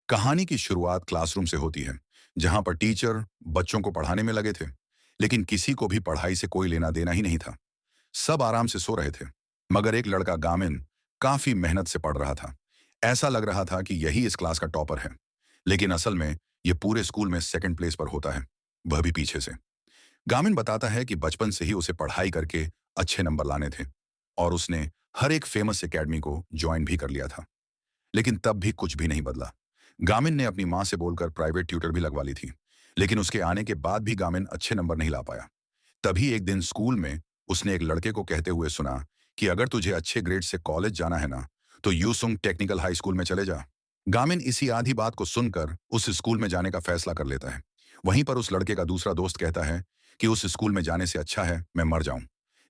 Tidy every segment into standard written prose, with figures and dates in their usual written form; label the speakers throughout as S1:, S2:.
S1: कहानी की शुरुआत क्लासरूम से होती है, जहां पर टीचर बच्चों को पढ़ाने में लगे थे, लेकिन किसी को भी पढ़ाई से कोई लेना देना ही नहीं था। सब आराम से सो रहे थे, मगर एक लड़का गामिन काफी मेहनत से पढ़ रहा था। ऐसा लग रहा था कि यही इस क्लास का टॉपर है, लेकिन असल में यह पूरे स्कूल में सेकंड प्लेस पर होता है, वह भी पीछे से। गामिन बताता है कि बचपन से ही उसे पढ़ाई करके अच्छे नंबर लाने थे और उसने हर एक फेमस एकेडमी को ज्वाइन भी कर लिया था, लेकिन तब भी कुछ भी नहीं बदला। गामिन ने अपनी मां से बोलकर प्राइवेट ट्यूटर भी लगवा ली थी, लेकिन उसके आने के बाद भी गामिन अच्छे नंबर नहीं ला पाया। तभी एक दिन स्कूल में उसने एक लड़के को कहते हुए सुना कि अगर तुझे अच्छे ग्रेड से कॉलेज जाना है ना, तो यूसुंग टेक्निकल हाई स्कूल में चले जा। गामिन इसी आधी बात को सुनकर उस स्कूल में जाने का फैसला कर लेता है। वहीं पर उस लड़के का दूसरा दोस्त कहता है कि उस स्कूल में जाने से अच्छा है मैं मर जाऊं।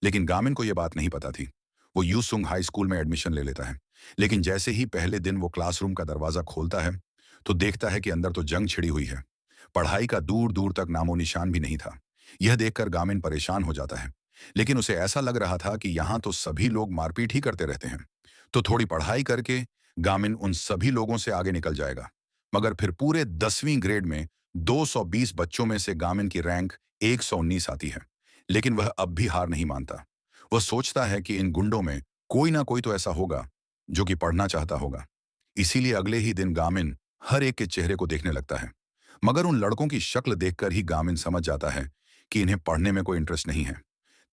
S1: लेकिन गामिन को यह बात नहीं पता थी। वो यूसुंग हाई स्कूल में एडमिशन ले लेता है, लेकिन जैसे ही पहले दिन वो क्लासरूम का दरवाजा खोलता है, तो देखता है कि अंदर तो जंग छिड़ी हुई है। पढ़ाई का दूर दूर तक नामो निशान भी नहीं था। यह देखकर गामिन परेशान हो जाता है, लेकिन उसे ऐसा लग रहा था कि यहाँ तो सभी लोग मारपीट ही करते रहते हैं, तो थोड़ी पढ़ाई करके गामिन उन सभी लोगों से आगे निकल जाएगा। मगर फिर पूरे 10वीं ग्रेड में 220 बच्चों में से गामिन की रैंक 119 आती है, लेकिन वह अब भी हार नहीं मानता। वह सोचता है कि इन गुंडों में कोई ना कोई तो ऐसा होगा जो कि पढ़ना चाहता होगा। इसीलिए अगले ही दिन गामिन हर एक के चेहरे को देखने लगता है, मगर उन लड़कों की शक्ल देखकर ही गामिन समझ जाता है कि इन्हें पढ़ने में कोई इंटरेस्ट नहीं है।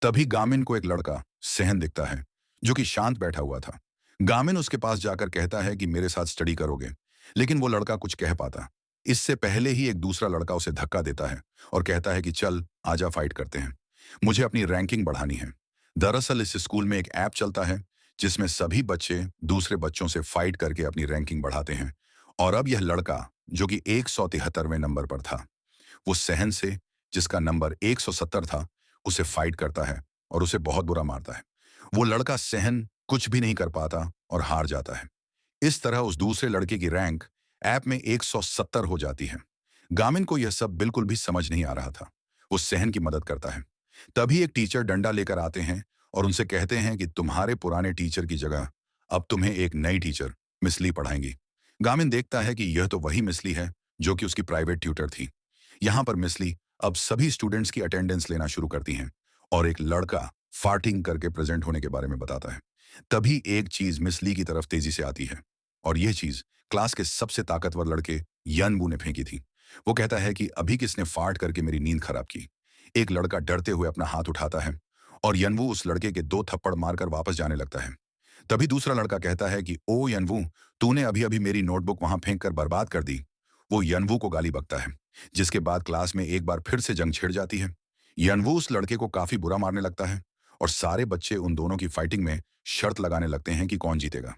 S1: तभी गामिन को एक लड़का सहन दिखता है, जो कि शांत बैठा हुआ था। गामिन उसके पास जाकर कहता है कि मेरे साथ स्टडी करोगे, लेकिन वो लड़का कुछ कह पाता इससे पहले ही एक दूसरा लड़का उसे धक्का देता है और कहता है कि चल आजा फाइट करते हैं, मुझे अपनी रैंकिंग बढ़ानी है। दरअसल इस स्कूल में एक ऐप चलता है जिसमें सभी बच्चे दूसरे बच्चों से फाइट करके अपनी रैंकिंग बढ़ाते हैं। और अब यह लड़का, जो कि 173वें नंबर पर था, वो सहन से, जिसका नंबर 170 था, उसे फाइट करता है और उसे बहुत बुरा मारता है। वो लड़का सहन कुछ भी नहीं कर पाता और हार जाता है। इस तरह उस दूसरे लड़के की रैंक ऐप में 170 हो जाती है। गामिन को यह सब बिल्कुल भी समझ नहीं आ रहा था। वो सहन की मदद करता है। तभी एक टीचर डंडा लेकर आते हैं और उनसे कहते हैं कि तुम्हारे पुराने टीचर की जगह अब तुम्हें एक नई टीचर मिस ली पढ़ाएंगी। गामिन देखता है कि यह तो वही मिस ली है जो कि उसकी प्राइवेट ट्यूटर थी। यहाँ पर मिस ली अब सभी स्टूडेंट्स की अटेंडेंस लेना शुरू करती हैं और एक लड़का फार्टिंग करके प्रेजेंट होने के बारे में बताता है। तभी एक चीज मिस ली की तरफ तेजी से आती है और यह चीज क्लास के सबसे ताकतवर लड़के यनबू ने फेंकी थी। वो कहता है कि अभी किसने फार्ट करके मेरी नींद खराब की। एक लड़का डरते हुए अपना हाथ उठाता है और यनवू उस लड़के के 2 थप्पड़ मारकर वापस जाने लगता है। तभी दूसरा लड़का कहता है कि ओ यनवू, तूने अभी अभी मेरी नोटबुक वहां फेंक कर बर्बाद कर दी। वो यनवू को गाली बकता है, जिसके बाद क्लास में एक बार फिर से जंग छिड़ जाती है। यनवू उस लड़के को काफी बुरा मारने लगता है और सारे बच्चे उन दोनों की फाइटिंग में शर्त लगाने लगते हैं कि कौन जीतेगा।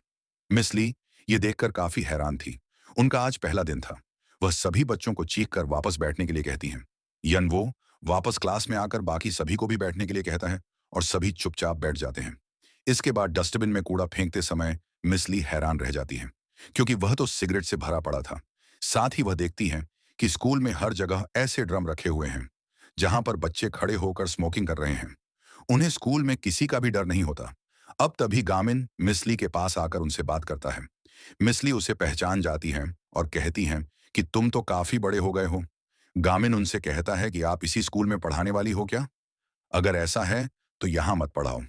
S1: मिस ली ये देखकर काफी हैरान थी। उनका आज पहला दिन था। वह सभी बच्चों को चीख कर वापस बैठने के लिए कहती हैं। यनवो वापस क्लास में आकर बाकी सभी को भी बैठने के लिए कहता है और सभी चुपचाप बैठ जाते हैं। इसके बाद डस्टबिन में कूड़ा फेंकते समय मिस ली हैरान रह जाती है, क्योंकि वह तो सिगरेट से भरा पड़ा था। साथ ही वह देखती हैं कि स्कूल में हर जगह ऐसे ड्रम रखे हुए हैं जहां पर बच्चे खड़े होकर स्मोकिंग कर रहे हैं। उन्हें स्कूल में किसी का भी डर नहीं होता। अब तभी गामिन मिसली के पास आकर उनसे बात करता है। मिसली उसे पहचान जाती हैं और कहती हैं कि तुम तो काफी बड़े हो गए हो। गामिन उनसे कहता है कि आप इसी स्कूल में पढ़ाने वाली हो क्या? अगर ऐसा है तो यहां मत पढ़ाओ।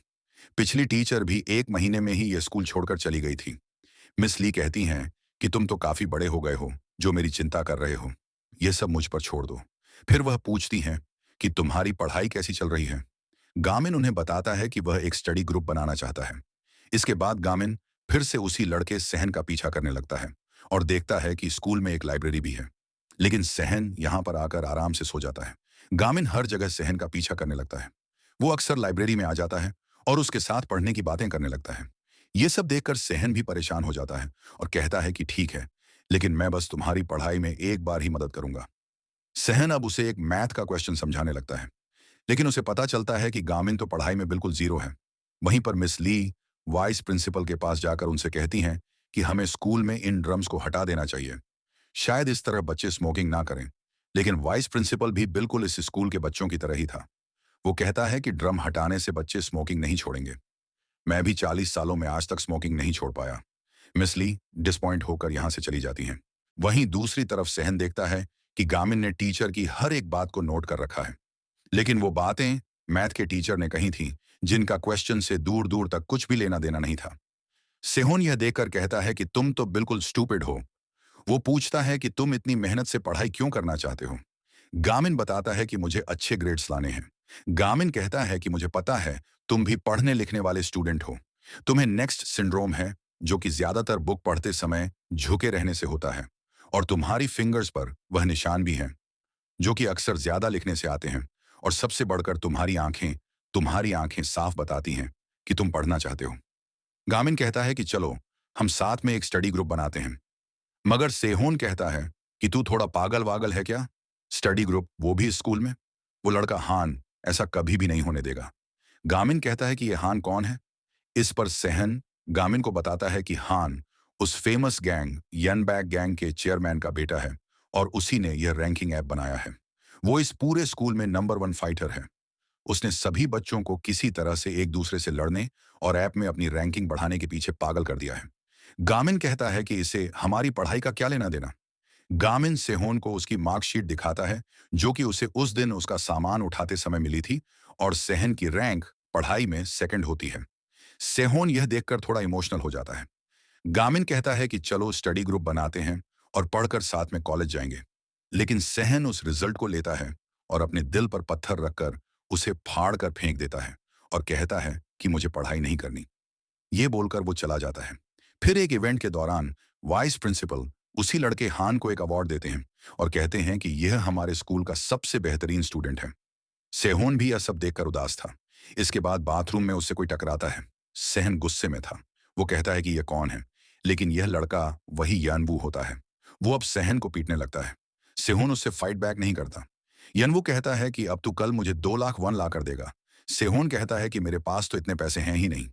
S1: पिछली टीचर भी 1 महीने में ही यह स्कूल छोड़कर चली गई थी। मिस ली कहती हैं कि तुम तो काफी बड़े हो गए हो जो मेरी चिंता कर रहे हो। यह सब मुझ पर छोड़ दो। फिर वह पूछती हैं कि तुम्हारी पढ़ाई कैसी चल रही है। गामिन उन्हें बताता है कि वह एक स्टडी ग्रुप बनाना चाहता है। इसके बाद गामिन फिर से उसी लड़के सहन का पीछा करने लगता है और देखता है कि स्कूल में एक लाइब्रेरी भी है, लेकिन सहन यहां पर आकर आराम से सो जाता है। गामिन हर जगह सहन का पीछा करने लगता है। वो अक्सर लाइब्रेरी में आ जाता है और उसके साथ पढ़ने की बातें करने लगता है। ये सब देखकर सहन भी परेशान हो जाता है और कहता है कि ठीक है, लेकिन मैं बस तुम्हारी पढ़ाई में एक बार ही मदद करूंगा। सहन अब उसे एक मैथ का क्वेश्चन समझाने लगता है, लेकिन उसे पता चलता है कि गामिन तो पढ़ाई में बिल्कुल जीरो है। वहीं पर मिस ली वाइस प्रिंसिपल के पास जाकर उनसे कहती हैं कि हमें स्कूल में इन ड्रम्स को हटा देना चाहिए। शायद इस तरह बच्चे स्मोकिंग ना करें। लेकिन वाइस प्रिंसिपल भी बिल्कुल इस स्कूल के बच्चों की तरह ही था। वो कहता है कि ड्रम हटाने से बच्चे स्मोकिंग नहीं छोड़ेंगे। मैं भी 40 सालों में आज तक स्मोकिंग नहीं छोड़ पाया। मिस ली डिसपॉइंट होकर यहां से चली जाती हैं। वहीं दूसरी तरफ सहन देखता है कि गामिन ने टीचर की हर एक बात को नोट कर रखा है, लेकिन वो बातें मैथ के टीचर ने कही थी जिनका क्वेश्चन से दूर दूर तक कुछ भी लेना देना नहीं था। सेहोन यह देखकर कहता है कि तुम तो बिल्कुल स्टूपिड हो। वो पूछता है कि तुम इतनी मेहनत से पढ़ाई क्यों करना चाहते हो। गामिन बताता है कि मुझे अच्छे ग्रेड्स लाने हैं। गामिन कहता है कि मुझे पता है तुम भी पढ़ने लिखने वाले स्टूडेंट हो। तुम्हें नेक्स्ट सिंड्रोम है, जो कि ज्यादातर बुक पढ़ते समय झुके रहने से होता है, और तुम्हारी फिंगर्स पर वह निशान भी हैं जो कि अक्सर ज्यादा लिखने से आते हैं। और सबसे बढ़कर तुम्हारी आंखें साफ बताती हैं कि तुम पढ़ना चाहते हो। गामिन कहता है कि चलो हम साथ में एक स्टडी ग्रुप बनाते हैं, मगर सेहोन कहता है कि तू थोड़ा पागल वागल है क्या? स्टडी ग्रुप, वो भी स्कूल में? वो लड़का हान ऐसा कभी भी नहीं होने देगा। गामिन कहता है कि ये हान कौन है। इस पर सेहन गामिन को बताता है कि हान उस फेमस गैंग यनबैग गैंग के चेयरमैन का बेटा है, और उसी ने यह रैंकिंग ऐप बनाया है। वो इस पूरे स्कूल में नंबर 1 फाइटर है। उसने सभी बच्चों को किसी तरह से एक दूसरे से लड़ने और ऐप में अपनी रैंकिंग बढ़ाने के पीछे पागल कर दिया है। गामिन कहता है कि इसे हमारी पढ़ाई का क्या लेना देना। गामिन सेहोन को उसकी मार्कशीट दिखाता है, जो कि उसे उस दिन उसका सामान उठाते समय मिली थी, और सेहन की रैंक पढ़ाई में सेकंड होती है। सेहोन यह देखकर थोड़ा इमोशनल हो जाता है। गामिन कहता है कि चलो स्टडी ग्रुप बनाते हैं और पढ़कर साथ में कॉलेज जाएंगे। लेकिन सहन उस रिजल्ट को लेता है और अपने दिल पर पत्थर रखकर उसे फाड़ कर फेंक देता है, और कहता है कि मुझे पढ़ाई नहीं करनी। ये बोलकर वो चला जाता है। फिर एक इवेंट के दौरान वाइस प्रिंसिपल उसी लड़के हान को एक अवार्ड देते हैं और कहते हैं कि यह हमारे स्कूल का सबसे बेहतरीन स्टूडेंट है। सेहोन भी यह सब देखकर उदास था। इसके बाद बाथरूम में उससे कोई टकराता है। सहन गुस्से में था। वो कहता है कि यह कौन है, लेकिन यह लड़का वही यानवू होता है। वो अब सहन को पीटने लगता है। सेहोन उससे फाइट बैक नहीं करता। यनवू कहता है कि अब तू कल मुझे 2 लाख 1 ला कर देगा। सेहोन कहता है कि मेरे पास तो इतने पैसे हैं ही नहीं।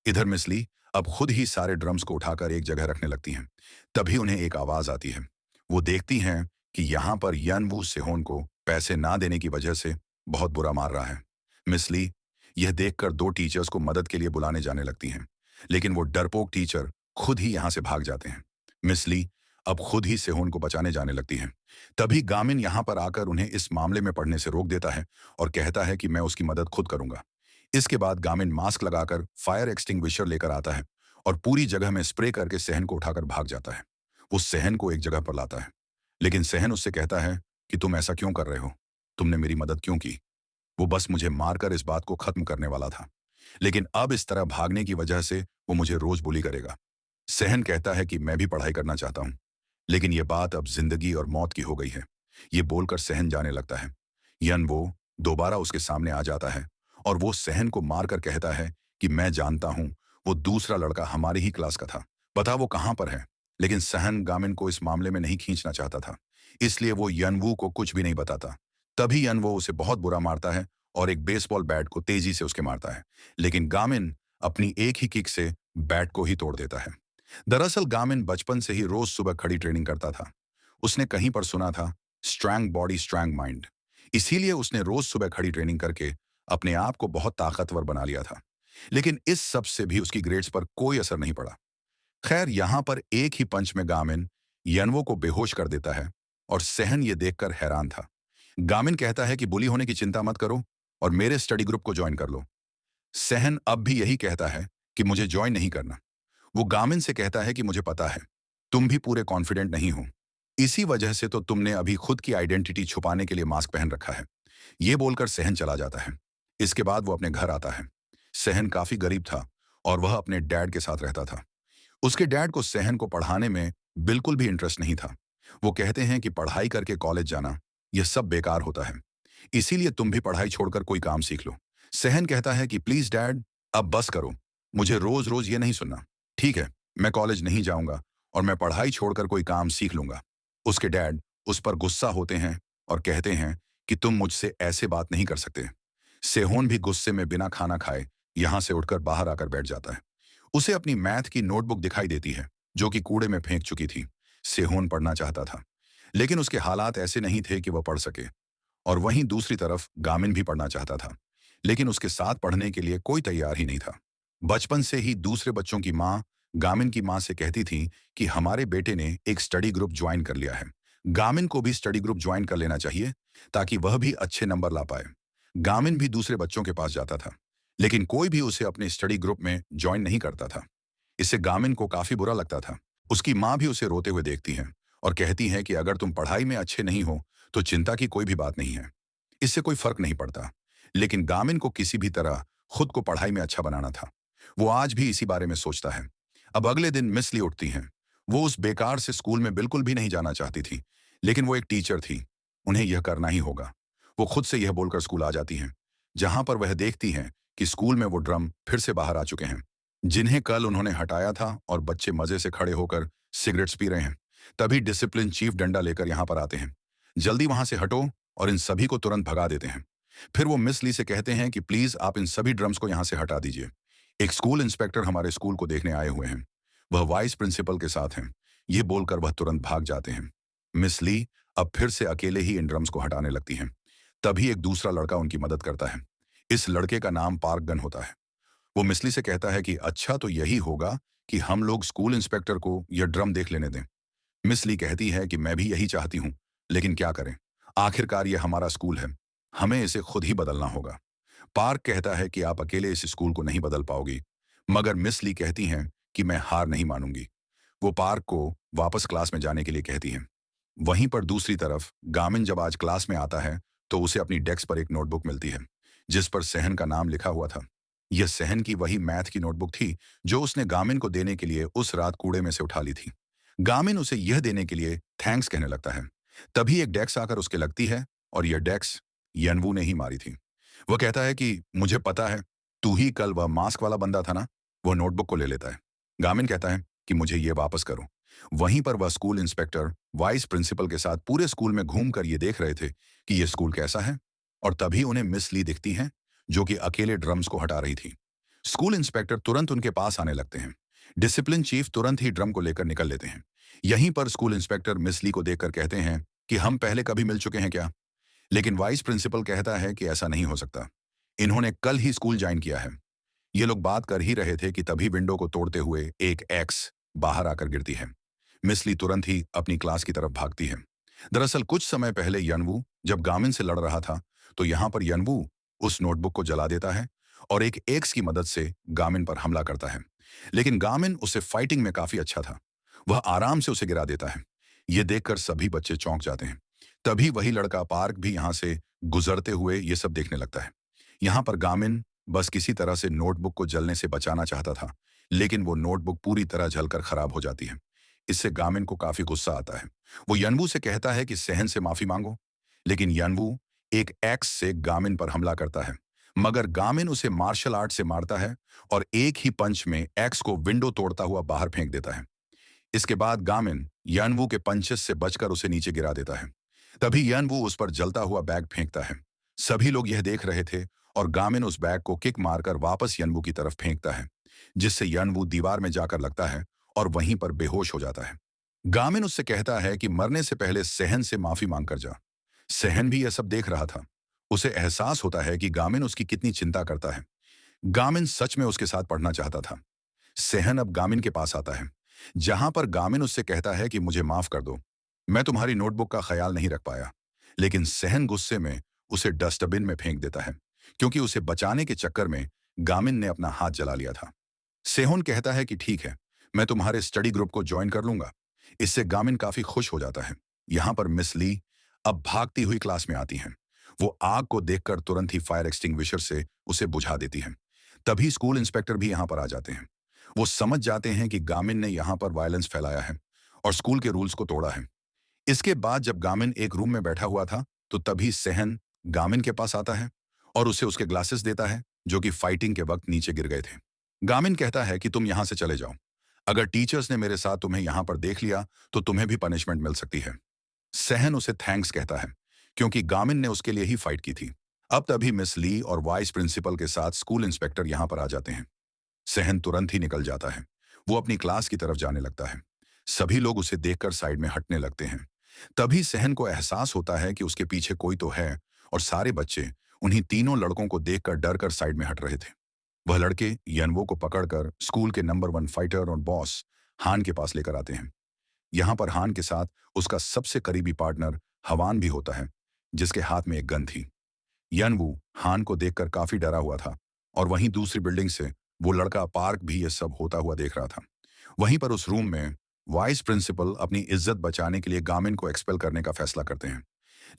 S1: इधर मिस ली अब खुद ही सारे ड्रम्स को उठाकर एक जगह रखने लगती हैं। तभी उन्हें एक आवाज आती है। वो देखती हैं कि यहाँ पर यनवू सेहोन को पैसे ना देने की वजह से बहुत बुरा मार रहा है। मिस ली यह देखकर 2 टीचर्स को मदद के लिए बुलाने जाने लगती हैं, लेकिन वो डरपोक टीचर खुद ही यहाँ से भाग जाते हैं। मिस ली अब खुद ही सेहोन को बचाने जाने लगती हैं। तभी गामिन यहाँ पर आकर उन्हें इस मामले में पढ़ने से रोक देता है और कहता है कि मैं उसकी मदद खुद करूंगा। इसके बाद गामिन मास्क लगाकर फायर एक्सटिंग्विशर लेकर आता है और पूरी जगह में स्प्रे करके सहन को उठाकर भाग जाता है। वो सहन को एक जगह पर लाता है, लेकिन सहन उससे कहता है कि तुम ऐसा क्यों कर रहे हो? तुमने मेरी मदद क्यों की? वो बस मुझे मारकर इस बात को खत्म करने वाला था, लेकिन अब इस तरह भागने की वजह से वो मुझे रोज बुली करेगा। सहन कहता है कि मैं भी पढ़ाई करना चाहता हूँ, लेकिन ये बात अब जिंदगी और मौत की हो गई है। ये बोलकर सहन जाने लगता है। यन वो दोबारा उसके सामने आ जाता है और वो सहन को मारकर कहता है कि मैं जानता हूं वो दूसरा लड़का हमारी ही क्लास का था, बता वो कहां पर है। लेकिन सहन गामिन को इस मामले में नहीं खींचना चाहता था, इसलिए वो यनवू को कुछ भी नहीं बताता। तभी यनवो उसे बहुत बुरा मारता है और एक बेसबॉल बैट को तेजी से उसके मारता है, लेकिन गामिन अपनी एक ही किक से बैट को ही तोड़ देता है। दरअसल गामिन बचपन से ही रोज सुबह खड़ी ट्रेनिंग करता था। उसने कहीं पर सुना था स्ट्रैंग बॉडी स्ट्रैंग माइंड, इसीलिए उसने रोज सुबह खड़ी ट्रेनिंग करके अपने आप को बहुत ताकतवर बना लिया था। लेकिन इस सब से भी उसकी ग्रेड्स पर कोई असर नहीं पड़ा। खैर यहाँ पर एक ही पंच में गामिन यनवो को बेहोश कर देता है और सहन ये देखकर हैरान था। गामिन कहता है कि बुली होने की चिंता मत करो और मेरे स्टडी ग्रुप को ज्वाइन कर लो। सहन अब भी यही कहता है कि मुझे ज्वाइन नहीं करना। वो गामिन से कहता है कि मुझे पता है तुम भी पूरे कॉन्फिडेंट नहीं हो, इसी वजह से तो तुमने अभी खुद की आइडेंटिटी छुपाने के लिए मास्क पहन रखा है। ये बोलकर सहन चला जाता है। इसके बाद वो अपने घर आता है। सहन काफी गरीब था और वह अपने डैड के साथ रहता था। उसके डैड को सहन को पढ़ाने में बिल्कुल भी इंटरेस्ट नहीं था। वो कहते हैं कि पढ़ाई करके कॉलेज जाना यह सब बेकार होता है, इसीलिए तुम भी पढ़ाई छोड़कर कोई काम सीख लो। सहन कहता है कि प्लीज डैड अब बस करो, मुझे रोज रोज ये नहीं सुनना। ठीक है, मैं कॉलेज नहीं जाऊंगा और मैं पढ़ाई छोड़कर कोई काम सीख लूंगा। उसके डैड उस पर गुस्सा होते हैं और कहते हैं कि तुम मुझसे ऐसे बात नहीं कर सकते। सेहोन भी गुस्से में बिना खाना खाए यहां से उठकर बाहर आकर बैठ जाता है। उसे अपनी मैथ की नोटबुक दिखाई देती है, जो कि कूड़े में फेंक चुकी थी। सेहोन पढ़ना चाहता था, लेकिन उसके हालात ऐसे नहीं थे कि वह पढ़ सके। और वहीं दूसरी तरफ गामिन भी पढ़ना चाहता था, लेकिन उसके साथ पढ़ने के लिए कोई तैयार ही नहीं था। बचपन से ही दूसरे बच्चों की माँ गामिन की माँ से कहती थी कि हमारे बेटे ने एक स्टडी ग्रुप ज्वाइन कर लिया है। गामिन को भी स्टडी ग्रुप ज्वाइन कर लेना चाहिए ताकि वह भी अच्छे नंबर ला पाए। गामिन भी दूसरे बच्चों के पास जाता था, लेकिन कोई भी उसे अपने स्टडी ग्रुप में ज्वाइन नहीं करता था। इससे गामिन को काफी बुरा लगता था। उसकी माँ भी उसे रोते हुए देखती है और कहती है कि अगर तुम पढ़ाई में अच्छे नहीं हो तो चिंता की कोई भी बात नहीं है, इससे कोई फर्क नहीं पड़ता। लेकिन गामिन को किसी भी तरह खुद को पढ़ाई में अच्छा बनाना था। वो आज भी इसी बारे में सोचता है। अब अगले दिन मिस ली उठती हैं। वो उस बेकार से स्कूल में बिल्कुल भी नहीं जाना चाहती थी, लेकिन वो एक टीचर थी, उन्हें यह करना ही होगा। वो खुद से यह बोलकर स्कूल आ जाती हैं, जहां पर वह देखती हैं कि स्कूल में वो ड्रम फिर से बाहर आ चुके हैं, जिन्हें कल उन्होंने हटाया था, और बच्चे मजे से खड़े होकर सिगरेट्स पी रहे हैं। तभी डिसिप्लिन चीफ डंडा लेकर यहाँ पर आते हैं। जल्दी वहां से हटो, और इन सभी को तुरंत भगा देते हैं। फिर वो मिस ली से कहते हैं कि प्लीज आप इन सभी ड्रम्स को यहाँ से हटा दीजिए। एक स्कूल इंस्पेक्टर हमारे स्कूल को देखने आए हुए हैं, वह वाइस प्रिंसिपल के साथ हैं। ये बोलकर वह तुरंत भाग जाते हैं। मिस ली अब फिर से अकेले ही इन ड्रम्स को हटाने लगती हैं। तभी एक दूसरा लड़का उनकी मदद करता है। इस लड़के का नाम पार्क गन होता है। वो मिसली से कहता है कि अच्छा तो यही होगा कि हम लोग स्कूल इंस्पेक्टर को यह ड्रम देख लेने दें। मिसली कहती है कि मैं भी यही चाहती हूँ, लेकिन क्या करें, आखिरकार ये हमारा स्कूल है, हमें इसे खुद ही बदलना होगा। पार्क कहता है कि आप अकेले इस स्कूल को नहीं बदल पाओगी, मगर मिस ली कहती हैं कि मैं हार नहीं मानूंगी। वो पार्क को वापस क्लास में जाने के लिए कहती हैं। वहीं पर दूसरी तरफ गामिन जब आज क्लास में आता है तो उसे अपनी डेस्क पर एक नोटबुक मिलती है, जिस पर सहन का नाम लिखा हुआ था। यह सहन की वही मैथ की नोटबुक थी जो उसने गामिन को देने के लिए उस रात कूड़े में से उठा ली थी। गामिन उसे यह देने के लिए थैंक्स कहने लगता है। तभी एक डेस्क आकर उसके लगती है, और यह डेस्क यनवू ने ही मारी थी। वह कहता है कि मुझे पता है, तू ही कल वह मास्क वाला बंदा था ना। वह नोटबुक को ले लेता है। गामिन कहता है कि मुझे ये वापस करो। वहीं पर वह स्कूल इंस्पेक्टर वाइस प्रिंसिपल के साथ पूरे स्कूल में घूमकर ये देख रहे थे कि ये स्कूल कैसा है, और तभी उन्हें मिस ली दिखती हैं, जो कि अकेले ड्रम्स को हटा रही थी। स्कूल इंस्पेक्टर तुरंत उनके पास आने लगते हैं। डिसिप्लिन चीफ तुरंत ही ड्रम को लेकर निकल लेते हैं। यहीं पर स्कूल इंस्पेक्टर मिस ली को देखकर कहते हैं कि हम पहले कभी मिल चुके हैं क्या। लेकिन वाइस प्रिंसिपल कहता है कि ऐसा नहीं हो सकता, इन्होंने कल ही स्कूल ज्वाइन किया है। ये लोग बात कर ही रहे थे कि तभी विंडो को तोड़ते हुए एक एक्स बाहर आकर गिरती है। मिसली तुरंत ही अपनी क्लास की तरफ भागती है। दरअसल कुछ समय पहले यनवू जब गामिन से लड़ रहा था, तो यहाँ पर यनवू उस नोटबुक को जला देता है और एक एक्स की मदद से गामिन पर हमला करता है। लेकिन गामिन उसे फाइटिंग में काफी अच्छा था, वह आराम से उसे गिरा देता है। ये देखकर सभी बच्चे चौंक जाते हैं। तभी वही लड़का पार्क भी यहाँ से गुजरते हुए ये सब देखने लगता है। यहाँ पर गामिन बस किसी तरह से नोटबुक को जलने से बचाना चाहता था, लेकिन वो नोटबुक पूरी तरह जलकर खराब हो जाती है। इससे गामिन को काफी गुस्सा आता है। वो यनवू से कहता है कि सहन से माफी मांगो, लेकिन यनवू एक एक्स से गामिन पर हमला करता है, मगर गामिन उसे मार्शल आर्ट से मारता है और एक ही पंच में एक्स को विंडो तोड़ता हुआ बाहर फेंक देता है। इसके बाद गामिन यनवू के पंचेस से बचकर उसे नीचे गिरा देता है। तभी यनवू उस पर जलता हुआ बैग फेंकता है। सभी लोग यह देख रहे थे, और गामिन उस बैग को किक मारकर वापस यनवू की तरफ फेंकता है, जिससे यनवू दीवार में जाकर लगता है और वहीं पर बेहोश हो जाता है। गामिन उससे कहता है कि मरने से पहले सहन से माफी मांग कर जा। सहन भी यह सब देख रहा था। उसे एहसास होता है कि गामिन उसकी कितनी चिंता करता है। गामिन सच में उसके साथ पढ़ना चाहता था। सहन अब गामिन के पास आता है, जहां पर गामिन उससे कहता है कि मुझे माफ कर दो, मैं तुम्हारी नोटबुक का ख्याल नहीं रख पाया। लेकिन सहन गुस्से में उसे डस्टबिन में फेंक देता है, क्योंकि उसे बचाने के चक्कर में गामिन ने अपना हाथ जला लिया था। सेहोन कहता है कि ठीक है, मैं तुम्हारे स्टडी ग्रुप को ज्वाइन कर लूंगा। इससे गामिन काफी खुश हो जाता है। यहाँ पर मिस ली अब भागती हुई क्लास में आती हैं। वो आग को देखकर तुरंत ही फायर एक्सटिंग्विशर से उसे बुझा देती हैं। तभी स्कूल इंस्पेक्टर भी यहाँ पर आ जाते हैं। वो समझ जाते हैं कि गामिन ने यहाँ पर वायलेंस फैलाया है और स्कूल के रूल्स को तोड़ा है। इसके बाद जब गामिन एक रूम में बैठा हुआ था, तो तभी सहन गामिन के पास आता है और उसे उसके ग्लासेस देता है, जो कि फाइटिंग के वक्त नीचे गिर गए थे। गामिन कहता है कि तुम यहां से चले जाओ, अगर टीचर्स ने मेरे साथ तुम्हें यहां पर देख लिया तो तुम्हें भी पनिशमेंट मिल सकती है। सहन उसे थैंक्स कहता है, क्योंकि गामिन ने उसके लिए ही फाइट की थी। अब तभी मिस ली और वाइस प्रिंसिपल के साथ स्कूल इंस्पेक्टर यहां पर आ जाते हैं। सहन तुरंत ही निकल जाता है। वो अपनी क्लास की तरफ जाने लगता है। सभी लोग उसे देखकर साइड में हटने लगते हैं। तभी सहन को एहसास होता है कि उसके पीछे कोई तो है, और सारे बच्चे उन्हीं तीनों लड़कों को देखकर डर कर साइड में हट रहे थे। वह लड़के यनवो को पकड़कर स्कूल के नंबर 1 फाइटर और बॉस हान के पास लेकर आते हैं। यहाँ पर हान के साथ उसका सबसे करीबी पार्टनर हवान भी होता है, जिसके हाथ में एक गन थी। यनवू हान को देखकर काफी डरा हुआ था और वहीं दूसरी बिल्डिंग से वो लड़का पार्क भी ये सब होता हुआ देख रहा था। वहीं पर उस रूम में वाइस प्रिंसिपल अपनी इज्जत बचाने के लिए गामिन को एक्सपेल करने का फैसला करते हैं,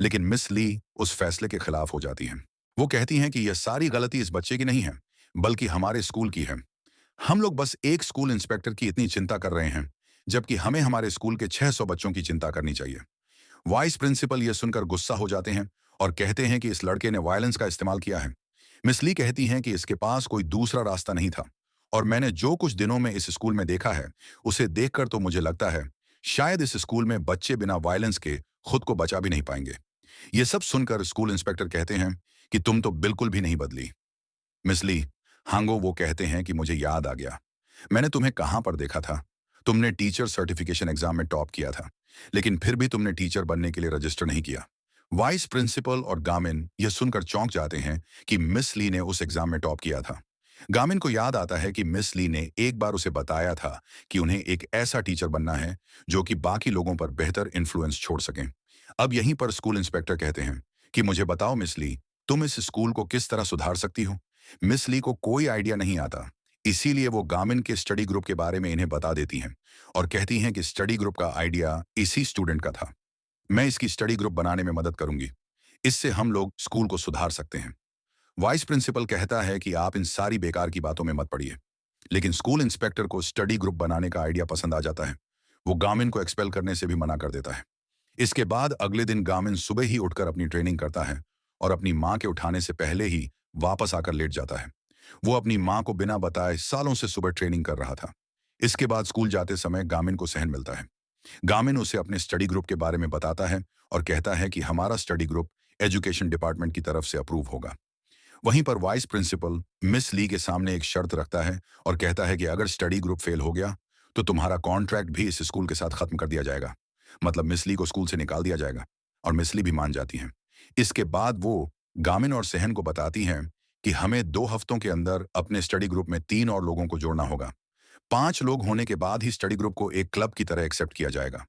S1: लेकिन मिस ली उस फैसले के खिलाफ हो जाती हैं। वो कहती हैं कि यह सारी गलती इस बच्चे की नहीं है, बल्कि हमारे स्कूल की है। हम लोग बस एक स्कूल इंस्पेक्टर की इतनी चिंता कर रहे हैं, जबकि हमें हमारे स्कूल के 600 बच्चों की चिंता करनी चाहिए। वाइस प्रिंसिपल यह सुनकर गुस्सा हो जाते हैं और कहते हैं कि इस लड़के ने वायलेंस का इस्तेमाल किया है। मिस ली कहती हैं कि इसके पास कोई दूसरा रास्ता नहीं था, और मैंने जो कुछ दिनों में इस स्कूल में देखा है, उसे देखकर तो मुझे लगता है शायद इस स्कूल में बच्चे बिना वायलेंस के खुद को बचा भी नहीं पाएंगे। ये सब सुनकर स्कूल इंस्पेक्टर कहते हैं कि तुम तो बिल्कुल भी नहीं बदली। मिस ली हांगो वो कहते हैं कि मुझे याद आ गया, मैंने तुम्हें कहाँ पर देखा था। तुमने टीचर सर्टिफिकेशन एग्जाम में टॉप किया था, लेकिन फिर भी तुमने टीचर बनने के लिए रजिस्टर नहीं किया। वाइस प्रिंसिपल और गामिन यह सुनकर चौंक जाते हैं कि मिस ली ने उस एग्जाम में टॉप किया था। गामिन को याद आता है कि मिस ली ने एक बार उसे बताया था कि उन्हें एक ऐसा टीचर बनना है जो कि बाकी लोगों पर बेहतर इन्फ्लुएंस छोड़ सकें। अब यहीं पर स्कूल इंस्पेक्टर कहते हैं कि मुझे बताओ मिस ली, तुम इस स्कूल को किस तरह सुधार सकती हो। मिस ली को कोई आइडिया नहीं आता, इसीलिए वो गामिन के स्टडी ग्रुप के बारे में इन्हें बता देती हैं और कहती हैं कि स्टडी ग्रुप का आइडिया इसी स्टूडेंट का था। मैं इसकी स्टडी ग्रुप बनाने में मदद करूंगी, इससे हम लोग स्कूल को सुधार सकते हैं। वाइस प्रिंसिपल कहता है कि आप इन सारी बेकार की बातों में मत पड़िए, लेकिन स्कूल इंस्पेक्टर को स्टडी ग्रुप बनाने का आइडिया पसंद आ जाता है। वो गामिन को एक्सपेल करने से भी मना कर देता है। इसके बाद अगले दिन गामिन सुबह ही उठकर अपनी ट्रेनिंग करता है और अपनी माँ के उठाने से पहले ही वापस आकर लेट जाता है। वो अपनी माँ को बिना बताए सालों से सुबह ट्रेनिंग कर रहा था। इसके बाद स्कूल जाते समय गामिन को सहन मिलता है। गामिन उसे अपने स्टडी ग्रुप के बारे में बताता है और कहता है कि हमारा स्टडी ग्रुप एजुकेशन डिपार्टमेंट की तरफ से अप्रूव होगा। वहीं पर वाइस प्रिंसिपल मिस ली के सामने एक शर्त रखता है और कहता है कि अगर स्टडी ग्रुप फेल हो गया तो तुम्हारा कॉन्ट्रैक्ट भी इस स्कूल के साथ खत्म कर दिया जाएगा, मतलब मिस ली को स्कूल से निकाल दिया जाएगा। और मिस ली भी मान जाती हैं। इसके बाद वो गामिन और सहन को बताती हैं कि हमें 2 हफ्तों के अंदर अपने स्टडी ग्रुप में 3 और लोगों को जोड़ना होगा। 5 लोग होने के बाद ही स्टडी ग्रुप को एक क्लब की तरह एक्सेप्ट किया जाएगा।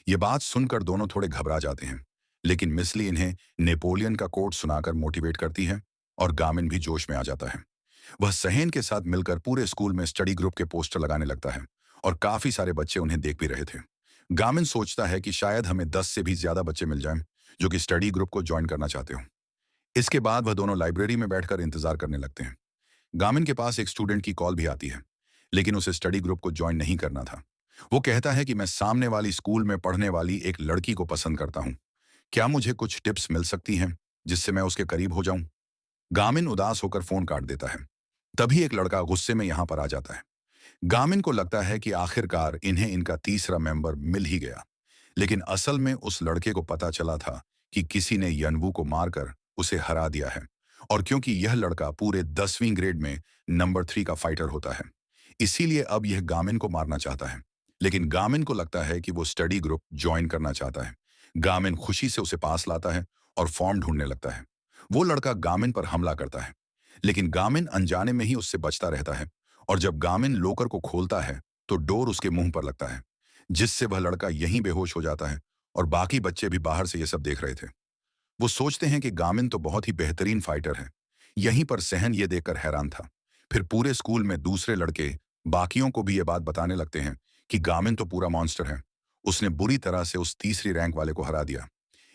S1: ये बात सुनकर दोनों थोड़े घबरा जाते हैं, लेकिन मिस ली इन्हें नेपोलियन का कोट सुनाकर मोटिवेट करती है और गामिन भी जोश में आ जाता है। वह सहन के साथ मिलकर पूरे स्कूल में स्टडी ग्रुप के पोस्टर लगाने लगता है और काफी सारे बच्चे उन्हें देख भी रहे थे। गामिन सोचता है कि शायद हमें 10 से भी ज्यादा बच्चे मिल जाएं जो कि स्टडी ग्रुप को ज्वाइन करना चाहते हो। इसके बाद वह दोनों लाइब्रेरी में बैठकर इंतजार करने लगते हैं। गामिन के पास एक स्टूडेंट की कॉल भी आती है, लेकिन उसे स्टडी ग्रुप को ज्वाइन नहीं करना था। वो कहता है कि मैं सामने वाली स्कूल में पढ़ने वाली एक लड़की को पसंद करता हूँ। क्या मुझे कुछ टिप्स मिल सकती हैं जिससे मैं उसके करीब हो जाऊं? गामिन उदास होकर फोन काट देता है। तभी एक लड़का गुस्से में यहां पर आ जाता है। गामिन को लगता है कि आखिरकार इन्हें इनका तीसरा मेंबर मिल ही गया, लेकिन असल में उस लड़के को पता चला था कि किसी ने यनवू को मारकर उसे हरा दिया है, और क्योंकि यह लड़का पूरे 10वीं ग्रेड में नंबर 3 का फाइटर होता है, इसीलिए अब यह गामिन को मारना चाहता है। लेकिन गामिन को लगता है कि वो स्टडी ग्रुप ज्वाइन करना चाहता है। गामिन खुशी से उसे पास लाता है और फॉर्म ढूंढने लगता है। वो लड़का गामिन पर हमला करता है, लेकिन गामिन अनजाने में ही उससे बचता रहता है, और जब गामिन लोकर को खोलता है तो डोर उसके मुंह पर लगता है, जिससे वह लड़का यहीं बेहोश हो जाता है और बाकी बच्चे भी बाहर से ये सब देख रहे थे। वो सोचते हैं कि गामिन तो बहुत ही बेहतरीन फाइटर है। यहीं पर सहन ये देखकर हैरान था। फिर पूरे स्कूल में दूसरे लड़के बाकियों को भी ये बात बताने लगते हैं कि गामिन तो पूरा मॉन्स्टर है, उसने बुरी तरह से उस तीसरी रैंक वाले को हरा दिया।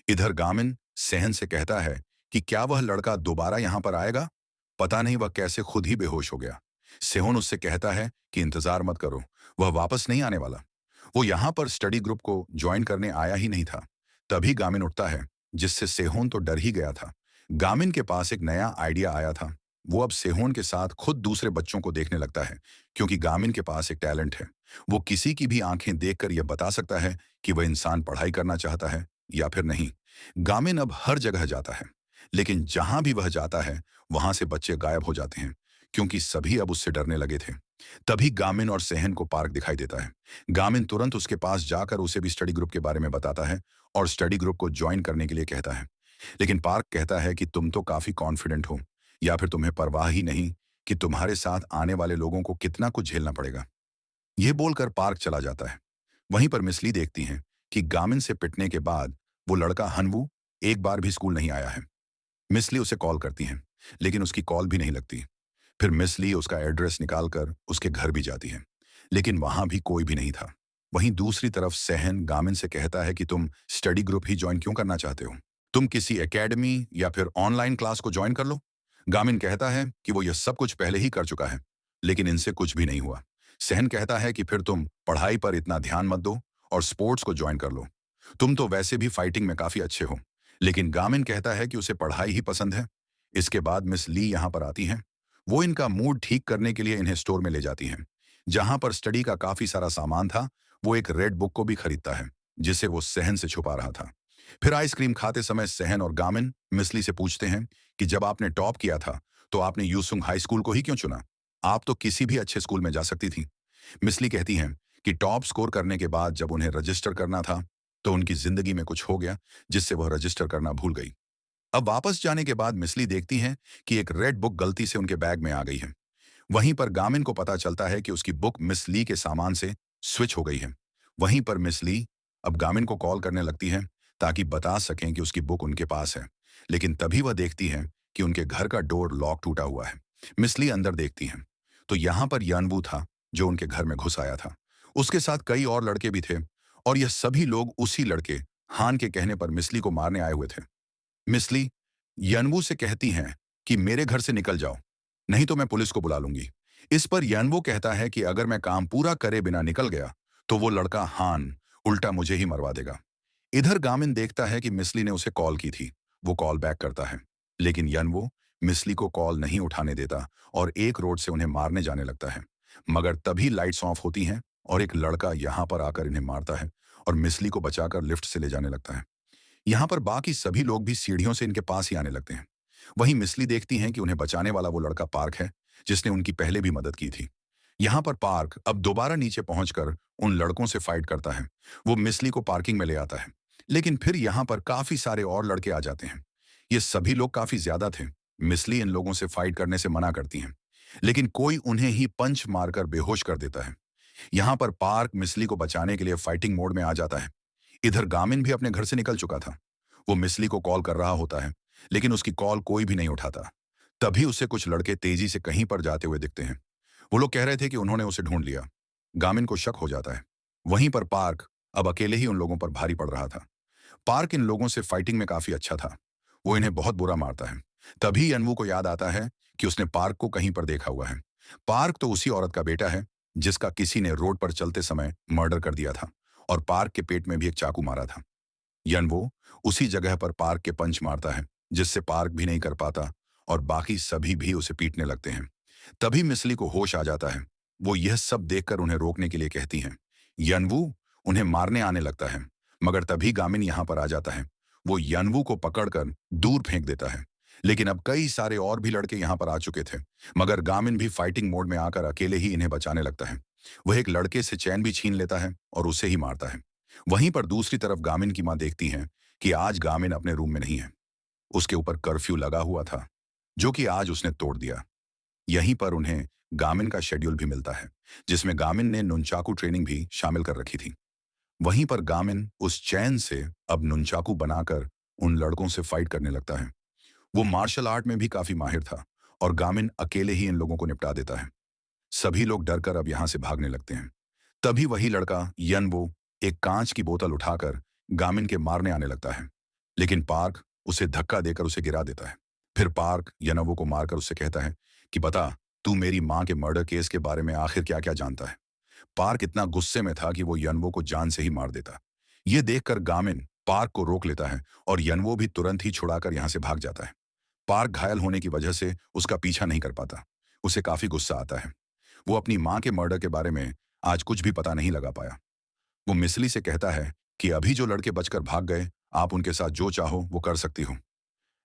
S1: इधर गामिन सहन से कहता है कि क्या वह लड़का दोबारा यहां पर आएगा? पता नहीं वह कैसे खुद ही बेहोश हो गया। सेहोन उससे कहता है कि इंतजार मत करो, वह वापस नहीं आने वाला। वो यहां पर स्टडी ग्रुप को ज्वाइन करने आया ही नहीं था। तभी गामिन उठता है, जिससे सेहोन तो डर ही गया था। गामिन के पास एक नया आइडिया आया था। वो अब सेहोन के साथ खुद दूसरे बच्चों को देखने लगता है, क्योंकि गामिन के पास एक टैलेंट है। वो किसी की भी आंखें देखकर यह बता सकता है कि वह इंसान पढ़ाई करना चाहता है या फिर नहीं। गामिन अब हर जगह जाता है, लेकिन जहां भी वह जाता है वहां से बच्चे गायब हो जाते हैं, क्योंकि सभी अब उससे डरने लगे थे। तभी गामिन और सहन को पार्क दिखाई देता है। गामिन तुरंत उसके पास जाकर उसे भी स्टडी ग्रुप के बारे में बताता है और स्टडी ग्रुप को ज्वाइन करने के लिए कहता है। लेकिन पार्क कहता है कि तुम तो काफी कॉन्फिडेंट हो, या फिर तुम्हें परवाह ही नहीं कि तुम्हारे साथ आने वाले लोगों को कितना कुछ झेलना पड़ेगा। यह बोलकर पार्क चला जाता है। वहीं पर मिसली देखती हैं कि गामिन से पिटने के बाद वो लड़का हनवू एक बार भी स्कूल नहीं आया है। मिसली उसे कॉल करती हैं, लेकिन उसकी कॉल भी नहीं लगती। फिर मिसली उसका एड्रेस निकालकर उसके घर भी जाती है, लेकिन वहां भी कोई भी नहीं था। वहीं दूसरी तरफ सहन गामिन से कहता है कि तुम स्टडी ग्रुप ही ज्वाइन क्यों करना चाहते हो? तुम किसी एकेडमी या फिर ऑनलाइन क्लास को ज्वाइन कर लो। गामिन कहता है कि वो यह सब कुछ पहले ही कर चुका है, लेकिन इनसे कुछ भी नहीं हुआ। सहन कहता है कि फिर तुम पढ़ाई पर इतना ध्यान मत दो और स्पोर्ट्स को ज्वाइन कर लो। तुम तो वैसे भी फाइटिंग में काफी अच्छे हो। लेकिन गामिन कहता है कि उसे पढ़ाई ही पसंद है। इसके बाद मिस ली यहाँ पर आती हैं। वो इनका मूड ठीक करने के लिए इन्हें स्टोर में ले जाती हैं, जहां पर स्टडी का काफी सारा सामान था। वो एक रेड बुक को भी खरीदता है, जिसे वो सहन से छुपा रहा था। फिर आइसक्रीम खाते समय सहन और गामिन मिसली से पूछते हैं कि जब आपने टॉप किया था तो आपने यूसुंग हाई स्कूल को ही क्यों चुना? आप तो किसी भी अच्छे स्कूल में जा सकती थी। मिसली कहती हैं कि टॉप स्कोर करने के बाद जब उन्हें रजिस्टर करना था तो उनकी जिंदगी में कुछ हो गया, जिससे वह रजिस्टर करना भूल गई। अब वापस जाने के बाद मिसली देखती हैं कि एक रेड बुक गलती से उनके बैग में आ गई है। वहीं पर गामिन को पता चलता है कि उसकी बुक मिस ली के सामान से स्विच हो गई है। वहीं पर मिस ली अब गामिन को कॉल करने लगती है ताकि बता सकें कि उसकी बुक उनके पास है। लेकिन तभी वह देखती है कि उनके घर का डोर लॉक टूटा हुआ है। मिस ली अंदर देखती हैं तो यहाँ पर यनवू था, जो उनके घर में घुस आया था। उसके साथ कई और लड़के भी थे, और यह सभी लोग उसी लड़के हान के कहने पर मिसली को मारने आए हुए थे। मिसली यनवू से कहती हैं कि मेरे घर से निकल जाओ, नहीं तो मैं पुलिस को बुला लूंगी। इस पर यनवू कहता है कि अगर मैं काम पूरा करे बिना निकल गया तो वो लड़का हान उल्टा मुझे ही मरवा देगा। इधर गामिन देखता है कि मिसली ने उसे कॉल की थी। वो कॉल बैक करता है, लेकिन यनवू मिसली को कॉल नहीं उठाने देता और एक रोड से उन्हें मारने जाने लगता है। मगर तभी लाइट्स ऑफ होती हैं और एक लड़का यहाँ पर आकर इन्हें मारता है और मिसली को बचाकर लिफ्ट से ले जाने लगता है। यहाँ पर बाकी सभी लोग भी सीढ़ियों से इनके पास ही आने लगते हैं। वहीं मिसली देखती हैं कि उन्हें बचाने वाला वो लड़का पार्क है, जिसने उनकी पहले भी मदद की थी। यहाँ पर पार्क अब दोबारा नीचे पहुंचकर उन लड़कों से फाइट करता है। वो मिसली को पार्किंग में ले आता है, लेकिन फिर यहाँ पर काफी सारे और लड़के आ जाते हैं। ये सभी लोग काफी ज्यादा थे। मिसली इन लोगों से फाइट करने से मना करती हैं, लेकिन कोई उन्हें ही पंच मारकर बेहोश कर देता है। यहाँ पर पार्क मिसली को बचाने के लिए फाइटिंग मोड में आ जाता है। इधर गामिन भी अपने घर से निकल चुका था। वो मिसली को कॉल कर रहा होता है, लेकिन उसकी कॉल कोई भी नहीं उठाता। तभी उसे कुछ लड़के तेजी से कहीं पर जाते हुए दिखते हैं। वो लोग कह रहे थे कि उन्होंने उसे ढूंढ लिया। गामिन को शक हो जाता है। वहीं पर पार्क अब अकेले ही उन लोगों पर भारी पड़ रहा था। पार्क इन लोगों से फाइटिंग में काफी अच्छा था। वो इन्हें बहुत बुरा मारता है। तभी अनवू को याद आता है कि उसने पार्क को कहीं पर देखा हुआ है। पार्क तो उसी औरत का बेटा है जिसका किसी ने रोड पर चलते समय मर्डर कर दिया था, और पार्क के पेट में भी एक चाकू मारा था। यनवो उसी जगह पर पार्क के पंच मारता है, जिससे पार्क भी नहीं कर पाता और बाकी सभी भी उसे पीटने लगते हैं। तभी मिसली को होश आ जाता है। वो यह सब देखकर उन्हें रोकने के लिए कहती हैं। यनवू उन्हें मारने आने लगता है, मगर तभी गामिन यहाँ पर आ जाता है। वो यनवू को पकड़कर दूर फेंक देता है। लेकिन अब कई सारे और भी लड़के यहाँ पर आ चुके थे, मगर गामिन भी फाइटिंग मोड में आकर अकेले ही इन्हें बचाने लगता है। वह एक लड़के से चैन भी छीन लेता है और उसे ही मारता है। वहीं पर दूसरी तरफ गामिन की मां देखती हैं कि आज गामिन अपने रूम में नहीं है। उसके ऊपर कर्फ्यू लगा हुआ था, जो कि आज उसने तोड़ दिया। यहीं पर उन्हें गामिन का शेड्यूल भी मिलता है, जिसमें गामिन ने नुनचाकू ट्रेनिंग भी शामिल कर रखी थी। वहीं पर गामिन उस चैन से अब नुनचाकू बनाकर उन लड़कों से फाइट करने लगता है। वो मार्शल आर्ट में भी काफी माहिर था, और गामिन अकेले ही इन लोगों को निपटा देता है। सभी लोग डरकर अब यहां से भागने लगते हैं। तभी वही लड़का यनवो एक कांच की बोतल उठाकर गामिन के मारने आने लगता है, लेकिन पार्क उसे धक्का देकर उसे गिरा देता है। फिर पार्क यनवो को मारकर उससे कहता है कि बता, तू मेरी मां के मर्डर केस के बारे में आखिर क्या क्या जानता है। पार्क इतना गुस्से में था कि वो यनवो को जान से ही मार देता। ये देखकर गामिन पार्क को रोक लेता है और यनवो भी तुरंत ही छुड़ाकर यहां से भाग जाता है। पार्क घायल होने की वजह से उसका पीछा नहीं कर पाता। उसे काफी गुस्सा आता है। वो अपनी मां के मर्डर के बारे में आज कुछ भी पता नहीं लगा पाया। वो मिसली से कहता है कि अभी जो लड़के बचकर भाग गए, आप उनके साथ जो चाहो वो कर सकती हो,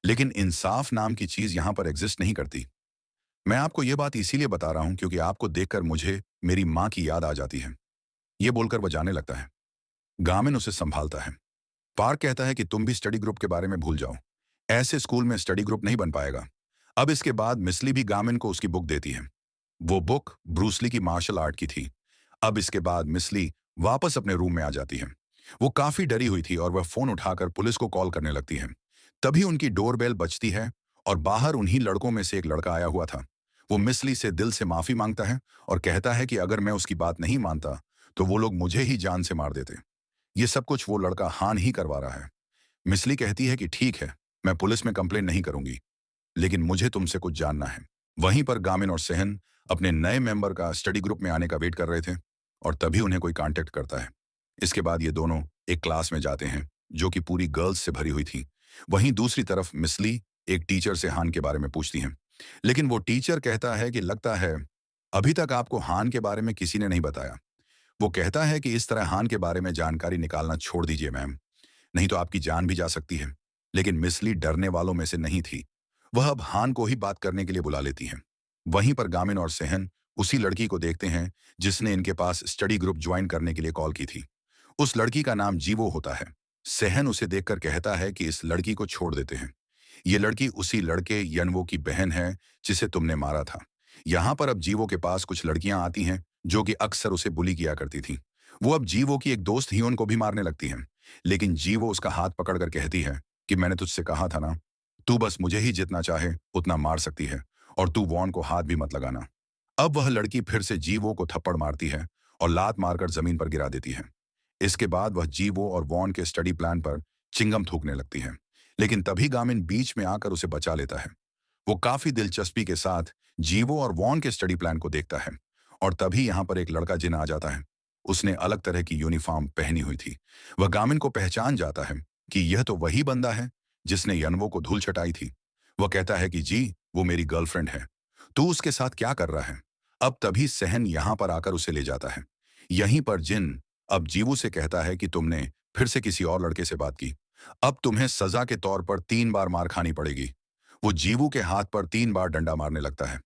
S1: लेकिन इंसाफ नाम की चीज यहां पर एग्जिस्ट नहीं करती। मैं आपको ये बात इसीलिए बता रहा हूं क्योंकि आपको देखकर मुझे मेरी मां की याद आ जाती है। ये बोलकर वह जाने लगता है। गामिन उसे संभालता है। पार्क कहता है कि तुम भी स्टडी ग्रुप के बारे में भूल जाओ। ऐसे स्कूल में स्टडी ग्रुप नहीं बन पाएगा। अब इसके बाद मिसली भी गामिन को उसकी बुक देती है। वो बुक ब्रूसली की मार्शल आर्ट की थी। अब इसके बाद मिसली वापस अपने रूम में आ जाती है। वो काफी डरी हुई थी और वह फोन उठाकर पुलिस को कॉल करने लगती है। तभी उनकी डोरबेल बजती है और बाहर उन्हीं लड़कों में से एक लड़का आया हुआ था। वो मिसली से दिल से माफी मांगता है और कहता है कि अगर मैं उसकी बात नहीं मानता तो वो लोग मुझे ही जान से मार देते। ये सब कुछ वो लड़का हान ही करवा रहा है। मिसली कहती है कि ठीक है, मैं पुलिस में कंप्लेन नहीं करूंगी, लेकिन मुझे तुमसे कुछ जानना है। वहीं पर गामिन और सहन अपने नए मेंबर का स्टडी ग्रुप में आने का वेट कर रहे थे और तभी उन्हें कोई कांटेक्ट करता है। इसके बाद ये दोनों एक क्लास में जाते हैं जो कि पूरी गर्ल्स से भरी हुई थी। वहीं दूसरी तरफ मिसली एक टीचर से हान के बारे में पूछती हैं, लेकिन वो टीचर कहता है कि लगता है अभी तक आपको हान के बारे में किसी ने नहीं बताया। वो कहता है कि इस तरह हान के बारे में जानकारी निकालना छोड़ दीजिए मैम, नहीं तो आपकी जान भी जा सकती है। लेकिन मिसली डरने वालों में से नहीं थी। वह अब हान को ही बात करने के लिए बुला लेती हैं। वहीं पर गामिन और सहन उसी लड़की को देखते हैं जिसने इनके पास स्टडी ग्रुप ज्वाइन करने के लिए कॉल की थी। उस लड़की का नाम जीवो होता है। सहन उसे देखकर कहता है कि इस लड़की को छोड़ देते हैं। ये लड़की उसी लड़के यनवो की बहन है जिसे तुमने मारा था। यहाँ पर अब जीवो के पास कुछ लड़कियां आती हैं जो कि अक्सर उसे बुली किया करती थी। वो अब जीवो की एक दोस्त हियोन को भी मारने लगती हैं। लेकिन जीवो उसका हाथ पकड़कर कहती है कि मैंने तुझसे कहा था ना, तू बस मुझे ही जितना चाहे उतना मार सकती है और तू वॉन को हाथ भी मत लगाना। अब वह लड़की फिर से जीवो को थप्पड़ मारती है और लात मारकर जमीन पर गिरा देती है। इसके बाद वह जीवो और वॉन के स्टडी प्लान पर चिंगम थूकने लगती है। लेकिन तभी गामिन बीच में आकर उसे बचा लेता है। वो काफी दिलचस्पी के साथ जीवो और वॉन के स्टडी प्लान को देखता है और तभी यहाँ पर एक लड़का जिन आ जाता है। उसने अलग तरह की यूनिफॉर्म पहनी हुई थी। वह गामिन को पहचान जाता है कि यह तो वही बंदा है जिसने यनवो को धूल चटाई थी। वह कहता है कि जी, वो मेरी गर्लफ्रेंड है। तू उसके साथ क्या कर रहा है? अब तभी सहन यहाँ पर आकर उसे ले जाता है। यहीं पर जिन अब जीवू से कहता है कि तुमने फिर से किसी और लड़के से बात की। अब तुम्हें सजा के तौर पर 3 बार मार खानी पड़ेगी। वो जीवू के हाथ पर 3 बार डंडा मारने लगता है।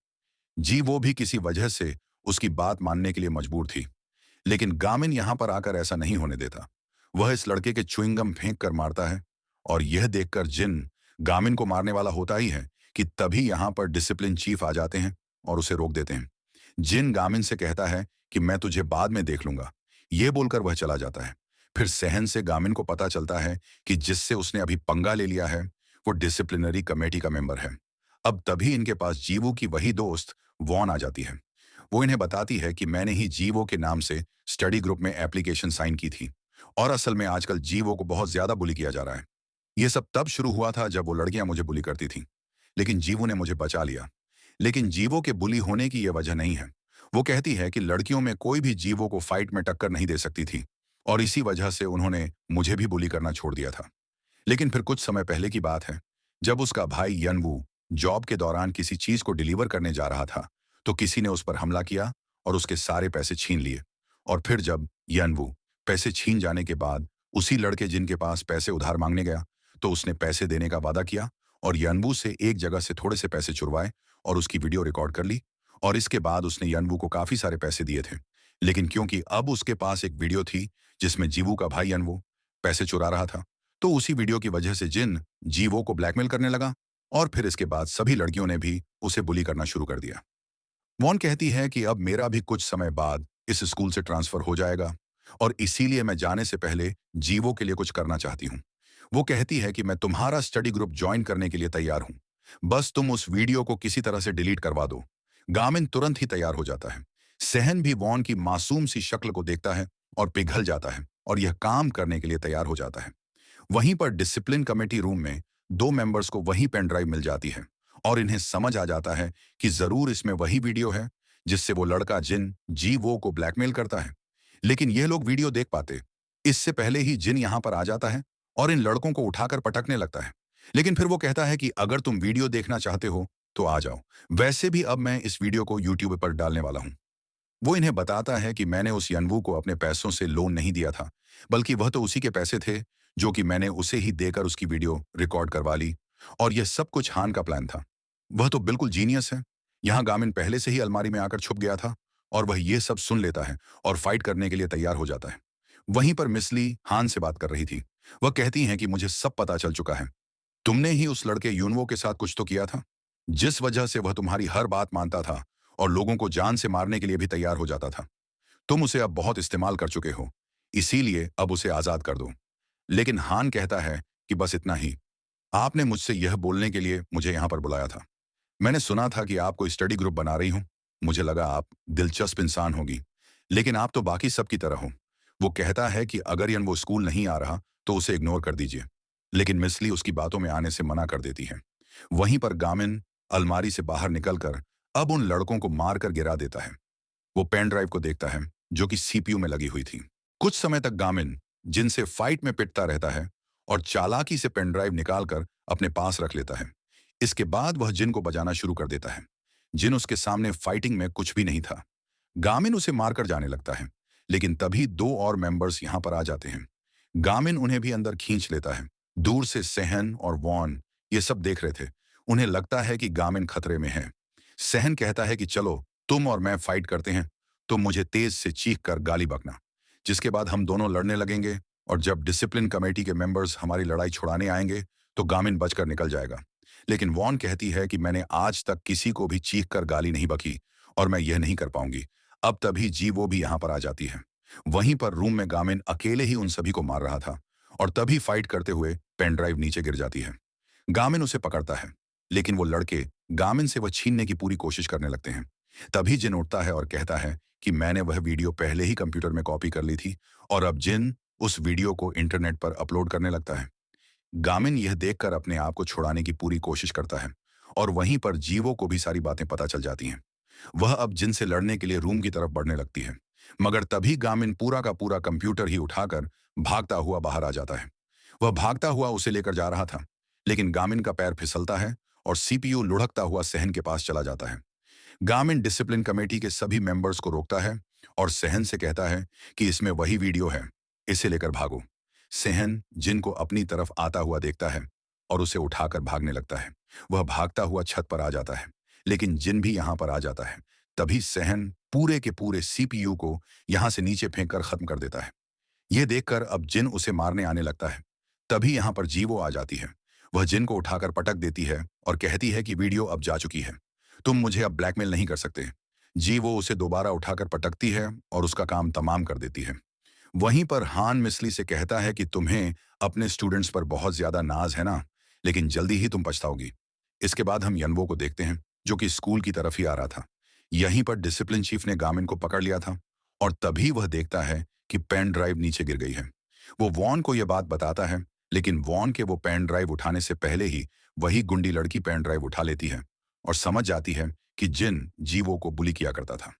S1: जी वो भी किसी वजह से उसकी बात मानने के लिए मजबूर थी। लेकिन गामिन यहाँ पर आकर ऐसा नहीं होने देता। वह इस लड़के के च्युइंगम फेंक कर मारता है और यह देखकर जिन गामिन को मारने वाला होता ही है कि तभी यहाँ पर डिसिप्लिन चीफ आ जाते हैं और उसे रोक देते हैं। जिन गामिन से कहता है कि मैं तुझे बाद में देख लूंगा। ये बोलकर वह चला जाता है। फिर सहन से गामिन को पता चलता है कि जिससे उसने अभी पंगा ले लिया है वो डिसिप्लिनरी कमेटी का मेंबर है। अब तभी इनके पास जीवो की वही दोस्त वॉन आ जाती है। वो इन्हें बताती है कि मैंने ही जीवो के नाम से स्टडी ग्रुप में एप्लीकेशन साइन की थी और असल में आजकल जीवो को बहुत ज्यादा बुली किया जा रहा है। ये सब तब शुरू हुआ था जब वो लड़कियां मुझे बुली करती थीं, लेकिन जीवो ने मुझे बचा लिया। लेकिन जीवो के बुली होने की यह वजह नहीं है। वो कहती है कि लड़कियों में कोई भी जीवो को फाइट में टक्कर नहीं दे सकती थी और इसी वजह से उन्होंने मुझे भी बुली करना छोड़ दिया था। लेकिन फिर कुछ समय पहले की बात है, जब उसका भाई यनवू जॉब के दौरान किसी चीज को डिलीवर करने जा रहा था, तो किसी ने उस पर हमला किया और उसके सारे पैसे छीन लिए। और फिर जब यनवू पैसे छीन जाने के बाद उसी लड़के जिनके पास पैसे उधार मांगने गया, तो उसने पैसे देने का वादा किया और यनवू से एक जगह से थोड़े से पैसे चुरवाए और उसकी वीडियो रिकॉर्ड कर ली। और इसके बाद उसने यनवू को काफी सारे पैसे दिए थे। लेकिन क्योंकि अब उसके पास एक वीडियो थी जिसमें जीवू का भाई यनवू पैसे चुरा रहा था, तो उसी वीडियो की वजह से जिन जीवो को ब्लैकमेल करने लगा और फिर इसके बाद सभी लड़कियों ने भी उसे बुली करना शुरू कर दिया। वॉन कहती है कि अब मेरा भी कुछ समय बाद इस स्कूल से ट्रांसफर हो जाएगा और इसीलिए मैं जाने से पहले जीवो के लिए कुछ करना चाहती हूँ। वो कहती है कि मैं तुम्हारा स्टडी ग्रुप ज्वाइन करने के लिए तैयार हूँ, बस तुम उस वीडियो को किसी तरह से डिलीट करवा दो। गामिन तुरंत ही तैयार हो जाता है। सहन भी वॉन की मासूम सी शक्ल को देखता है और पिघल जाता है और यह काम करने के लिए तैयार हो जाता है। वहीं पर डिसिप्लिन कमेटी रूम में 2 मेंबर्स को वही पेन ड्राइव मिल जाती है और इन्हें समझ आ जाता है कि जरूर इसमें वही वीडियो है जिससे वो लड़का जिन जी वो को ब्लैकमेल करता है। लेकिन ये लोग वीडियो देख पाते इससे पहले ही जिन यहाँ पर आ जाता है और इन लड़कों को उठाकर पटकने लगता है। लेकिन फिर वो कहता है कि अगर तुम वीडियो देखना चाहते हो तो आ जाओ, वैसे भी अब मैं इस वीडियो को यूट्यूब पर डालने वाला हूँ। वो इन्हें बताता है कि मैंने उस यनवू को अपने पैसों से लोन नहीं दिया था, बल्कि वह तो उसी के पैसे थे जो कि मैंने उसे ही देकर उसकी वीडियो रिकॉर्ड करवा ली और यह सब कुछ हान का प्लान था। वह तो बिल्कुल जीनियस है। यहाँ गामिन पहले से ही अलमारी में आकर छुप गया था और वह ये सब सुन लेता है और फाइट करने के लिए तैयार हो जाता है। वहीं पर मिसली हान से बात कर रही थी। वह कहती हैं कि मुझे सब पता चल चुका है। तुमने ही उस लड़के यूनवो के साथ कुछ तो किया था। जिस वजह से वह तुम्हारी हर बात मानता था और लोगों को जान से मारने के लिए भी तैयार हो जाता था। तुम उसे अब बहुत इस्तेमाल कर चुके हो, इसीलिए अब उसे आजाद कर दो। लेकिन हान कहता है कि बस इतना ही। आपने मुझसे यह बोलने के लिए मुझे यहाँ पर बुलाया था। मैंने सुना था कि आप कोई स्टडी ग्रुप बना रही हो। मुझे लगा आप दिलचस्प इंसान होगी, लेकिन आप तो बाकी सब की तरह हो। वो कहता है कि अगर यन वो स्कूल नहीं आ रहा तो उसे इग्नोर कर दीजिए, लेकिन मिसली उसकी बातों में आने से मना कर देती है। वहीं पर गामिन अलमारी से बाहर निकलकर अब उन लड़कों को मारकर गिरा देता है। वो पेन ड्राइव को देखता है जो कि सीपीयू में लगी हुई थी। कुछ समय तक गामिन जिनसे फाइट में पिटता रहता है और चालाकी से पेन ड्राइव निकालकर अपने पास रख लेता है। इसके बाद वह जिन को बजाना शुरू कर देता है। जिन उसके सामने फाइटिंग में कुछ भी नहीं था। गामिन उसे मारकर जाने लगता है, लेकिन तभी दो और मेंबर्स यहां पर आ जाते हैं। गामिन उन्हें भी अंदर खींच लेता है। दूर से सहन और वॉन ये सब देख रहे थे। उन्हें लगता है कि गामिन खतरे में है। सहन कहता है कि चलो तुम और मैं फाइट करते हैं। तुम मुझे तेज से चीख कर गाली बकना, जिसके बाद हम दोनों लड़ने लगेंगे, और जब डिसिप्लिन कमेटी के मेंबर्स हमारी लड़ाई छुड़ाने आएंगे तो गामिन बचकर निकल जाएगा। लेकिन वॉन कहती है कि मैंने आज तक किसी को भी चीख कर गाली नहीं बकी और मैं यह नहीं कर पाऊंगी। अब तभी जीवो भी यहाँ पर आ जाती है। वहीं पर रूम में गामिन अकेले ही उन सभी को मार रहा था और तभी फाइट करते हुए पेन ड्राइव नीचे गिर जाती है। गामिन उसे पकड़ता है, लेकिन वो लड़के गामिन से वह छीनने की पूरी कोशिश करने लगते हैं। तभी जिन उठता है और कहता है कि मैंने वह वीडियो पहले ही कंप्यूटर में कॉपी कर ली थी और अब जिन उस वीडियो को इंटरनेट पर अपलोड करने लगता है। गामिन यह देखकर अपने आप को छुड़ाने की पूरी कोशिश करता है और वहीं पर जीवो को भी सारी बातें पता चल जाती हैं। वह अब जिन से लड़ने के लिए रूम की तरफ बढ़ने लगती है, मगर तभी गामिन पूरा का पूरा कंप्यूटर ही उठाकर भागता हुआ बाहर आ जाता है। वह भागता हुआ उसे लेकर जा रहा था, लेकिन गामिन का पैर फिसलता है और सीपीयू लुढ़कता हुआ सहन के पास चला जाता है। गामिन डिसिप्लिन कमेटी के सभी मेंबर्स को रोकता है और सहन से कहता है कि इसमें वही वीडियो है, इसे लेकर भागो। सहन जिन को अपनी तरफ आता हुआ देखता है और उसे उठाकर भागने लगता है। वह भागता हुआ छत पर आ जाता है, लेकिन जिन भी यहां पर आ जाता है। तभी सहन पूरे के पूरे सीपीयू को यहां से नीचे फेंक कर खत्म कर देता है। यह देखकर अब जिन उसे मारने आने लगता है। तभी यहां पर जीवो आ जाती है। वह जिन को उठाकर पटक देती है और कहती है कि वीडियो अब जा चुकी है, तुम मुझे अब ब्लैकमेल नहीं कर सकते। जीवो उसे दोबारा उठाकर पटकती है और उसका काम तमाम कर देती है। वहीं पर हान मिस्ली से कहता है कि तुम्हें अपने स्टूडेंट्स पर बहुत ज्यादा नाज है ना, लेकिन जल्दी ही तुम पछताओगी। इसके बाद हम यनवो को देखते हैं, जो कि स्कूल की तरफ ही आ रहा था। यहीं पर डिसिप्लिन चीफ ने गामिन को पकड़ लिया था और तभी वह देखता है कि पेन ड्राइव नीचे गिर गई है। वो वॉन को यह बात बताता है, लेकिन वॉन के वो पेन ड्राइव उठाने से पहले ही वही गुंडी लड़की पेन ड्राइव उठा लेती है और समझ जाती है कि जिन जीवो को बुली किया करता था।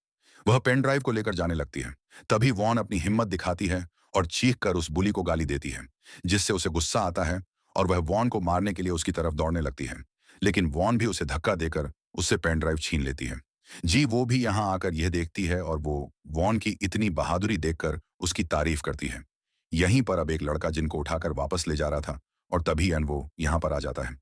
S1: वह पेन ड्राइव को लेकर जाने लगती है। तभी वॉन अपनी हिम्मत दिखाती है और चीख कर उस बुली को गाली देती है, जिससे उसे गुस्सा आता है और वह वॉन को मारने के लिए उसकी तरफ दौड़ने लगती है। लेकिन वॉन भी उसे धक्का देकर उससे पेन ड्राइव छीन लेती है। जी वो भी यहाँ आकर यह देखती है और वो वॉन की इतनी बहादुरी देखकर उसकी तारीफ करती है। यहीं पर अब एक लड़का जिनको उठाकर वापस ले जा रहा था और तभी यनवो यहाँ पर आ जाता है।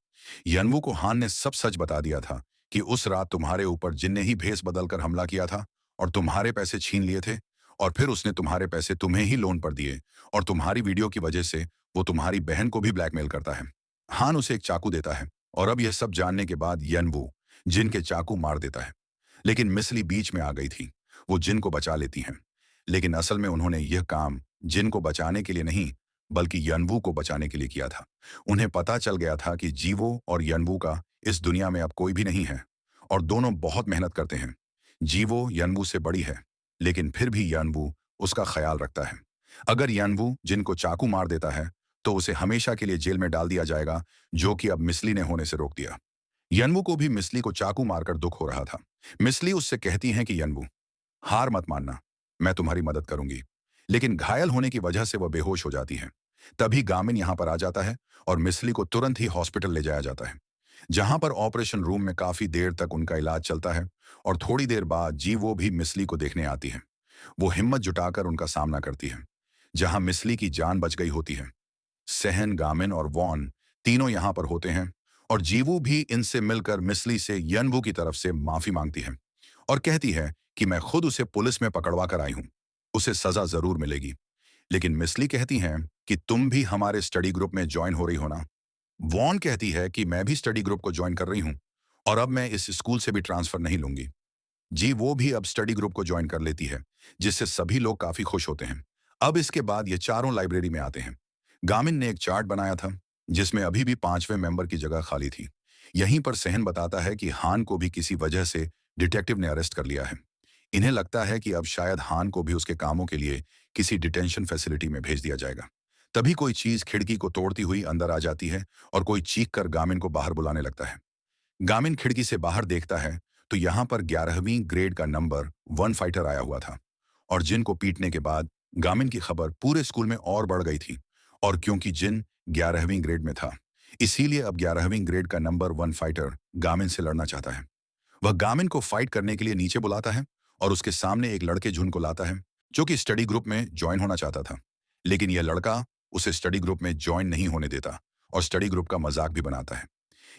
S1: यनवो को हान ने सब सच बता दिया था कि उस रात तुम्हारे ऊपर जिन ने ही भेस बदलकर हमला किया था और तुम्हारे पैसे छीन लिए थे, और फिर उसने तुम्हारे पैसे तुम्हें ही लोन पर दिए और तुम्हारी वीडियो की वजह से वो तुम्हारी बहन को भी ब्लैकमेल करता है। हान उसे एक चाकू देता है और अब यह सब जानने के बाद यनवो जिन के चाकू मार देता है। लेकिन मिसली बीच में आ गई थी। वो जिन को बचा लेती हैं, लेकिन असल में उन्होंने यह काम जिन को बचाने के लिए नहीं, बल्कि यनवू को बचाने के लिए किया था। उन्हें पता चल गया था कि जीवो और यनवू का इस दुनिया में अब कोई भी नहीं है और दोनों बहुत मेहनत करते हैं। जीवो यनवू से बड़ी है, लेकिन फिर भी यनवू उसका ख्याल रखता है। अगर यनवू जिनको चाकू मार देता है तो उसे हमेशा के लिए जेल में डाल दिया जाएगा, जो कि अब मिसली ने होने से रोक दिया। यनवू को भी मिसली को चाकू मारकर दुख हो रहा था। मिसली उससे कहती हैं कि यनवू, हार मत मानना, मैं तुम्हारी मदद करूंगी। लेकिन घायल होने की वजह से वह बेहोश हो जाती है। तभी गामिन यहां पर आ जाता है और मिसली को तुरंत ही हॉस्पिटल ले जाया जाता है, जहां पर ऑपरेशन रूम में काफी देर तक उनका इलाज चलता है और थोड़ी देर बाद जीवो भी मिसली को देखने आती है। वो हिम्मत जुटाकर उनका सामना करती है, जहां मिसली की जान बच गई होती है। सहन, गामिन और वॉन तीनों यहां पर होते हैं और जीवू भी इनसे मिलकर मिसली से यनवू की तरफ से माफी मांगती है और कहती है कि मैं खुद उसे पुलिस में पकड़वा कर आई हूं, उसे सजा जरूर मिलेगी। लेकिन मिसली कहती हैं कि तुम भी हमारे स्टडी ग्रुप में ज्वाइन हो रही हो ना। वॉन कहती है कि मैं भी स्टडी ग्रुप को ज्वाइन कर रही हूं और अब मैं इस स्कूल से भी ट्रांसफर नहीं लूंगी। जी, वो भी अब स्टडी ग्रुप को ज्वाइन कर लेती है, जिससे सभी लोग काफी खुश होते हैं। अब इसके बाद ये चारों लाइब्रेरी में आते हैं। गामिन ने एक चार्ट बनाया था, जिसमें अभी भी 5वें मेंबर की जगह खाली थी। यहीं पर सहन बताता है कि हान को भी किसी वजह से डिटेक्टिव ने अरेस्ट कर लिया है। इन्हें लगता है कि अब शायद हान को भी उसके कामों के लिए किसी डिटेंशन फैसिलिटी में भेज दिया जाएगा। तभी कोई चीज खिड़की को तोड़ती हुई अंदर आ जाती है और कोई चीख कर गामिन को बाहर बुलाने लगता है। गामिन खिड़की से बाहर देखता है तो यहाँ पर 11वीं ग्रेड का नंबर 1 फाइटर आया हुआ था। और जिन को पीटने के बाद गामिन की खबर पूरे स्कूल में और बढ़ गई थी। और क्योंकि जिन 11वीं ग्रेड में था, इसीलिए अब 11वीं ग्रेड का नंबर 1 फाइटर गामिन से लड़ना चाहता है। वह गामिन को फाइट करने के लिए नीचे बुलाता है और उसके सामने एक लड़के झुन को लाता है, जो कि स्टडी ग्रुप में ज्वाइन होना चाहता था। लेकिन यह लड़का उसे स्टडी ग्रुप में ज्वाइन नहीं होने देता और स्टडी ग्रुप का मजाक भी बनाता है।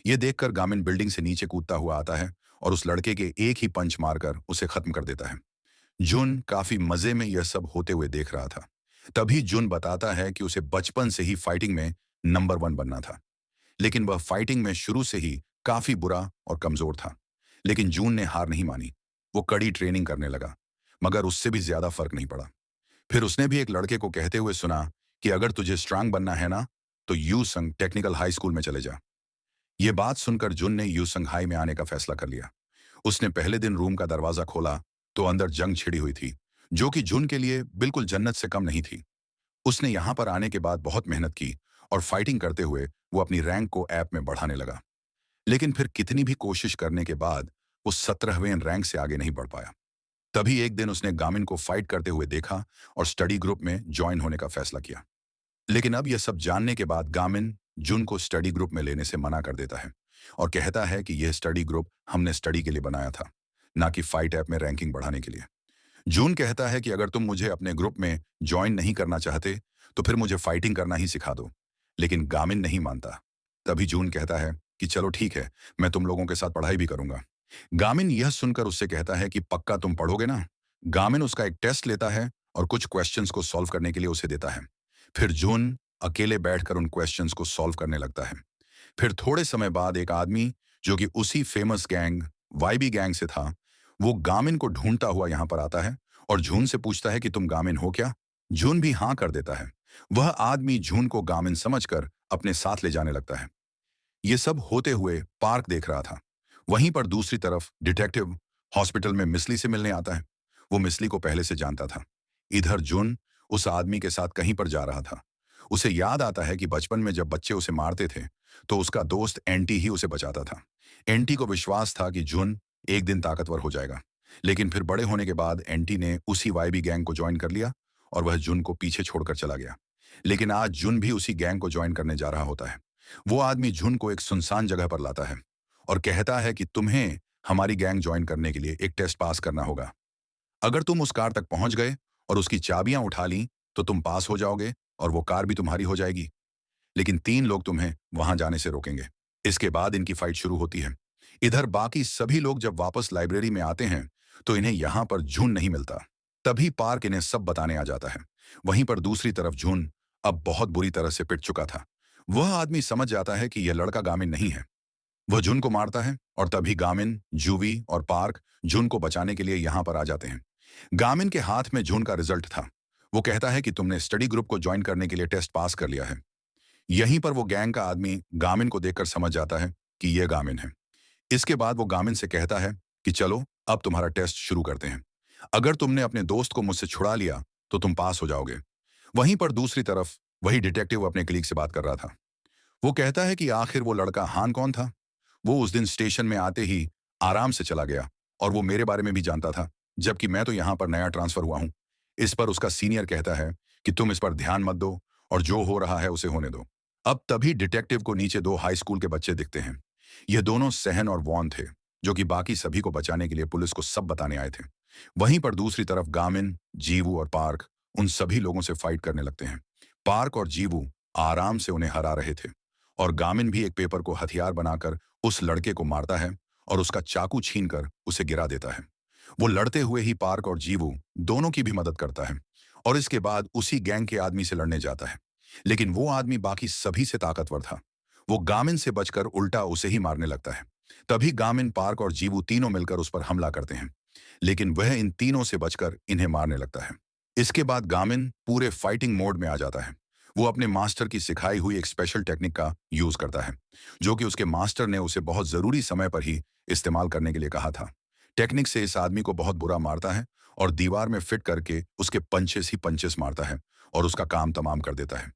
S1: यह देखकर गामिन बिल्डिंग से नीचे कूदता हुआ आता है और उस लड़के के एक ही पंच मारकर उसे खत्म कर देता है। जुन काफी मजे में यह सब होते हुए देख रहा था। तभी जुन बताता है कि उसे बचपन से ही फाइटिंग में नंबर 1 बनना था। लेकिन वह फाइटिंग में शुरू से ही काफी बुरा और कमजोर था। लेकिन जून ने हार नहीं मानी। वो कड़ी ट्रेनिंग करने लगा, मगर उससे भी ज्यादा फर्क नहीं पड़ा। फिर उसने भी एक लड़के को कहते हुए सुना कि अगर तुझे स्ट्रांग बनना है ना, तो यू संग टेक्निकल हाई स्कूल में चले जा। ये बात सुनकर जुन ने यू संग हाई में आने का फैसला कर लिया। उसने पहले दिन रूम का दरवाजा खोला तो अंदर जंग छिड़ी हुई थी, जो कि जुन के लिए बिल्कुल जन्नत से कम नहीं थी। उसने यहाँ पर आने के बाद बहुत मेहनत की और फाइटिंग करते हुए वो अपनी रैंक को ऐप में बढ़ाने लगा। लेकिन फिर कितनी भी कोशिश करने के बाद वो 17वें रैंक से आगे नहीं बढ़ पाया। तभी एक दिन उसने गामिन को फाइट करते हुए देखा और स्टडी ग्रुप में ज्वाइन होने का फैसला किया। लेकिन अब यह सब जानने के बाद गामिन जुन को स्टडी ग्रुप में लेने से मना कर देता है और कहता है कि यह स्टडी ग्रुप हमने स्टडी के लिए बनाया था, ना कि फाइट ऐप में रैंकिंग बढ़ाने के लिए। जून कहता है कि अगर तुम मुझे अपने ग्रुप में ज्वाइन नहीं करना चाहते, तो फिर मुझे फाइटिंग करना ही सिखा दो। लेकिन गामिन नहीं मानता। तभी जून कहता है कि चलो ठीक है, मैं तुम लोगों के साथ पढ़ाई भी करूंगा। गामिन यह सुनकर उससे कहता है कि पक्का तुम पढ़ोगे ना। गामिन उसका एक टेस्ट लेता है और कुछ क्वेश्चंस को सॉल्व करने के लिए उसे देता है। फिर जून अकेले बैठकर उन क्वेश्चंस को सॉल्व करने लगता है। फिर थोड़े समय बाद एक आदमी, जो कि उसी फेमस गैंग वाईबी गैंग से था, वो गामिन को ढूंढता हुआ यहाँ पर आता है और जून से पूछता है कि तुम गामिन हो क्या। जून भी हाँ कर देता है। वह आदमी जून को गामिन समझकर अपने साथ ले जाने लगता है। ये सब होते हुए पार्क देख रहा था। वहीं पर दूसरी तरफ डिटेक्टिव हॉस्पिटल में मिसली से मिलने आता है। वो मिसली को पहले से जानता था। इधर जुन उस आदमी के साथ कहीं पर जा रहा था। उसे याद आता है कि बचपन में जब बच्चे उसे मारते थे, तो उसका दोस्त एंटी ही उसे बचाता था। एंटी को विश्वास था कि जुन एक दिन ताकतवर हो जाएगा। लेकिन फिर बड़े होने के बाद एंटी ने उसी वाईबी गैंग को ज्वाइन कर लिया और वह जुन को पीछे छोड़कर चला गया। लेकिन आज जुन भी उसी गैंग को ज्वाइन करने जा रहा होता है। वो आदमी जुन को एक सुनसान जगह पर लाता है और कहता है कि तुम्हें हमारी गैंग ज्वाइन करने के लिए एक टेस्ट पास करना होगा। अगर तुम उस कार तक पहुंच गए और उसकी चाबियां उठा ली, तो तुम पास हो जाओगे और वो कार भी तुम्हारी हो जाएगी। लेकिन 3 लोग तुम्हें वहां जाने से रोकेंगे। इसके बाद इनकी फाइट शुरू होती है। इधर बाकी सभी लोग जब वापस लाइब्रेरी में आते हैं, तो इन्हें यहां पर जून नहीं मिलता। तभी पार्क इन्हें सब बताने आ जाता है। वहीं पर दूसरी तरफ जून अब बहुत बुरी तरह से पिट चुका था। वह आदमी समझ जाता है कि यह लड़का गामिन नहीं है। वह जून को मारता है और तभी गामिन, जूवी और पार्क जून को बचाने के लिए यहाँ पर आ जाते हैं। गामिन के हाथ में जून का रिजल्ट था। वो कहता है कि तुमने स्टडी ग्रुप को ज्वाइन करने के लिए टेस्ट पास कर लिया है। यहीं पर वो गैंग का आदमी गामिन को देखकर समझ जाता है कि यह गामिन है। इसके बाद वो गामिन से कहता है कि चलो अब तुम्हारा टेस्ट शुरू करते हैं। अगर तुमने अपने दोस्त को मुझसे छुड़ा लिया, तो तुम पास हो जाओगे। वहीं पर दूसरी तरफ वही डिटेक्टिव अपने कलीग से बात कर रहा था। वो कहता है कि आखिर वो लड़का हान कौन था। वो उस दिन स्टेशन में आते ही आराम से चला गया और वो मेरे बारे में भी जानता था, जबकि मैं तो यहाँ पर नया ट्रांसफर हुआ हूँ। इस पर उसका सीनियर कहता है कि तुम इस पर ध्यान मत दो और जो हो रहा है उसे होने दो। अब तभी डिटेक्टिव को नीचे 2 हाई स्कूल के बच्चे दिखते हैं। ये दोनों सहन और वॉन थे, जो कि बाकी सभी को बचाने के लिए पुलिस को सब बताने आए थे। वहीं पर दूसरी तरफ गामिन, जीवू और पार्क उन सभी लोगों से फाइट करने लगते हैं। पार्क और जीवू आराम से उन्हें हरा रहे थे और गामिन भी एक पेपर को हथियार बनाकर उस लड़के को मारता है और उसका चाकू छीनकर उसे गिरा देता है। वो लड़ते हुए ही पार्क और जीवू दोनों की भी मदद करता है और इसके बाद उसी गैंग के आदमी से लड़ने जाता है। लेकिन वो आदमी बाकी सभी से ताकतवर था। वो गामिन से बचकर उल्टा उसे ही मारने लगता है। तभी गामिन, पार्क और जीवू तीनों मिलकर उस पर हमला करते हैं, लेकिन वह इन तीनों से बचकर इन्हें मारने लगता है। इसके बाद गामिन पूरे फाइटिंग मोड में आ जाता है। वो अपने मास्टर की सिखाई हुई एक स्पेशल टेक्निक का यूज करता है, जो कि उसके मास्टर ने उसे बहुत जरूरी समय पर ही इस्तेमाल करने के लिए कहा था। टेक्निक से इस आदमी को बहुत बुरा मारता है और दीवार में फिट करके उसके पंचेस ही पंचेस मारता है और उसका काम तमाम कर देता है।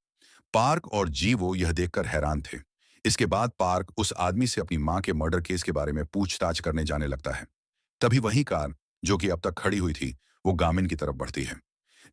S1: पार्क और जीवो यह देखकर हैरान थे। इसके बाद पार्क उस आदमी से अपनी मां के मर्डर केस के बारे में पूछताछ करने जाने लगता है। तभी वही कार, जो कि अब तक खड़ी हुई थी, वो गामिन की तरफ बढ़ती है,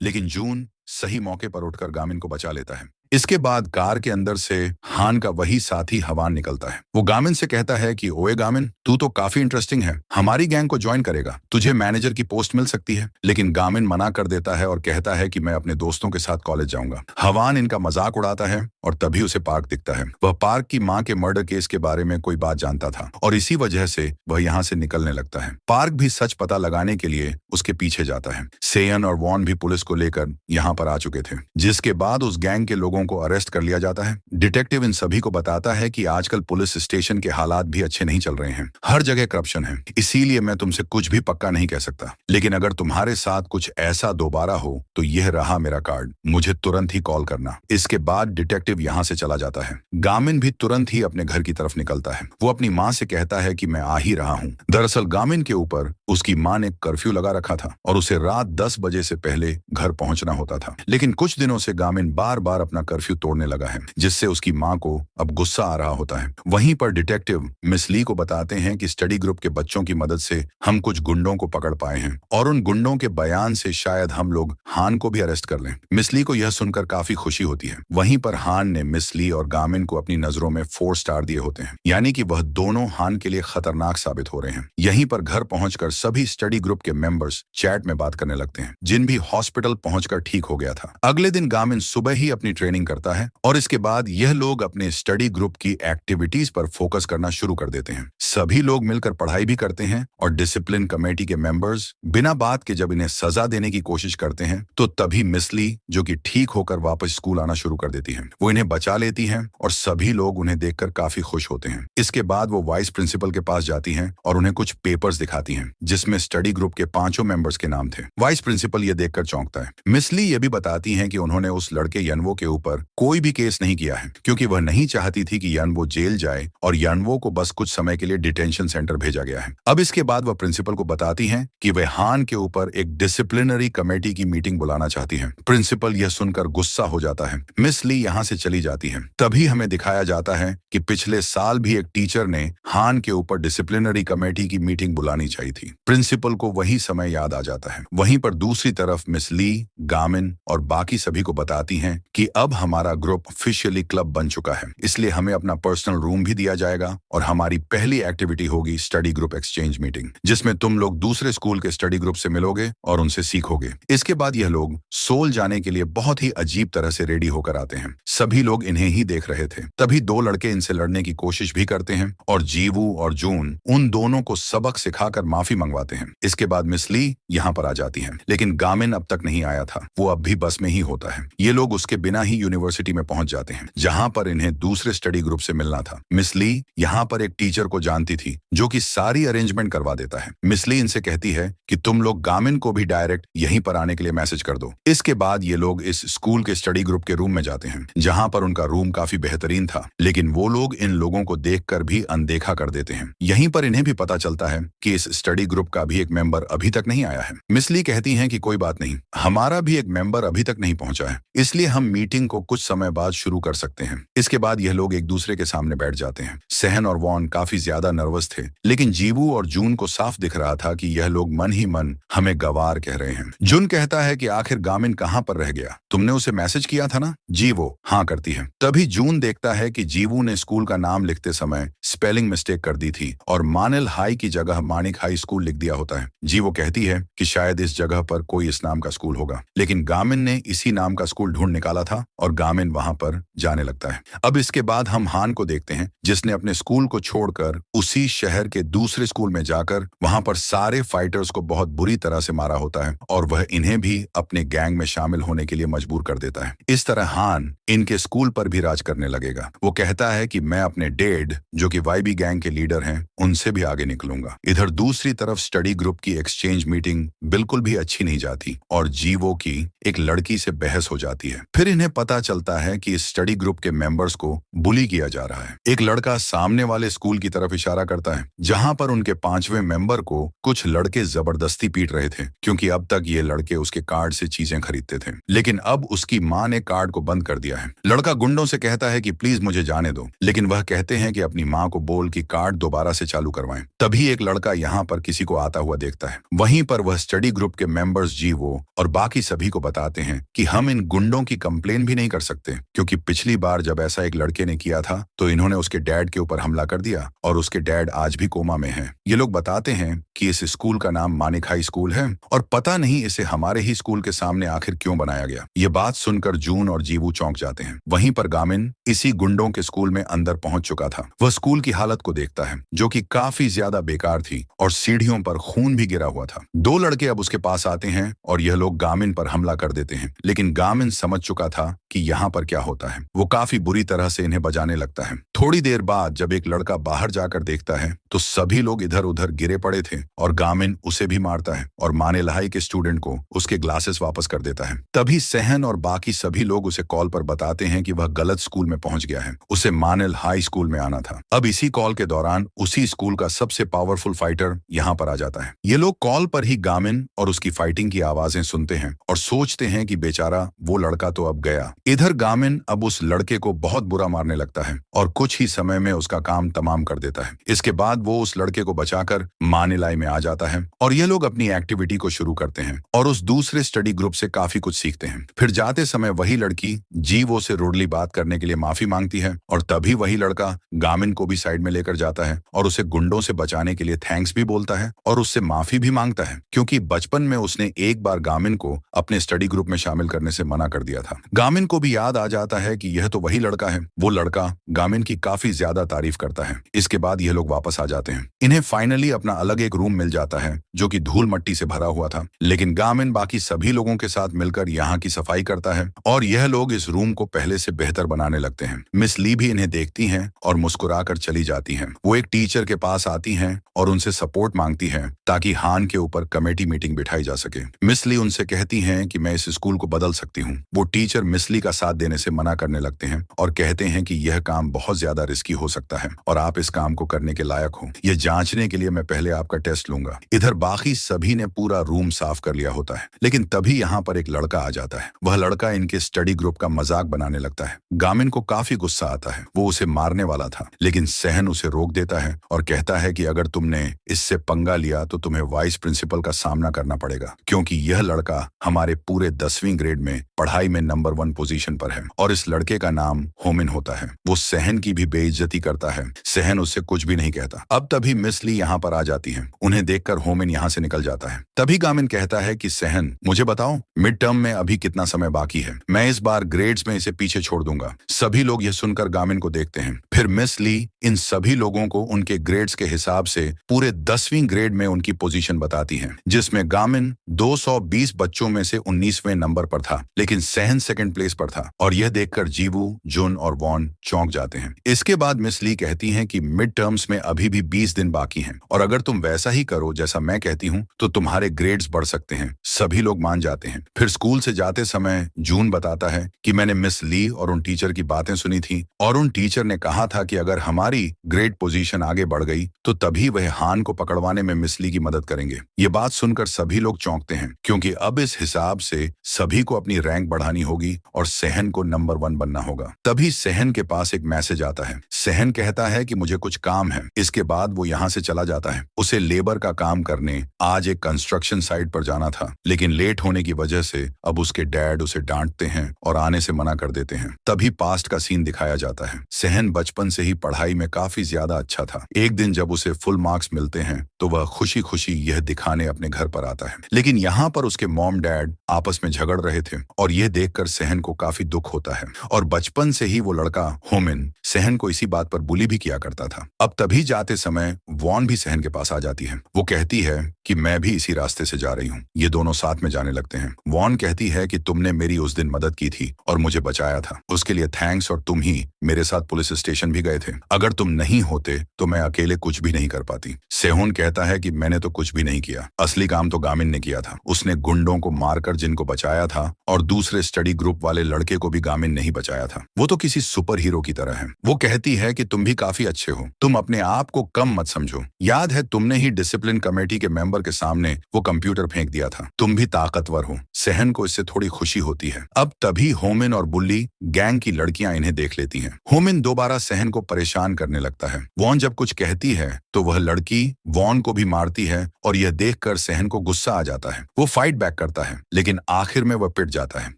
S1: लेकिन जून सही मौके पर उठकर गामिन को बचा लेता है। इसके बाद कार के अंदर से हान का वही साथी हवान निकलता है। वो गामिन से कहता है कि ओए गामिन, तू तो काफी इंटरेस्टिंग है, हमारी गैंग को ज्वाइन करेगा, तुझे मैनेजर की पोस्ट मिल सकती है। लेकिन गामिन मना कर देता है और कहता है कि मैं अपने दोस्तों के साथ कॉलेज जाऊंगा। हवान इनका मजाक उड़ाता है और तभी उसे पार्क दिखता है। वह पार्क की मां के मर्डर केस के बारे में कोई बात जानता था और इसी वजह से वह यहाँ से निकलने लगता है। पार्क भी सच पता लगाने के लिए उसके पीछे जाता है। सेयन और वॉन भी पुलिस को लेकर यहाँ पर आ चुके थे, जिसके बाद उस गैंग के लोगों को अरेस्ट कर लिया जाता है। डिटेक्टिव इन सभी को बताता है कि आजकल पुलिस स्टेशन के हालात भी अच्छे नहीं चल रहे हैं, हर जगह करप्शन है, इसीलिए मैं तुमसे कुछ भी पक्का नहीं कह सकता, लेकिन अगर तुम्हारे साथ कुछ ऐसा दोबारा हो तो यह रहा मेरा कार्ड, मुझे तुरंत ही कॉल करना। इसके बाद डिटेक्टिव यहाँ से चला जाता है। गामिन भी तुरंत ही अपने घर की तरफ निकलता है। वो अपनी माँ से कहता है कि मैं आ ही रहा हूँ। दरअसल गामिन के ऊपर उसकी माँ ने कर्फ्यू लगा रखा था और उसे रात 10 बजे से पहले घर पहुंचना होता था, लेकिन कुछ दिनों से गामिन बार बार अपना कर्फ्यू तोड़ने लगा है, जिससे उसकी माँ को अब गुस्सा आ रहा होता है। वहीं पर डिटेक्टिव मिस ली को बताते हैं कि स्टडी ग्रुप के बच्चों की मदद से हम कुछ गुंडों को पकड़ पाए हैं और उन गुंडों के बयान से शायद हम लोग हान को भी अरेस्ट कर लें। मिस ली को यह सुनकर काफी खुशी होती है। वहीं पर हान ने मिस ली और गामिन को अपनी नजरों में 4 स्टार दिए होते हैं, यानी कि वह दोनों हान के लिए खतरनाक साबित हो रहे हैं। यहीं पर घर पहुंचकर सभी स्टडी ग्रुप के मेंबर्स चैट में बात करने लगते हैं। जिन भी हॉस्पिटल पहुंचकर ठीक हो गया था। अगले दिन गामिन सुबह ही अपनी ट्रेनिंग करता है और इसके बाद यह लोग अपने स्टडी ग्रुप की एक्टिविटीज पर फोकस करना शुरू कर देते हैं। सभी लोग मिलकर पढ़ाई भी करते हैं और डिसिप्लिन कमेटी के मेंबर्स बिना बात के जब इन्हें सजा देने की कोशिश करते हैं तो तभी मिस ली, जो कि ठीक होकर वापस स्कूल आना शुरू कर देती है, वो इन्हें बचा लेती हैं और सभी लोग उन्हें देखकर काफी खुश होते हैं। इसके बाद वो वाइस प्रिंसिपल के पास जाती हैं और उन्हें कुछ पेपर्स दिखाती हैं, जिसमें स्टडी ग्रुप के 5 मेंबर्स के नाम थे। वाइस प्रिंसिपल ये देखकर चौंकता है। मिस ली ये भी बताती हैं कि उन्होंने उस लड़के यनवो के ऊपर कोई भी केस नहीं किया है, क्योंकि वह नहीं चाहती थी कि यनवो जेल जाए और यनवो को बस कुछ समय के लिए डिटेंशन सेंटर भेजा गया है। अब इसके बाद वह प्रिंसिपल को बताती हैं कि वे हान के ऊपर एक डिसिप्लिनरी कमेटी की मीटिंग बुलाना चाहती हैं। प्रिंसिपल यह सुनकर गुस्सा हो जाता है। मिस ली यहाँ से चली जाती है। तभी हमें दिखाया जाता है कि पिछले साल भी एक टीचर ने हान के ऊपर डिसिप्लिनरी कमेटी की मीटिंग बुलानी चाहिए थी। प्रिंसिपल को वही समय याद आ जाता है। वहीं पर दूसरी तरफ मिस ली, गामिन और बाकी सभी को बताती हैं कि अब हमारा ग्रुप ऑफिशियली क्लब बन चुका है, इसलिए हमें अपना पर्सनल रूम भी दिया जाएगा और हमारी पहली एक्टिविटी होगी स्टडी ग्रुप एक्सचेंज मीटिंग, जिसमें तुम लोग दूसरे स्कूल के स्टडी ग्रुप से मिलोगे और उनसे सीखोगे। इसके बाद यह लोग सोल जाने के लिए बहुत ही अजीब तरह से रेडी होकर आते हैं। सभी लोग इन्हें ही देख रहे थे। तभी 2 लड़के इनसे लड़ने की कोशिश भी करते हैं और जीवू और जून उन दोनों को सबक सिखाकर माफी मंगवाते हैं। इसके बाद मिस ली यहाँ पर आ जाती है, लेकिन गामिन अब तक नहीं आया था, वो अब भी बस में ही होता है। ये लोग उसके बिना ही यूनिवर्सिटी में पहुंच जाते हैं, जहां पर इन्हें दूसरे स्टडी ग्रुप से मिलना था। मिस ली यहाँ पर एक टीचर को जानती थी, जो कि सारी अरेंजमेंट करवा देता है। मिस ली इनसे कहती है कि तुम लोग गामिन को भी डायरेक्ट यहीं पर आने के लिए मैसेज कर दो। इसके बाद ये लोग इस स्कूल के स्टडी ग्रुप के रूम में जाते हैं, जहां पर उनका रूम काफी बेहतरीन था, लेकिन वो लोग इन लोगों को देखकर भी अनदेखा कर देते हैं। यहीं पर इन्हें भी पता चलता है कि इस स्टडी ग्रुप का भी एक मेंबर अभी तक नहीं आया है। मिस ली कहती हैं कि कोई बात नहीं, हमारा भी एक मेंबर अभी तक नहीं पहुंचा है, इसलिए हम मीटिंग को कुछ समय बाद शुरू कर सकते हैं। इसके बाद यह लोग एक दूसरे के सामने बैठ जाते हैं। सहन और वॉन काफी ज्यादा नर्वस थे, लेकिन जीवू और जून को साफ दिख रहा था कि यह लोग मन ही मन हमें गवार कह रहे हैं। जून कहता है कि आखिर गामिन कहाँ पर रह गया, तुमने उसे मैसेज किया था ना? जीवो हाँ करती है। तभी जून देखता है कि जीवू ने स्कूल का नाम लिखते समय स्पेलिंग मिस्टेक कर दी थी और मानिल हाई की जगह मानिक हाई स्कूल लिख दिया होता है। जीवो कहती है कि शायद इस जगह पर कोई इस नाम का स्कूल होगा, लेकिन गामिन ने इसी नाम का स्कूल ढूंढ निकाला था और गामिन वहां पर जाने लगता है। अब इसके बाद हम हान को देखते हैं, जिसने अपने स्कूल को छोड़कर उसी शहर के दूसरे स्कूल में जाकर वहां पर सारे फाइटर्स को बहुत बुरी तरह से मारा होता है और वह इन्हें भी अपने गैंग में शामिल होने के लिए मजबूर कर देता है। इस तरह हान इनके स्कूल पर भी राज करने लगेगा। वो कहता है कि मैं अपने डैड, जो कि वाइस IB गैंग के लीडर हैं उनसे भी आगे निकलूंगा। इधर दूसरी तरफ स्टडी ग्रुप की एक्सचेंज मीटिंग बिल्कुल भी अच्छी नहीं जाती और जीवो की एक लड़की से बहस हो जाती है। फिर इन्हें पता चलता है कि इस स्टडी ग्रुप के मेंबर्स को बुली किया जा रहा है। एक लड़का सामने वाले स्कूल की तरफ इशारा करता है जहां पर उनके 5वें मेंबर को कुछ लड़के जबरदस्ती पीट रहे थे, क्योंकि अब तक ये लड़के उसके कार्ड से चीजें खरीदते थे, लेकिन अब उसकी मां ने कार्ड को बंद कर दिया है। लड़का गुंडों से कहता है कि प्लीज मुझे जाने दो, लेकिन वह कहते हैं कि अपनी मां को बोल कि कार्ड दोबारा से चालू करवाएं। तभी एक लड़का यहाँ पर किसी को आता हुआ देखता है। वहीं पर वह स्टडी ग्रुप के मेंबर्स जीवो और बाकी सभी को बताते हैं कि हम इन गुंडों की कंप्लेन भी नहीं कर सकते, क्योंकि पिछली बार जब ऐसा एक लड़के ने किया था तो इन्होंने उसके डैड के ऊपर हमला कर दिया और उसके डैड आज भी कोमा में हैं। ये लोग बताते हैं कि इस स्कूल का नाम मानिक हाई स्कूल है और पता नहीं इसे हमारे ही स्कूल के सामने आखिर क्यों बनाया गया। ये बात सुनकर जून और जीवू चौंक जाते हैं। वहीं पर गामिन इसी गुंडों के स्कूल में अंदर पहुंच चुका था। वह स्कूल की हालत को देखता है जो कि काफी ज्यादा बेकार थी और सीढ़ियों पर खून भी गिरा हुआ था। 2 लड़के अब उसके पास आते हैं और यह लोग गामिन पर हमला कर देते हैं, लेकिन गामिन समझ चुका था कि यहाँ पर क्या होता है। वो काफी बुरी तरह से इन्हें बजाने लगता है। थोड़ी देर बाद जब एक लड़का बाहर जाकर देखता है तो सभी लोग इधर उधर गिरे पड़े थे और गामिन उसे भी मारता है और माने लहाई के स्टूडेंट को उसके ग्लासेस वापस कर देता है। तभी सहन और बाकी सभी लोग उसे कॉल पर बताते हैं कि वह गलत स्कूल में पहुंच गया है, उसे मानेल हाई स्कूल में आना था। अब इसी कॉल के दौरान उसी स्कूल का सबसे पावरफुल फाइटर यहाँ पर आ जाता है। ये लोग कॉल पर ही गामिन और उसकी फाइटिंग की आवाजें सुनते हैं और सोचते हैं कि बेचारा वो लड़का तो अब गया। इधर गामिन अब उस लड़के को बहुत बुरा मारने लगता है और कुछ ही समय में उसका काम तमाम कर देता है। इसके बाद वो उस लड़के को बचाकर मानेलाई में आ जाता है और ये लोग अपनी एक्टिविटी को शुरू करते हैं और उस दूसरे स्टडी ग्रुप से काफी कुछ सीखते हैं। फिर जाते समय वही लड़की जीवो से रूडली बात करने के लिए माफी मांगती है और तभी वही लड़का गामिन को भी साइड में लेकर जाता है और उसे गुंडों से बचाने के लिए थैंक्स भी बोलता है और उससे माफी भी मांगता है, क्योंकि बचपन में उसने एक बार गामिन को अपने स्टडी ग्रुप में शामिल करने से मना कर दिया था। गामिन को भी याद आ जाता है कि यह तो वही लड़का है। वो लड़का गामिन की काफी ज्यादा तारीफ करता है। इसके बाद यह लोग वापस आ जाते हैं। इन्हें फाइनली अपना अलग एक रूम मिल जाता है जो कि धूल मट्टी से भरा हुआ था, लेकिन गामिन बाकी सभी लोगों के साथ मिलकर यहाँ की सफाई करता है और यह लोग इस रूम को पहले से बेहतर बनाने लगते हैं। मिस ली भी इन्हें देखती हैं और मुस्कुराकर चली जाती हैं। वो एक टीचर के पास आती हैं और उनसे सपोर्ट मांगती हैं ताकि हान के ऊपर कमेटी मीटिंग बिठाई जा सके। मिस ली उनसे कहती हैं कि मैं इस स्कूल को बदल सकती हूँ। वो टीचर मिस ली का साथ देने से मना करने लगते हैं और कहते हैं कि यह काम बहुत ज्यादा रिस्की हो सकता है और आप इस काम को करने के लायक हो। यह जांचने के लिए मैं पहले आपका टेस्ट लूंगा। इधर बाकी सभी ने पूरा रूम साफ कर लिया होता है, लेकिन तभी यहाँ पर एक लड़का आ जाता है। वह लड़का इनके स्टडी ग्रुप का मजाक बनाने लगता है। गामिन को काफी गुस्सा आता है। वो उसे मारने वाला था, लेकिन सहन उसे रोक देता है और कहता है कि अगर तुमने इससे पंगा लिया तो तुम्हें वाइस प्रिंसिपल का सामना करना पड़ेगा, क्योंकि यह लड़का हमारे पूरे 10वीं ग्रेड में पढ़ाई में नंबर 1 पोजीशन पर है और इस लड़के का नाम होमिन होता है। वो सहन की भी बेइज्जती करता है। सहन उससे कुछ भी नहीं कहता। अब तभी मिस ली यहाँ पर आ जाती है। उन्हें देखकर होमिन यहाँ से निकल जाता है। तभी गामिन कहता है कि सहन, मुझे बताओ मिड टर्म में अभी कितना समय बाकी है। मैं इस बार ग्रेड्स में इसे पीछे छोड़ दूंगा। सभी लोग यह सुनकर गामिन को देखते हैं। फिर मिस ली इन सभी लोगों को उनके ग्रेड्स के हिसाब से पूरे 10वीं ग्रेड में उनकी पोजीशन बताती है, जिसमें गामिन 220 बच्चों में से 19वें नंबर पर था, लेकिन सहन सेकंड प्लेस पर था और यह देखकर जीवू, जुन और वॉन चौंक जाते हैं। इसके बाद मिस ली कहती हैं कि मिड टर्म्स में अभी भी 20 दिन बाकी हैं और अगर तुम वैसा ही करो जैसा मैं कहती हूँ तो तुम्हारे ग्रेड्स बढ़ सकते हैं। सभी लोग मान जाते हैं। फिर स्कूल से जाते समय जून बताता है कि मैंने मिस ली और उन टीचर की बातें सुनी थी और उन टीचर ने कहा था कि अगर हमारी ग्रेड पोजीशन आगे बढ़ गई तो तभी वह हान को पकड़वाने में मिस ली की मदद करेंगे। ये बात सुनकर सभी लोग चौंकते हैं, क्योंकि अब इस हिसाब से सभी को अपनी रैंक बढ़ानी होगी और सहन को नंबर 1 बनना होगा। तभी सहन के पास एक मैसेज आता है। सहन कहता है कि मुझे कुछ काम है। इसके बाद वो यहाँ से चला जाता है। उसे लेबर का काम करने आज एक कंस्ट्रक्शन साइट पर जाना था, लेकिन लेट होने की वजह से अब उसके डैड उसे डांटते हैं और आने से मना कर देते हैं। तभी पास्ट का सीन दिखाया जाता है। सहन बचपन से ही पढ़ाई में काफी ज्यादा अच्छा था। एक दिन जब उसे फुल मार्क्स मिलते हैं तो वह खुशी खुशी यह दिखाने अपने घर पर आता है, लेकिन यहाँ पर उसके मॉम डैड आपस में झगड़ रहे थे और और यह देखकर सहन को काफी दुख होता है। और बचपन से ही वो लड़का होमिन सहन को इसी बात पर बुली भी किया करता था। अब तभी जाते समय वॉन भी सहन के पास आ जाती है। वो कहती है कि मैं भी इसी रास्ते से जा रही हूँ। ये दोनों साथ में जाने लगते हैं। वॉन कहती है कि तुमने मेरी उस दिन मदद की थी और मुझे बचाया था, उसके लिए थैंक्स, और तुम ही मेरे साथ पुलिस स्टेशन भी गए थे। अगर तुम नहीं होते तो मैं अकेले कुछ भी नहीं कर पाती। सेहोन कहता है कि मैंने तो कुछ भी नहीं किया, असली काम तो गामिन ने किया था। उसने गुंडों को मारकर जिनको बचाया था और दूसरे स्टडी ग्रुप वाले लड़के को भी गामिन ने ही बचाया था। वो तो किसी सुपर हीरो की तरह है। वो कहती है कि तुम भी काफी अच्छे हो, तुम अपने आप को कम मत समझो। याद है तुमने ही डिसिप्लिन कमेटी के मेंबर के सामने वो कंप्यूटर फेंक दिया था, तुम भी ताकतवर हो। सहन को इससे थोड़ी खुशी होती है। अब तभी होमिन और बुल्ली गैंग की लड़कियां इन्हें देख लेती हैं। होमिन दोबारा सहन को परेशान करने लगता है। वॉन जब कुछ कहती है तो वह लड़की वॉन को भी मारती है और यह देखकर सहन को गुस्सा आ जाता है। वो फाइट बैक करता है लेकिन आखिर में वह पिट जाता है।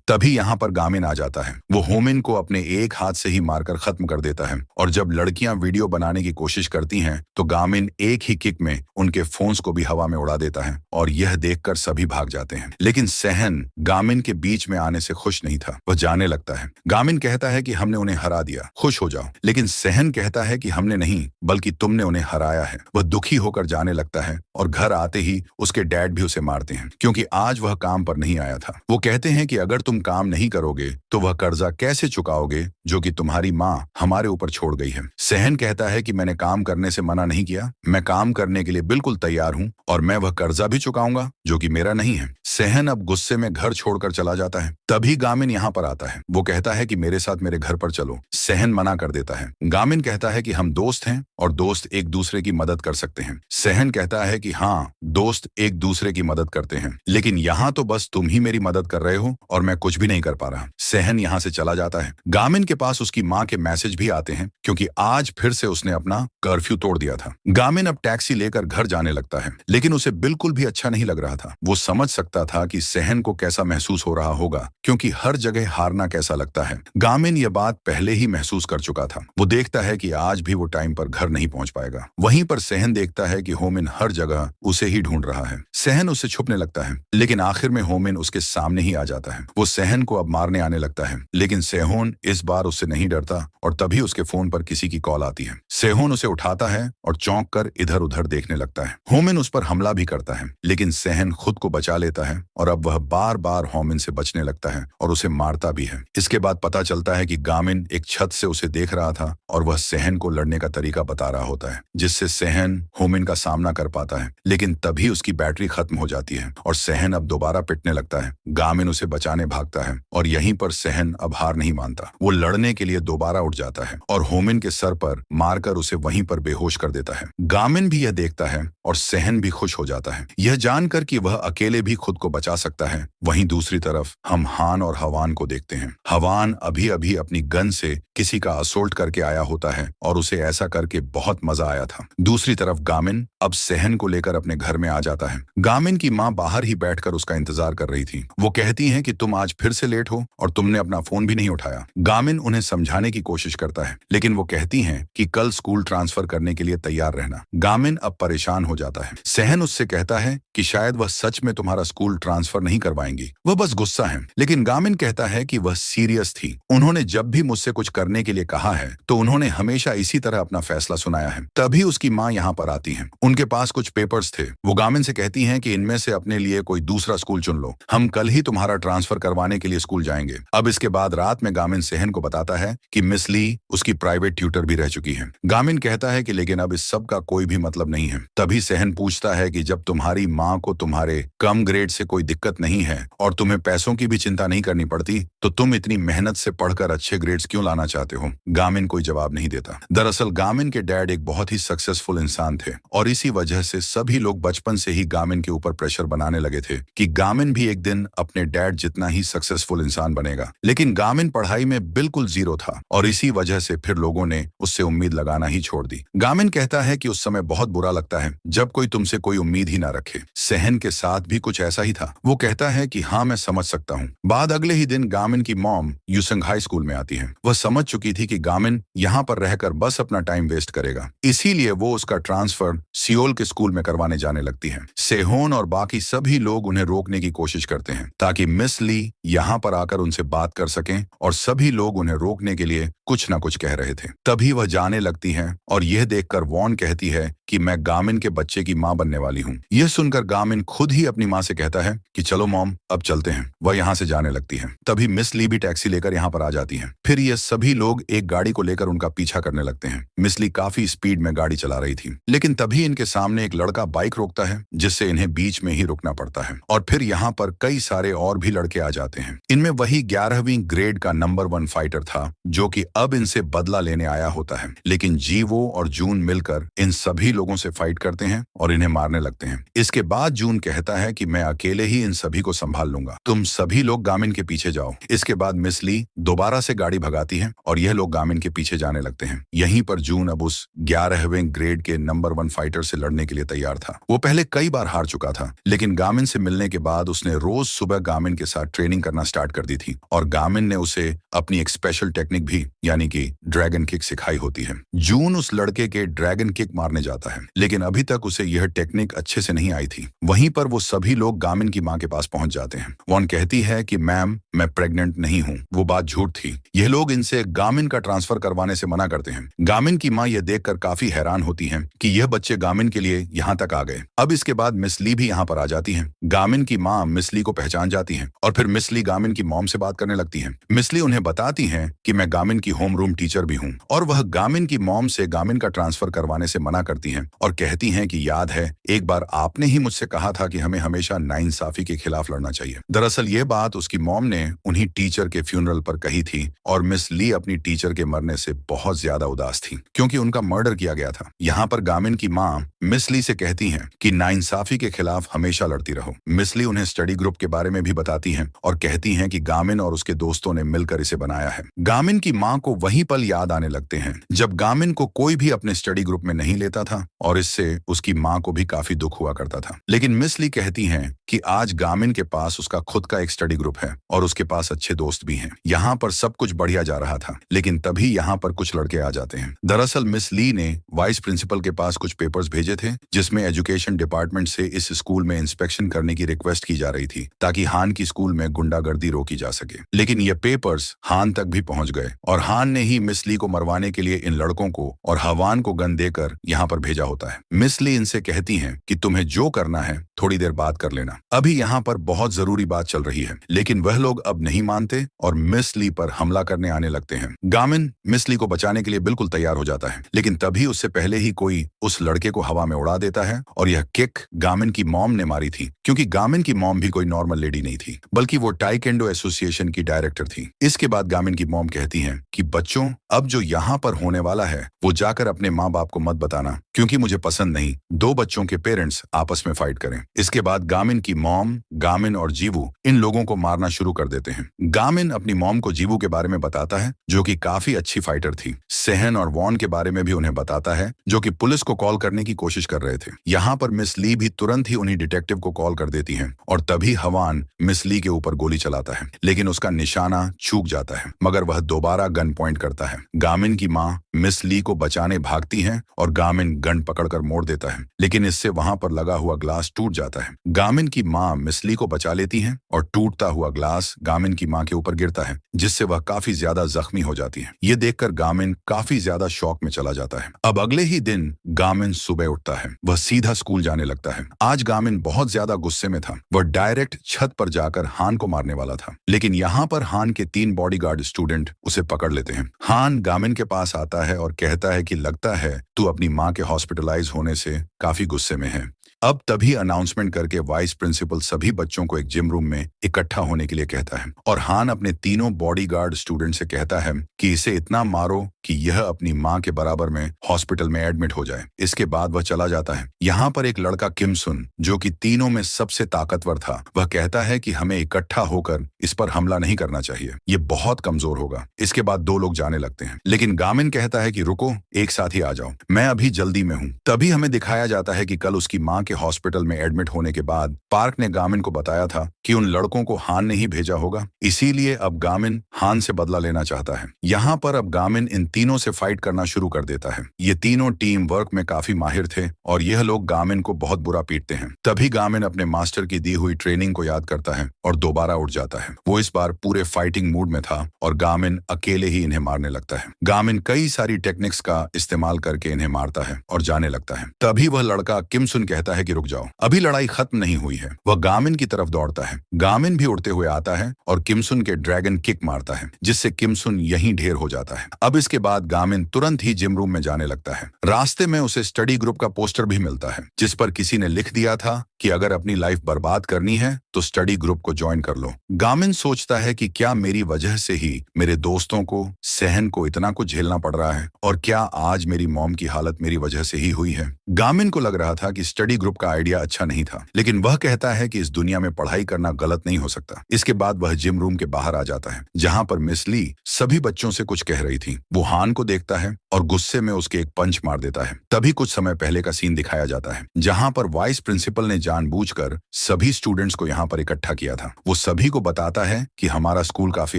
S1: तभी यहाँ पर गामिन आ जाता है। वो होमिन को अपने एक हाथ से ही मारकर खत्म कर देता है और जब लड़कियां वीडियो बनाने की कोशिश करती हैं तो गामिन एक ही किक में उनके फोन्स को भी हवा में उड़ा देता है और यह देखकर सभी भाग जाते हैं। लेकिन सहन गामिन के बीच में आने से खुश नहीं था। वह जाने लगता है। गामिन कहता है कि हमने उन्हें हरा दिया, खुश हो जाओ। लेकिन सहन कहता है कि हमने नहीं बल्कि तुमने उन्हें हराया है। वह दुखी होकर जाने लगता है और घर आते ही उसके डैड भी उसे मारते हैं क्योंकि आज वह काम पर नहीं आया था। वो कहते हैं कि अगर तुम काम नहीं करोगे तो वह कर्जा कैसे चुकाओगे जो कि तुम्हारी माँ हमारे ऊपर छोड़ गई है। सहन कहता है कि मैंने काम करने से मना नहीं किया, मैं काम करने के लिए बिल्कुल तैयार हूँ और मैं वह कर्जा भी चुकाऊंगा जो कि मेरा नहीं है। सहन अब गुस्से में घर छोड़कर चला जाता है। तभी गामिन यहाँ पर आता है। वो कहता है कि मेरे साथ मेरे घर पर चलो। सहन मना कर देता है। गामिन कहता है कि हम दोस्त हैं और दोस्त एक दूसरे की मदद कर सकते हैं। सहन कहता है कि हाँ, दोस्त एक दूसरे की मदद करते हैं, लेकिन यहाँ तो बस तुम ही मेरी मदद कर रहे हो और मैं कुछ भी नहीं कर पा रहा। सहन यहाँ से चला जाता है। गामिन के पास उसकी माँ के मैसेज भी आते हैं क्योंकि आज फिर से उसने अपना कर्फ्यू तोड़ दिया था। गामिन अब टैक्सी लेकर घर जाने लगता है लेकिन उसे बिल्कुल भी अच्छा नहीं लग रहा था। वो समझ सकता था कि सहन को कैसा महसूस हो रहा होगा क्योंकि हर जगह हारना कैसा लगता है। गामिन यह बात पहले ही महसूस कर चुका था। वो देखता है कि आज भी वो टाइम पर घर नहीं पहुंच पाएगा। वहीं पर सहन देखता है कि होमिन हर जगह उसे ही ढूंढ रहा है। सहन उससे छुपने लगता है लेकिन आखिर में होमिन उसके सामने ही आ जाता है। वो सहन को अब मारने आने लगता है लेकिन सेहोन इस बार उससे नहीं डरता और तभी उसके फोन पर किसी की कॉल आती है। सेहोन उसे उठाता है और चौंक कर इधर उधर देखने लगता है। होमिन उस पर हमला भी करता है लेकिन सहन खुद को बचा लेता है और अब वह बार बार होमिन से बचने लगता है और उसे मारता भी है। इसके बाद पता चलता है कि गामिन एक छत से उसे देख रहा था और वह सहन को लड़ने का तरीका बता रहा होता है जिससे सहन होमिन का सामना कर पाता है। लेकिन तभी उसकी बैटरी खत्म हो जाती है और सहन अब दोबारा पिटने लगता है। गामिन उसे बचाने भागता है और यहीं पर सहन अब हार नहीं मानता। वो लड़ने के लिए दोबारा उठ जाता है और होमिन के सर पर मारकर उसे वहीं पर बेहोश कर देता है। गामिन भी यह देखता है और सहन भी खुश हो जाता है यह जानकर कि वह अकेले भी खुद को बचा सकता है। वहीं दूसरी तरफ हम हान और हवान को देखते हैं। हवान अभी अभी अपनी गन से किसी का असोल्ट करके आया होता है और उसे ऐसा करके बहुत मजा आया था। दूसरी तरफ गामिन अब सहन को लेकर अपने घर में आ जाता है। गामिन की माँ बाहर ही बैठकर उसका इंतजार कर रही थी। वो कहती हैं कि तुम आज फिर से लेट हो और तुमने अपना फोन भी नहीं उठाया। गामिन उन्हें समझाने की कोशिश करता है लेकिन वो कहती हैं कि कल स्कूल ट्रांसफर करने के लिए तैयार रहना। गामिन अब परेशान हो जाता है। सहन उससे कहता है कि शायद वह सच में तुम्हारा स्कूल ट्रांसफर नहीं करवाएंगी, वह बस गुस्सा है। लेकिन गामिन कहता है कि वह सीरियस थी। उन्होंने जब भी मुझसे कुछ करने के लिए कहा है तो उन्होंने हमेशा इसी तरह अपना फैसला सुनाया है। तभी उसकी माँ यहाँ पर आती है। उनके पास कुछ पेपर्स थे। वो गामिन से कहती हैं कि इनमें से अपने लिए कोई दूसरा स्कूल चुन लो, हम कल ही तुम्हारा ट्रांसफर करवाने के लिए स्कूल जाएंगे। अब इसके बाद रात में गामिन सहन को बताता है कि मिस ली उसकी प्राइवेट ट्यूटर भी रह चुकी है। गामिन कहता है कि लेकिन अब इस सब का कोई भी मतलब नहीं है। तभी सहन पूछता है कि जब तुम्हारी माँ को तुम्हारे कम ग्रेड से कोई दिक्कत नहीं है और तुम्हें पैसों की भी चिंता नहीं करनी पड़ती तो तुम इतनी मेहनत से पढ़कर अच्छे ग्रेड्स क्यों लाना चाहते हो। गामिन कोई जवाब नहीं देता। दरअसल गामिन के डैड एक बहुत ही सक्सेसफुल इंसान थे और इसी वजह से सभी लोग बचपन से ही गामिन के ऊपर प्रेशर बनाने लगे थे कि गामिन भी एक दिन अपने डैड जितना ही सक्सेसफुल इंसान बनेगा। लेकिन गामिन पढ़ाई में बिल्कुल जीरो था और इसी वजह से फिर लोगों ने उससे उम्मीद लगाना ही छोड़ दी। गामिन कहता है कि उस समय बहुत बुरा लगता है जब कोई तुमसे कोई उम्मीद ही ना रखे। सहन के साथ भी कुछ ऐसा ही था। वो कहता है कि हाँ, मैं समझ सकता हूँ। बाद अगले ही दिन गामिन की मॉम यूसंग हाई स्कूल में आती है। वह समझ चुकी थी कि गामिन यहाँ पर रहकर बस अपना टाइम वेस्ट करेगा, इसीलिए वो उसका ट्रांसफर सियोल के स्कूल में करवाने जाने लगती है। सेहोन और बाकी सभी लोग उन्हें रोकने की कोशिश करते हैं ताकि मिस ली मिसली यहाँ पर आकर उनसे बात कर सकें और सभी लोग उन्हें रोकने के लिए कुछ ना कुछ कह रहे थे। तभी वह जाने लगती हैं और यह देखकर वॉन कहती है कि मैं गामिन के बच्चे की मां बनने वाली हूं। यह सुनकर गामिन खुद ही अपनी मां से कहता है कि चलो मॉम अब चलते हैं। वह यहाँ से जाने लगती है। तभी मिस ली भी टैक्सी लेकर यहाँ पर आ जाती हैं। फिर ये सभी लोग एक गाड़ी को लेकर उनका पीछा करने लगते हैं। मिस ली काफी स्पीड में गाड़ी चला रही थी, लेकिन तभी इनके सामने एक लड़का बाइक रोकता है, जिससे इन्हें बीच में ही रुकना पड़ता है। और फिर यहाँ पर कई सारे और भी लड़के आ जाते हैं। इनमें वही 11वीं ग्रेड का नंबर 1 फाइटर था, जो कि अब इनसे बदला लेने आया होता है। लेकिन जीवो और जून मिलकर इन सभी लोगों से फाइट करते हैं और इन्हें मारने लगते हैं। इसके बाद जून कहता है कि मैं अकेले ही इन सभी को संभाल लूंगा, तुम सभी लोग गामिन के पीछे जाओ। इसके बाद मिस ली दोबारा से गाड़ी भगाती है और यह लोग गामिन के पीछे जाने लगते हैं। यहीं पर जून अब उस 11वें ग्रेड के नंबर 1 फाइटर से लड़ने के लिए तैयार था। वो पहले कई बार हार चुका था, लेकिन गामिन से मिलने के बाद उसने रोज सुबह गामिन के साथ ट्रेनिंग करना स्टार्ट कर दी थी और गामिन ने उसे अपनी एक स्पेशल टेक्निक भी यानी कि ड्रैगन किक सिखाई होती है। जून उस लड़के के ड्रैगन किक मारने जाता है, लेकिन अभी तक उसे यह टेक्निक अच्छे से नहीं आई थी। वहीं पर वो सभी लोग गामिन की मां के पास पहुंच जाते हैं। वॉन कहती है कि मैम मैं प्रेग्नेंट नहीं हूं। वो बात झूठ थी। यह लोग इनसे गामिन का ट्रांसफर करवाने से मना करते हैं। गामिन की मां यह देखकर काफी हैरान होती है कि यह बच्चे गामिन के लिए यहाँ तक आ गए। अब इसके बाद मिस ली भी यहाँ पर आ जाती है। गामिन की मां मिस ली को पहचान जाती है और फिर मिस ली गामिन की मॉम से बात करने लगती है। मिस ली उन्हें बताती है कि मैं गामिन की होम रूम टीचर भी हूँ और वह गामिन की मॉम से गामिन का ट्रांसफर करवाने से मना करती हैं और कहती हैं कि याद है एक बार आपने ही मुझसे कहा था कि हमें हमेशा नाइंसाफी के खिलाफ लड़ना चाहिए। दरअसल ये बात उसकी मॉम ने उन्हीं टीचर के फ्यूनरल पर कही थी और मिस ली अपनी टीचर के मरने से बहुत ज्यादा उदास थी, क्योंकि उनका मर्डर किया गया था। यहाँ पर गामिन की माँ मिस ली से कहती हैं कि नाइंसाफी के खिलाफ हमेशा लड़ती रहो। मिस ली उन्हें स्टडी ग्रुप के बारे में भी बताती हैं और कहती हैं कि गामिन और उसके दोस्तों ने मिलकर इसे बनाया है। गामिन की माँ को वही पल याद आने लगते हैं जब गामिन को कोई भी अपने स्टडी ग्रुप में नहीं लेता था और इससे उसकी माँ को भी काफी दुख हुआ करता था। लेकिन मिस ली कहती हैं कि आज गामिन के पास उसका खुद का एक स्टडी ग्रुप है और उसके पास अच्छे दोस्त भी हैं। यहाँ पर सब कुछ बढ़िया जा रहा था, लेकिन तभी यहाँ पर कुछ लड़के आ जाते हैं। दरअसल मिस ली ने वाइस प्रिंसिपल के पास कुछ पेपर्स भेजे थे, जिसमें एजुकेशन डिपार्टमेंट से इस स्कूल में इंस्पेक्शन करने की रिक्वेस्ट की जा रही थी ताकि हान की स्कूल में गुंडागर्दी रोकी जा सके। लेकिन ये पेपर्स हान तक भी पहुंच गए और हान ने ही मिस ली को मरवाने के लिए इन लड़कों को और हवान को गन देकर यहाँ पर भेजा होता है। मिस ली इनसे कहती हैं कि तुम्हें जो करना है थोड़ी देर बात कर लेना, अभी यहाँ पर बहुत जरूरी बात चल रही है। लेकिन वह लोग अब नहीं मानते और मिस ली पर हमला करने आने लगते हैं। गामिन मिस ली को बचाने के लिए बिल्कुल तैयार हो जाता है, लेकिन तभी उससे पहले ही कोई उस लड़के को हवा में उड़ा देता है और यह किक गामिन की मॉम ने मारी थी, क्योंकि गामिन की मॉम भी कोई नॉर्मल लेडी नहीं थी, बल्कि वो टाइकेंडो एसोसिएशन की डायरेक्टर थी। इसके बाद गामिन की मॉम कहती हैं कि बच्चों अब जो यहाँ पर होने वाला है वो जाकर अपने माँ बाप को मत बताना, क्योंकि मुझे पसंद नहीं दो बच्चों के पेरेंट्स आपस में फाइट करें। इसके बाद गामिन की मॉम, गामिन और जीवू इन लोगों को मारना शुरू कर देते हैं। गामिन अपनी मॉम को जीवू के बारे में बताता है, जो कि काफी अच्छी फाइटर थी। सेहन और वॉन के बारे में भी उन्हें बताता है, जो कि पुलिस को कॉल करने की कोशिश कर रहे थे। यहाँ पर मिस ली भी तुरंत ही उन्हीं डिटेक्टिव को कॉल कर देती है और तभी हवान मिस ली के ऊपर गोली चलाता है, लेकिन उसका निशाना चूक जाता है, मगर वह दोबारा गन पॉइंट करता है। गामिन की माँ मिस ली को बचाने भागती है और गामिन गन पकड़कर मोड़ देता है, लेकिन इससे वहां पर लगा हुआ ग्लास टूट जाता है। गामिन की माँ मिस ली को बचा लेती है और टूटता हुआ ग्लास गामिन की माँ के ऊपर गिरता है, जिससे वह काफी ज्यादा जख्मी हो जाती है। ये देखकर गामिन काफी ज्यादा शॉक में चला जाता है। अब अगले ही दिन गामिन सुबह उठता है, वह सीधा स्कूल जाने लगता है। आज गामिन बहुत ज्यादा गुस्से में था। वह डायरेक्ट छत पर जाकर हान को मारने वाला था, लेकिन यहाँ पर हान के 3 बॉडीगार्ड स्टूडेंट उसे पकड़ लेते हैं। हान गामिन के पास आता है और कहता है कि लगता है तू अपनी माँ के हॉस्पिटलाइज होने से काफी गुस्से में है। अब तभी अनाउंसमेंट करके वाइस प्रिंसिपल सभी बच्चों को एक जिम रूम में इकट्ठा होने के लिए कहता है और हान अपने तीनों बॉडीगार्ड स्टूडेंट से कहता है कि इसे इतना मारो कि यह अपनी माँ के बराबर में हॉस्पिटल में एडमिट हो जाए। इसके बाद वह चला जाता है। यहाँ पर एक लड़का किम सुन, जो कि तीनों में सबसे ताकतवर था, वह कहता है कि हमें इकट्ठा होकर इस पर हमला नहीं करना चाहिए, ये बहुत कमजोर होगा। इसके बाद 2 लोग जाने लगते हैं, लेकिन गामिन कहता है कि रुको, एक साथ ही आ जाओ, मैं अभी जल्दी में हूँ। तभी हमें दिखाया जाता है कि कल उसकी माँ के हॉस्पिटल में एडमिट होने के बाद पार्क ने गामिन को बताया था कि उन लड़कों को हान ने ही भेजा होगा, इसीलिए अब गामिन हान से बदला लेना चाहता है। यहाँ पर अब गामिन इन तीनों से फाइट करना शुरू कर देता है। ये तीनों टीम वर्क में काफी माहिर थे और यह लोग गामिन को बहुत बुरा पीटते हैं। तभी गामिन अपने मास्टर की दी हुई ट्रेनिंग को याद करता है और दोबारा उठ जाता है। वो इस बार पूरे फाइटिंग मूड में था और गामिन अकेले ही इन्हें मारने लगता है। गामिन कई सारी टेक्निक्स का इस्तेमाल करके इन्हें मारता है और जाने लगता है। तभी वह लड़का किम सुन कहता है कि रुक जाओ, अभी लड़ाई खत्म नहीं हुई है। वह गामिन की तरफ दौड़ता है। गामिन भी उड़ते हुए आता है और किम सुन के ड्रैगन किक मारता है, जिससे किम सुन यहीं ढेर हो जाता है। अब इसके बाद गामिन तुरंत ही जिम रूम में जाने लगता है। रास्ते में उसे स्टडी ग्रुप का पोस्टर भी मिलता है, जिस पर किसी ने लिख दिया था कि अगर अपनी लाइफ बर्बाद करनी है तो स्टडी ग्रुप को ज्वाइन कर लो। गामिन सोचता है कि क्या मेरी वजह से ही मेरे दोस्तों को, सहन को इतना कुछ झेलना पड़ रहा है, और क्या आज मेरी मॉम की हालत मेरी वजह से ही हुई है। गामिन को लग रहा था कि स्टडी ग्रुप का आइडिया अच्छा नहीं था, लेकिन वह कहता है कि इस दुनिया में पढ़ाई करना गलत नहीं हो सकता। इसके बाद वह जिम रूम के बाहर आ जाता है, जहां पर मिस ली सभी बच्चों से कुछ कह रही थी। वो हान को देखता है और गुस्से में उसके एक पंच मार देता है। तभी कुछ समय पहले का सीन दिखाया जाता है, जहां पर वाइस प्रिंसिपल ने जानबूझकर सभी स्टूडेंट्स को यहाँ पर इकट्ठा किया था। वो सभी को बताता है कि हमारा स्कूल काफी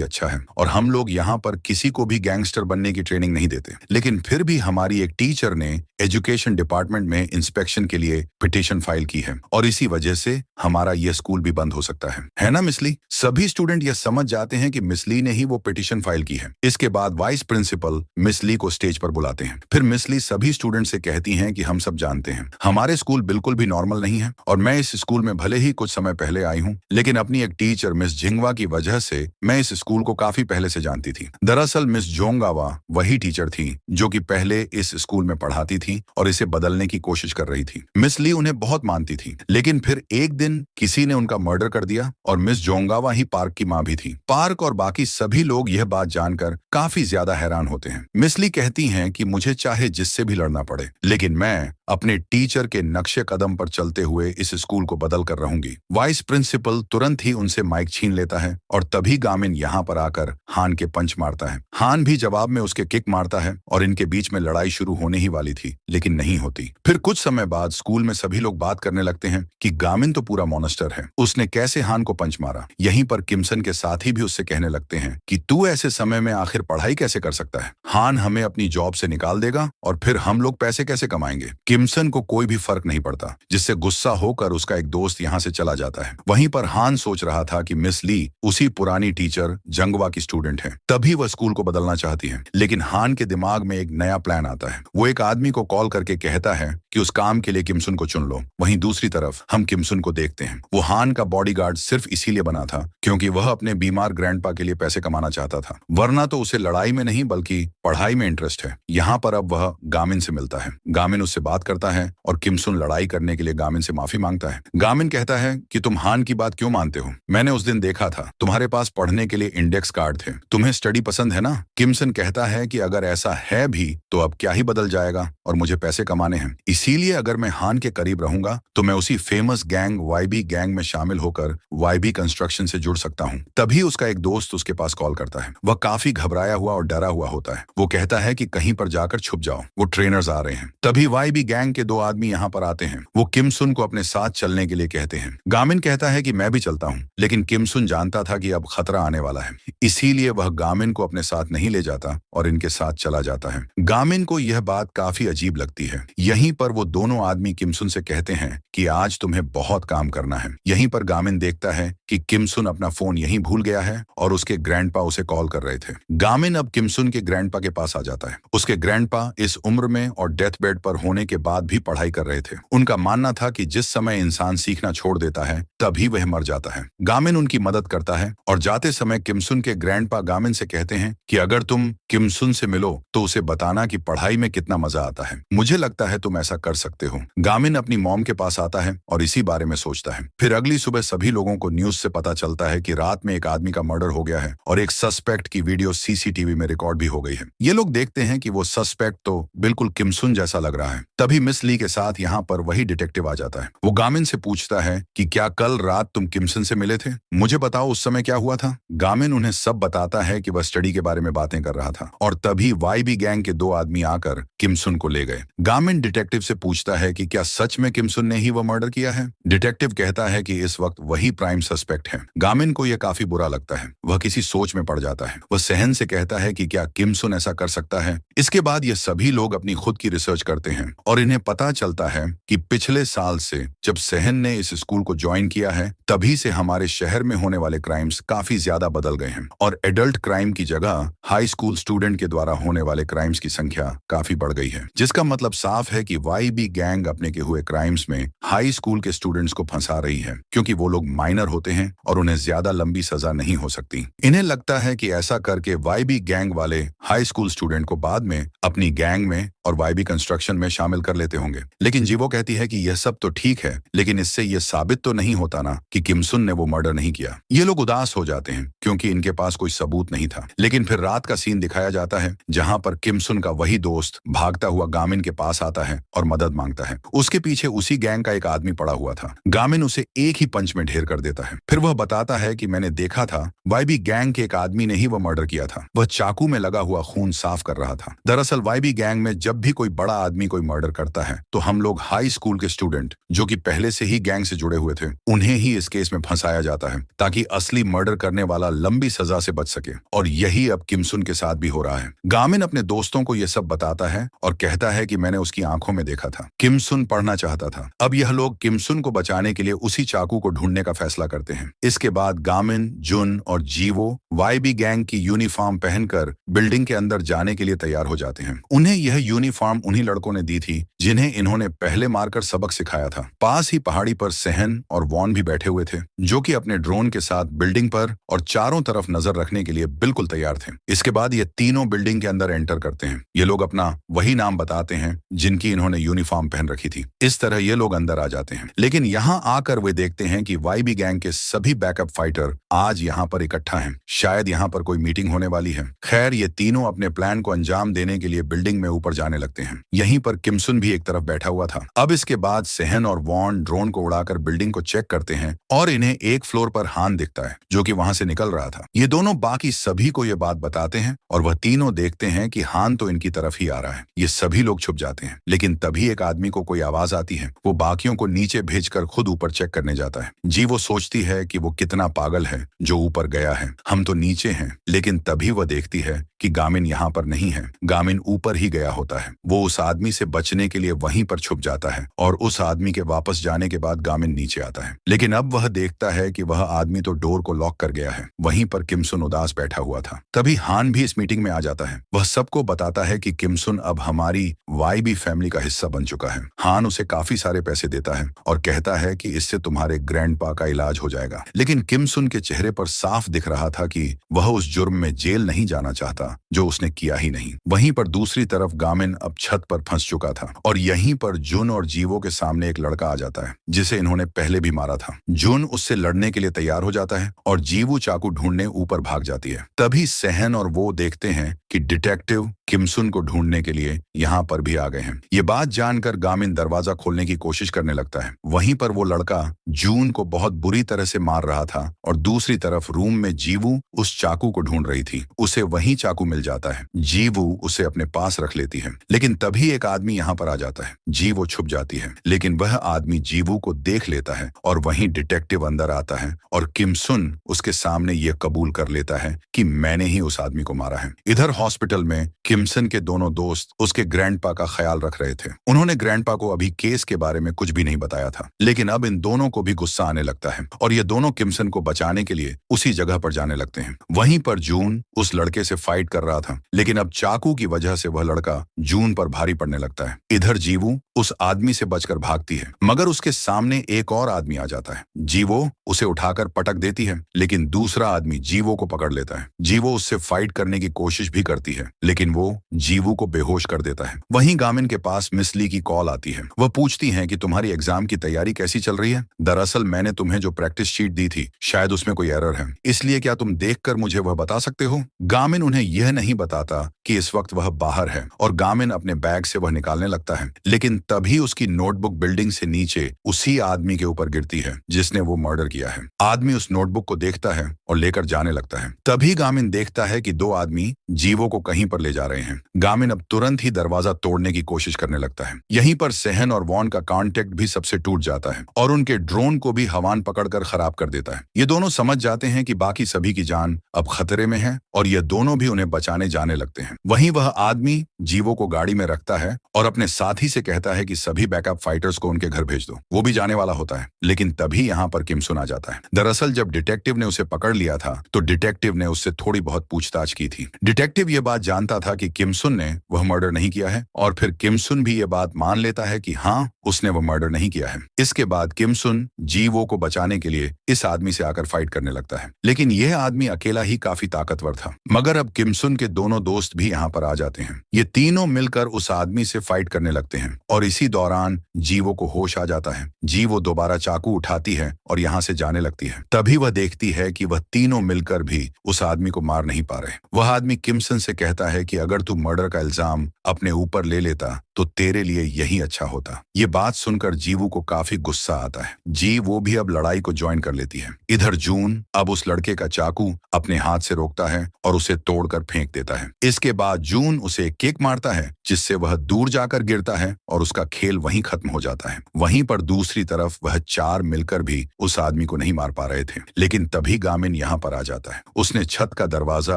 S1: अच्छा है और हम लोग यहाँ पर किसी को भी गैंगस्टर बनने की ट्रेनिंग नहीं देते, लेकिन फिर भी हमारी एक टीचर ने एजुकेशन डिपार्टमेंट में इंस्पेक्शन के लिए पिटीशन फाइल की है और इसी वजह से हमारा यह स्कूल भी बंद हो सकता है ना मिस ली? सभी स्टूडेंट यह समझ जाते हैं कि मिस ली ने ही वो पिटीशन फाइल की है। इसके बाद वाइस प्रिंसिपल मिस ली को स्टेज पर बुलाते हैं। फिर मिस ली सभी स्टूडेंट से कहती हैं कि हम सब जानते हैं हमारे स्कूल बिल्कुल भी नॉर्मल नहीं है और मैं इस स्कूल में भले ही कुछ समय पहले आई हूँ, लेकिन अपनी एक टीचर मिस झिंगवा की वजह से मैं इस स्कूल को काफी पहले से जानती थी। दरअसल मिस जोंगावा वही टीचर थी जो कि पहले इस स्कूल में पढ़ाती थी और इसे बदलने की कोशिश कर रही थी। मिस ली उन्हें बहुत मानती थी, लेकिन फिर एक दिन किसी ने उनका मर्डर कर दिया और मिस जोंगावा ही पार्क की माँ भी थी। पार्क और बाकी सभी लोग यह बात जानकर काफी ज्यादा हैरान होते हैं। मिस ली कहती हैं कि मुझे चाहे जिससे भी लड़ना पड़े, लेकिन मैं अपने टीचर के नक्शे कदम पर चलते हुए इस स्कूल को बदल कर रहूंगी। वाइस प्रिंसिपल तुरंत ही उनसे माइक छीन लेता है और तभी गामिन यहाँ पर आकर हान के पंच मारता है। हान भी जवाब में उसके किक मारता है और इनके बीच में लड़ाई शुरू होने ही वाली थी, लेकिन नहीं होती। फिर कुछ समय बाद स्कूल में सभी लोग बात करने लगते हैं कि गामिन तो पूरा मॉन्स्टर है, उसने कैसे हान को पंच मारा। यहीं पर किमसन के साथी भी उससे कहने लगते हैं कि तू ऐसे समय में आखिर पढ़ाई कैसे कर सकता है, हान हमें अपनी जॉब से निकाल देगा और फिर हम लोग पैसे कैसे कमाएंगे। किमसन को कोई भी फर्क नहीं पड़ता, जिससे गुस्सा होकर उसका एक दोस्त यहाँ से चला जाता है। वहीं पर हान सोच रहा था कि मिस ली उसी पुरानी टीचर जंगवा की स्टूडेंट है, तभी वह स्कूल को बदलना चाहती है। लेकिन हान के दिमाग में एक नया प्लान आता है। वो एक आदमी को कॉल करके कहता है कि उस काम के लिए किमसुन को चुन लो। वहीं दूसरी तरफ हम किमसुन को देखते हैं। वो हान का बॉडीगार्ड सिर्फ इसीलिए बना था क्योंकि वह अपने बीमार ग्रैंडपा के लिए पैसे कमाना चाहता था, वरना तो उसे लड़ाई में नहीं बल्कि पढ़ाई में इंटरेस्ट है। यहाँ पर अब वह गामिन से मिलता है। गामिन उससे बात करता है और किमसुन लड़ाई करने के लिए गामिन से माफी मांगता है। गामिन कहता है कि तुम हान की बात क्यों मानते हो, मैंने उस दिन देखा था तुम्हारे पास पढ़ने के लिए इंडेक्स कार्ड थे, तुम्हें स्टडी पसंद है ना। किमसन कहता है कि अगर ऐसा है भी तो अब क्या ही बदल जाएगा और मुझे पैसे कमाने हैं, इसीलिए अगर मैं हान के करीब रहूंगा तो मैं उसी फेमस गैंग वाईबी गैंग में शामिल होकर वाईबी कंस्ट्रक्शन से जुड़ सकता हूँ। तभी उसका एक दोस्त उसके पास कॉल करता है। वह काफी घबराया हुआ और डरा हुआ होता है। वो कहता है कि कहीं पर जाकर छुप जाओ, वो ट्रेनर्स आ रहे हैं। तभी वाईबी गैंग के 2 आदमी यहाँ पर आते हैं। वो किमसुन को अपने साथ चलने के लिए कहते हैं। गामिन कहता है कि मैं भी चलता हूँ, लेकिन किमसुन जानता था कि अब खतरा आने वाला है, इसीलिए वह गामिन को अपने साथ नहीं ले जाता और इनके साथ चला जाता है। गामिन को यह बात काफी अजीब लगती है। यहीं पर वो दोनों आदमी किमसुन से कहते हैं कि आज तुम्हें बहुत काम करना है। यहीं पर गामिन देखता है कि किमसुन अपना फोन यहीं भूल गया है और उसके ग्रैंडपा उसे कॉल कर रहे थे। गामिन अब किमसुन के ग्रैंडपा के पास आ जाता है। उसके ग्रैंडपा इस उम्र में और डेथ बेड पर होने के बाद भी पढ़ाई कर रहे थे। उनका मानना था कि जिस समय इंसान सीखना छोड़ देता है तभी वह मर जाता है। गामिन उनकी मदद करता है और जाते समय किमसुन के ग्रैंडपा गामिन से कहते हैं कि अगर तुम किमसुन से मिलो तो उसे बताना कि पढ़ाई में कितना मजा आता है, मुझे लगता है तुम ऐसा कर सकते हो। गामिन अपनी मॉम के पास आता है और इसी बारे में सोचता है। फिर अगली सुबह सभी लोगों को न्यूज से पता चलता है कि रात में एक आदमी का मर्डर हो गया है और एक सस्पेक्ट की वीडियो सीसीटीवी में रिकॉर्ड भी हो गई है। ये लोग देखते हैं कि वो सस्पेक्ट तो बिल्कुल किमसुन जैसा लग रहा है। तभी मिस ली के साथ यहाँ पर वही डिटेक्टिव आ जाता है। वो गामिन से पूछता है कि क्या कल रात तुम किमसन से मिले थे, मुझे बताओ उस समय क्या हुआ था। गामिन उन्हें सब बताता है कि वह स्टडी के बारे में बातें कर रहा था और तभी वाईबी गैंग के 2 आदमी आकर किमसुन को ले गए। गामिन डिटेक्टिव से पूछता है कि क्या सच में किमसुन ने ही वह मर्डर किया है। डिटेक्टिव कहता है कि इस वक्त वही प्राइम सस्पेक्ट है। गामिन को यह काफी बुरा लगता है। वह किसी सोच में पड़ जाता है। वह सहन से कहता है कि क्या किमसुन किमसुन ऐसा कर सकता है। इसके बाद ये सभी लोग अपनी खुद की रिसर्च करते हैं और इन्हें पता चलता है कि पिछले साल से जब सहन ने इस स्कूल को ज्वाइन किया है, तभी से हमारे शहर में होने वाले क्राइम्स काफी ज्यादा बदल गए हैं और एडल्ट क्राइम की जगह हाई स्कूल स्टूडेंट के द्वारा होने वाले क्राइम्स की संख्या काफी बढ़ गई है। जिसका मतलब साफ है कि वाईबी गैंग अपने के हुए क्राइम्स में हाई स्कूल के स्टूडेंट्स को फंसा रही है, क्योंकि वो लोग माइनर होते हैं और उन्हें ज्यादा लंबी सजा नहीं हो सकती। इन्हें लगता है कि ऐसा करके वाईबी गैंग वाले हाई स्कूल स्टूडेंट को बाद में अपनी गैंग में और वाईबी कंस्ट्रक्शन में शामिल कर लेते होंगे। लेकिन जीवो कहती है कि यह सब तो ठीक है, लेकिन इससे यह साबित तो नहीं होता ना कि किमसुन ने वो मर्डर नहीं किया। ये लोग उदास हो जाते हैं क्योंकि इनके पास कोई सबूत नहीं था। लेकिन फिर रात का सीन दिखाया जाता है जहां पर किमसुन का वही दोस्त भागता हुआ गामिन के पास आता है और मदद मांगता है। उसके पीछे उसी गैंग का एक आदमी पड़ा हुआ था। गामिन उसे एक ही पंच में ढेर कर देता है। फिर वह बताता है कि मैंने देखा था वाईबी गैंग के एक आदमी ने ही वह मर्डर किया था। वह चाकू में लगा हुआ खून साफ कर रहा था। दरअसल वाईबी गैंग में जब भी कोई बड़ा आदमी कोई मर्डर करता है तो हम लोग हाई स्कूल के स्टूडेंट जो कि पहले से ही गैंग से जुड़े हुए थे, उन्हें ही इस केस में फंसाया जाता है ताकि असली मर्डर करने वाला लंबी सजा से बच सके। और यही अब किमसुन के साथ भी हो रहा है। गामिन अपने दोस्तों को यह सब बताता है और कहता है कि मैंने उसकी आंखों में देखा था। किमसुन पढ़ना चाहता था। अब यह लोग किमसुन को बचाने के लिए उसी चाकू को ढूंढने का फैसला करते हैं। इसके बाद गामिन, जुन और जीवो वाईबी गैंग की यूनिफॉर्म पहनकर बिल्डिंग के अंदर जाने के लिए तैयार हो जाते हैं। उन्हें यह यूनिफॉर्म उन्हीं लड़कों ने दी थी जिन्हें इन्होंने पहले मारकर सबक सिखाया था। पास ही पहाड़ी पर सहन और वॉन भी बैठे हुए थे, जो कि अपने ड्रोन के साथ बिल्डिंग पर और चारों तरफ नजर रखने के लिए बिल्कुल तैयार थे। इसके बाद ये तीनों बिल्डिंग के अंदर एंटर करते हैं। ये लोग अपना वही नाम बताते हैं जिनकी इन्होंने यूनिफॉर्म पहन रखी थी। इस तरह ये लोग अंदर आ जाते हैं। लेकिन यहाँ आकर वे देखते हैं कि वाईबी गैंग के सभी बैकअप फाइटर आज यहाँ पर इकट्ठा हैं। शायद यहाँ पर कोई मीटिंग होने वाली है। खैर, ये तीनों अपने प्लान को अंजाम देने के लिए बिल्डिंग में ऊपर जाने लगते हैं। यहीं पर किमसुन भी एक तरफ बैठा हुआ था। अब इसके बाद सहन और वॉन ड्रोन को उड़ाकर बिल्डिंग को चेक करते हैं और इन्हें एक फ्लोर पर हान दिखता है जो कि वहां से निकल रहा था। ये दोनों बाकी सभी को ये बात बताते हैं और वह तीनों देखते हैं कि हान तो इनकी तरफ ही आ रहा है। ये सभी लोग छुप जाते हैं। लेकिन तभी एक आदमी को कोई आवाज आती है। वो बाकियों को नीचे भेजकर खुद ऊपर चेक करने जाता है। जी वो सोचती है कि वो कितना पागल है जो ऊपर गया है, हम तो नीचे हैं। लेकिन तभी वह देखती है कि गामिन यहाँ पर नहीं है। गामिन ऊपर ही गया होता है। वो उस आदमी से बचने के लिए वहीं पर छुप जाता है और उस आदमी के वापस जाने के बाद गामिन नीचे आता है। लेकिन अब वह देखता है कि वह आदमी तो डोर को लॉक कर गया है। वहीं पर किमसुन उदास बैठा हुआ था। तभी हान भी इस मीटिंग में आ जाता है। वह सबको बताता है कि किमसुन अब हमारी वाईबी फैमिली का हिस्सा बन चुका है। हान उसे काफी सारे पैसे देता है और कहता है कि इससे तुम्हारे ग्रैंडपा का इलाज हो जाएगा। लेकिन किमसुन के चेहरे पर साफ दिख रहा था कि वह उस जुर्म में जेल नहीं जाना चाहता जो उसने किया ही नहीं। वहीं पर दूसरी तरफ गामिन अब छत पर फंस चुका था और यहीं पर जुन और जीवो के सामने एक लड़का आ जाता है जिसे इन्होंने पहले भी मारा था। जुन उससे लड़ने के लिए तैयार हो जाता है और जीवो चाकू ढूंढने ऊपर भाग जाती है। तभी सहन और वो देखते हैं कि डिटेक्टिव किमसुन को ढूंढने के लिए यहाँ पर भी आ गए हैं। ये बात जानकर गामिन दरवाजा खोलने की कोशिश करने लगता है। वहीं पर वो लड़का जून को बहुत बुरी तरह से मार रहा था और दूसरी तरफ रूम में जीवू उस चाकू को ढूंढ रही थी। उसे वही चाकू मिल जाता है। जीवू उसे अपने पास रख लेती है। लेकिन तभी एक आदमी यहाँ पर आ जाता है। जीवो छुप जाती है, लेकिन वह आदमी जीवू को देख लेता है और वहीं डिटेक्टिव अंदर आता है और किमसुन उसके सामने ये कबूल कर लेता है कि मैंने ही उस आदमी को मारा है। इधर हॉस्पिटल में किमसन के दोनों दोस्त उसके ग्रैंडपा का ख्याल रख रहे थे। उन्होंने ग्रैंडपा को अभी केस के बारे में कुछ भी नहीं बताया था। लेकिन अब इन दोनों को भी गुस्सा आने लगता है और ये दोनों किमसन को बचाने के लिए उसी जगह पर जाने लगते हैं। वहीं पर जून उस लड़के से फाइट कर रहा था, लेकिन अब चाकू की वजह से वह लड़का जून पर भारी पड़ने लगता है। इधर जीवू उस आदमी से बचकर भागती है, मगर उसके सामने एक और आदमी आ जाता है। जीवो उसे उठाकर पटक देती है, लेकिन दूसरा आदमी जीवो को पकड़ लेता है। जीवो उससे फाइट करने की कोशिश भी करती है, लेकिन वो जीवू को बेहोश कर देता है। वहीं गामिन के पास मिस ली की कॉल आती है। वह पूछती हैं कि तुम्हारी एग्जाम की तैयारी कैसी चल रही है। दरअसल मैंने तुम्हें जो प्रैक्टिस शीट दी थी, शायद उसमें कोई एरर है, इसलिए क्या तुम देखकर मुझे वह बता सकते हो। गामिन उन्हें यह नहीं बताता कि इस वक्त वह बाहर है और गामिन अपने बैग से वह निकालने लगता है। लेकिन तभी उसकी नोटबुक बिल्डिंग से नीचे उसी आदमी के ऊपर गिरती है जिसने वो मर्डर किया किया है। आदमी उस नोटबुक को देखता है और लेकर जाने लगता है। तभी गामिन देखता है कि दो आदमी जीवो को कहीं पर ले जा रहे हैं। गामिन अब तुरंत ही दरवाजा तोड़ने की कोशिश करने लगता है। यहीं पर सेहन और वॉन का कांटेक्ट भी सबसे टूट जाता है और उनके ड्रोन को भी हवान पकड़कर खराब कर देता है। ये दोनों समझ जाते हैं कि बाकी सभी की जान अब खतरे में है और ये दोनों भी उन्हें बचाने जाने लगते हैं। वहीं वह आदमी जीवो को गाड़ी में रखता है और अपने साथी से कहता है कि सभी बैकअप फाइटर्स को उनके घर भेज दो। वो भी जाने वाला होता है, लेकिन तभी यहाँ पर किमसुन आ जाता है। दरअसल जब डिटेक्टिव ने उसे पकड़ लिया था तो डिटेक्टिव ने उससे थोड़ी बहुत पूछताछ की थी। डिटेक्टिव ये बात जानता था कि किमसुन ने वह मर्डर नहीं किया है और फिर किमसुन भी ये बात मान लेता है कि हाँ, उसने वह मर्डर नहीं किया है। इसके बाद किमसुन जीवो को बचाने के लिए इस आदमी से आकर फाइट करने लगता है, लेकिन यह आदमी अकेला ही काफी ताकतवर था। मगर अब किमसुन के दोनों दोस्त भी यहाँ पर आ जाते हैं। ये तीनों मिलकर उस आदमी से फाइट करने लगते हैं और इसी दौरान जीवो को होश आ जाता है। जीवो दोबारा चाकू उठाती है और यहाँ से जाने लगती है। तभी वह देखती है कि वह तीनों मिलकर भी उस आदमी को मार नहीं पा रहे। वह आदमी किमसन से कहता है कि अगर तू मर्डर का इल्जाम अपने ऊपर ले लेता तो तेरे लिए यही अच्छा होता। ये बात सुनकर जीवो को काफी गुस्सा आता है। वो भी अब लड़ाई को ज्वाइन कर लेती है। इधर जून अब उस लड़के का चाकू अपने हाथ से रोकता है और उसे तोड़कर फेंक देता है। इसके बाद जून उसे एक किक मारता है जिससे वह दूर जाकर गिरता है और उसका खेल वहीं खत्म हो जाता है। वहीं पर दूसरी तरफ वह चार मिलकर भी उस आदमी को नहीं मार पा रहे थे, लेकिन तभी गामिन यहाँ पर आ जाता है। उसने छत का दरवाजा